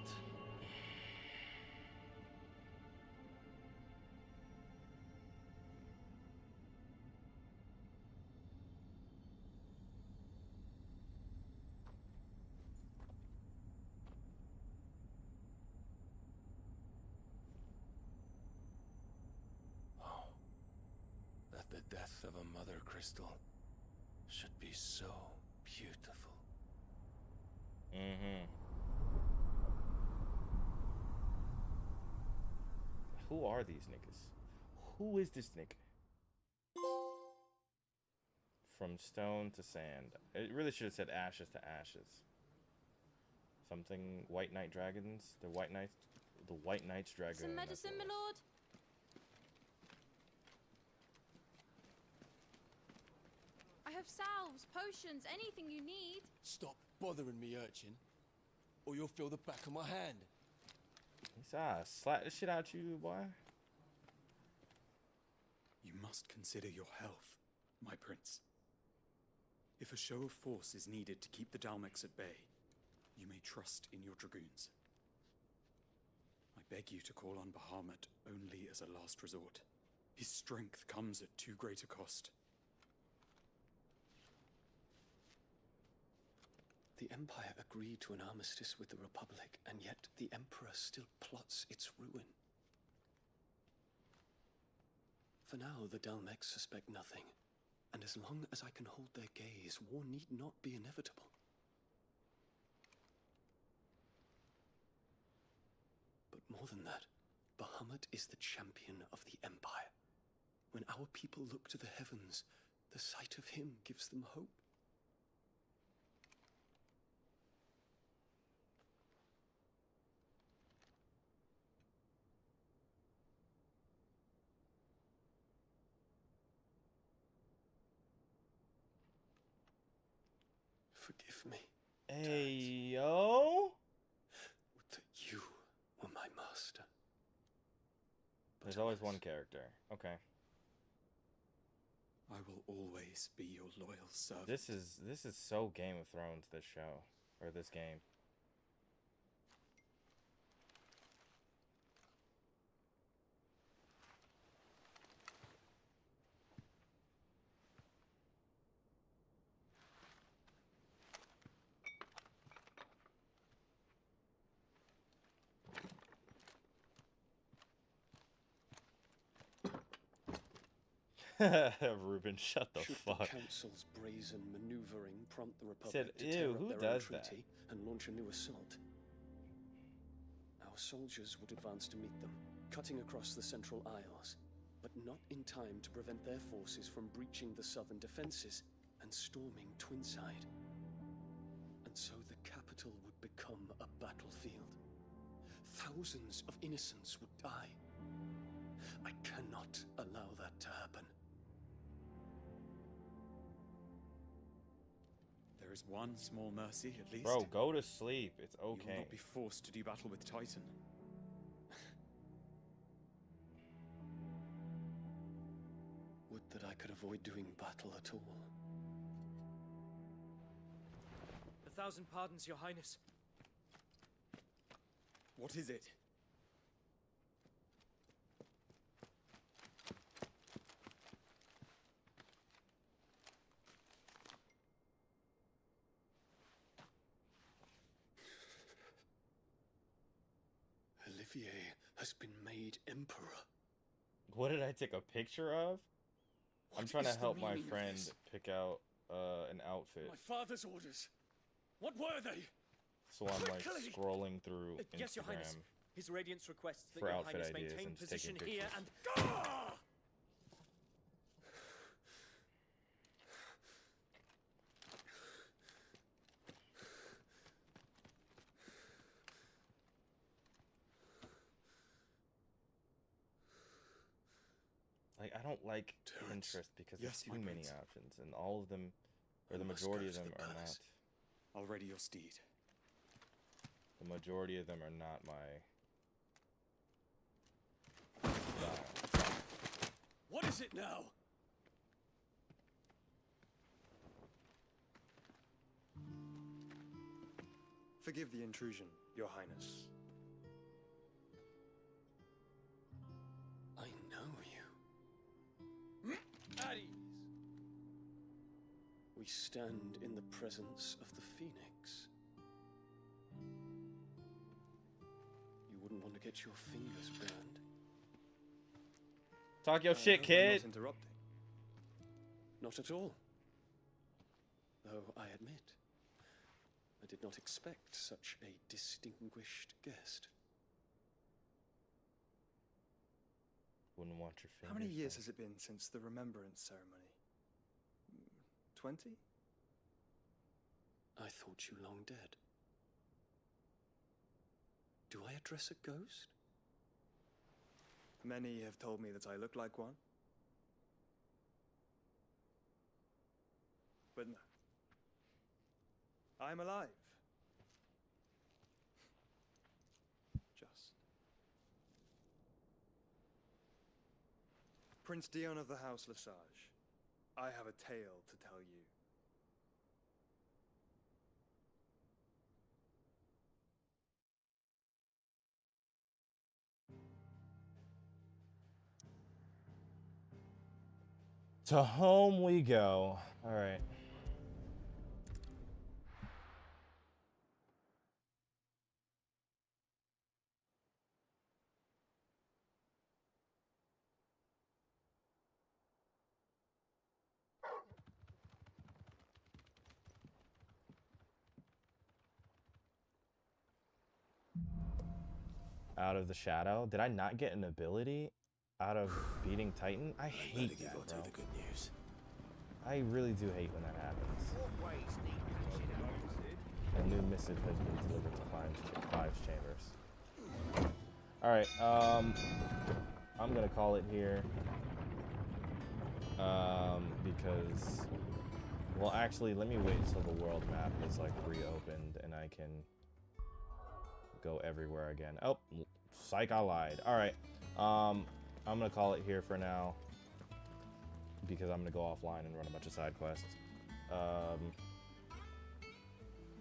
That the death of a mother crystal should be so beautiful. Mm-hmm. Who are these niggas? Who is this nigga? From stone to sand. It really should have said ashes to ashes. Something White Knight dragons. The White Knight's dragon. Some medicine, my lord. I have salves, potions, anything you need. Stop bothering me, urchin, or you'll feel the back of my hand. Slap the shit out you, boy. You must consider your health, my prince. If a show of force is needed to keep the Dalmex at bay, you may trust in your dragoons. I beg you to call on Bahamut only as a last resort. His strength comes at too great a cost. The Empire agreed to an armistice with the Republic, and yet the Emperor still plots its ruin. For now, the Dalmex suspect nothing, and as long as I can hold their gaze, war need not be inevitable. But more than that, Bahamut is the champion of the Empire. When our people look to the heavens, the sight of him gives them hope. Forgive me. Hey, yo. Would that you were my master. There's always one character. Okay. I will always be your loyal servant. This is so Game of Thrones, this show. Or this game. Ruben, shut the fuck. The Council's brazen maneuvering prompt the Republic Said, to tear ew, up who their does own that? treaty and launch a new assault. Our soldiers would advance to meet them, cutting across the Central Isles, but not in time to prevent their forces from breaching the southern defenses and storming Twinside. And so the capital would become a battlefield. Thousands of innocents would die. I cannot allow that to happen. There is one small mercy, at least. Bro, go to sleep. It's You will okay. not be forced to do battle with Titan. Would that I could avoid doing battle at all. 1,000 pardons, Your Highness. What is it? Olivier has been made emperor. What did I take a picture of? I'm trying to help my friend pick out an outfit. My father's orders. What were they? So I'm like scrolling through Yes, Your Highness. Instagram His Radiance requests that for Your outfit Highness ideas maintain and position taking here pictures. and... Like, I don't like Pinterest because there's too many options, and all of them, or the majority of them, are not. I'll ready your steed. The majority of them are not my style. What is it now? Forgive the intrusion, Your Highness. I know you. At ease. We stand in the presence of the Phoenix. You wouldn't want to get your fingers burned. Talk your shit, kid. Not interrupting. Not at all. Though I admit, I did not expect such a distinguished guest. Wouldn't want your fingers. How many years has it been since the Remembrance ceremony? 20? I thought you long dead. Do I address a ghost? Many have told me that I look like one. But no. I'm alive. Just. Prince Dion of the House Lesage, I have a tale to tell you. To home we go. All right. Out of the shadow. Did I not get an ability out of beating Titan? I hate that, bro. The good news. I really do hate when that happens. A new missive has been delivered to Clive's chambers. Alright, I'm gonna call it here. Because, well, actually, let me wait until the world map is like reopened and I can go everywhere again. Oh, psych, I lied. Alright, I'm gonna call it here for now because I'm gonna go offline and run a bunch of side quests.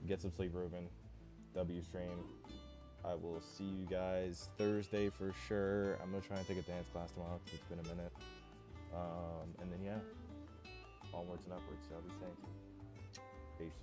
Get some sleep, Ruben. W stream. I will see you guys Thursday for sure. I'm gonna try and take a dance class tomorrow because it's been a minute. And then yeah, onwards and upwards. Y'all be safe. Peace.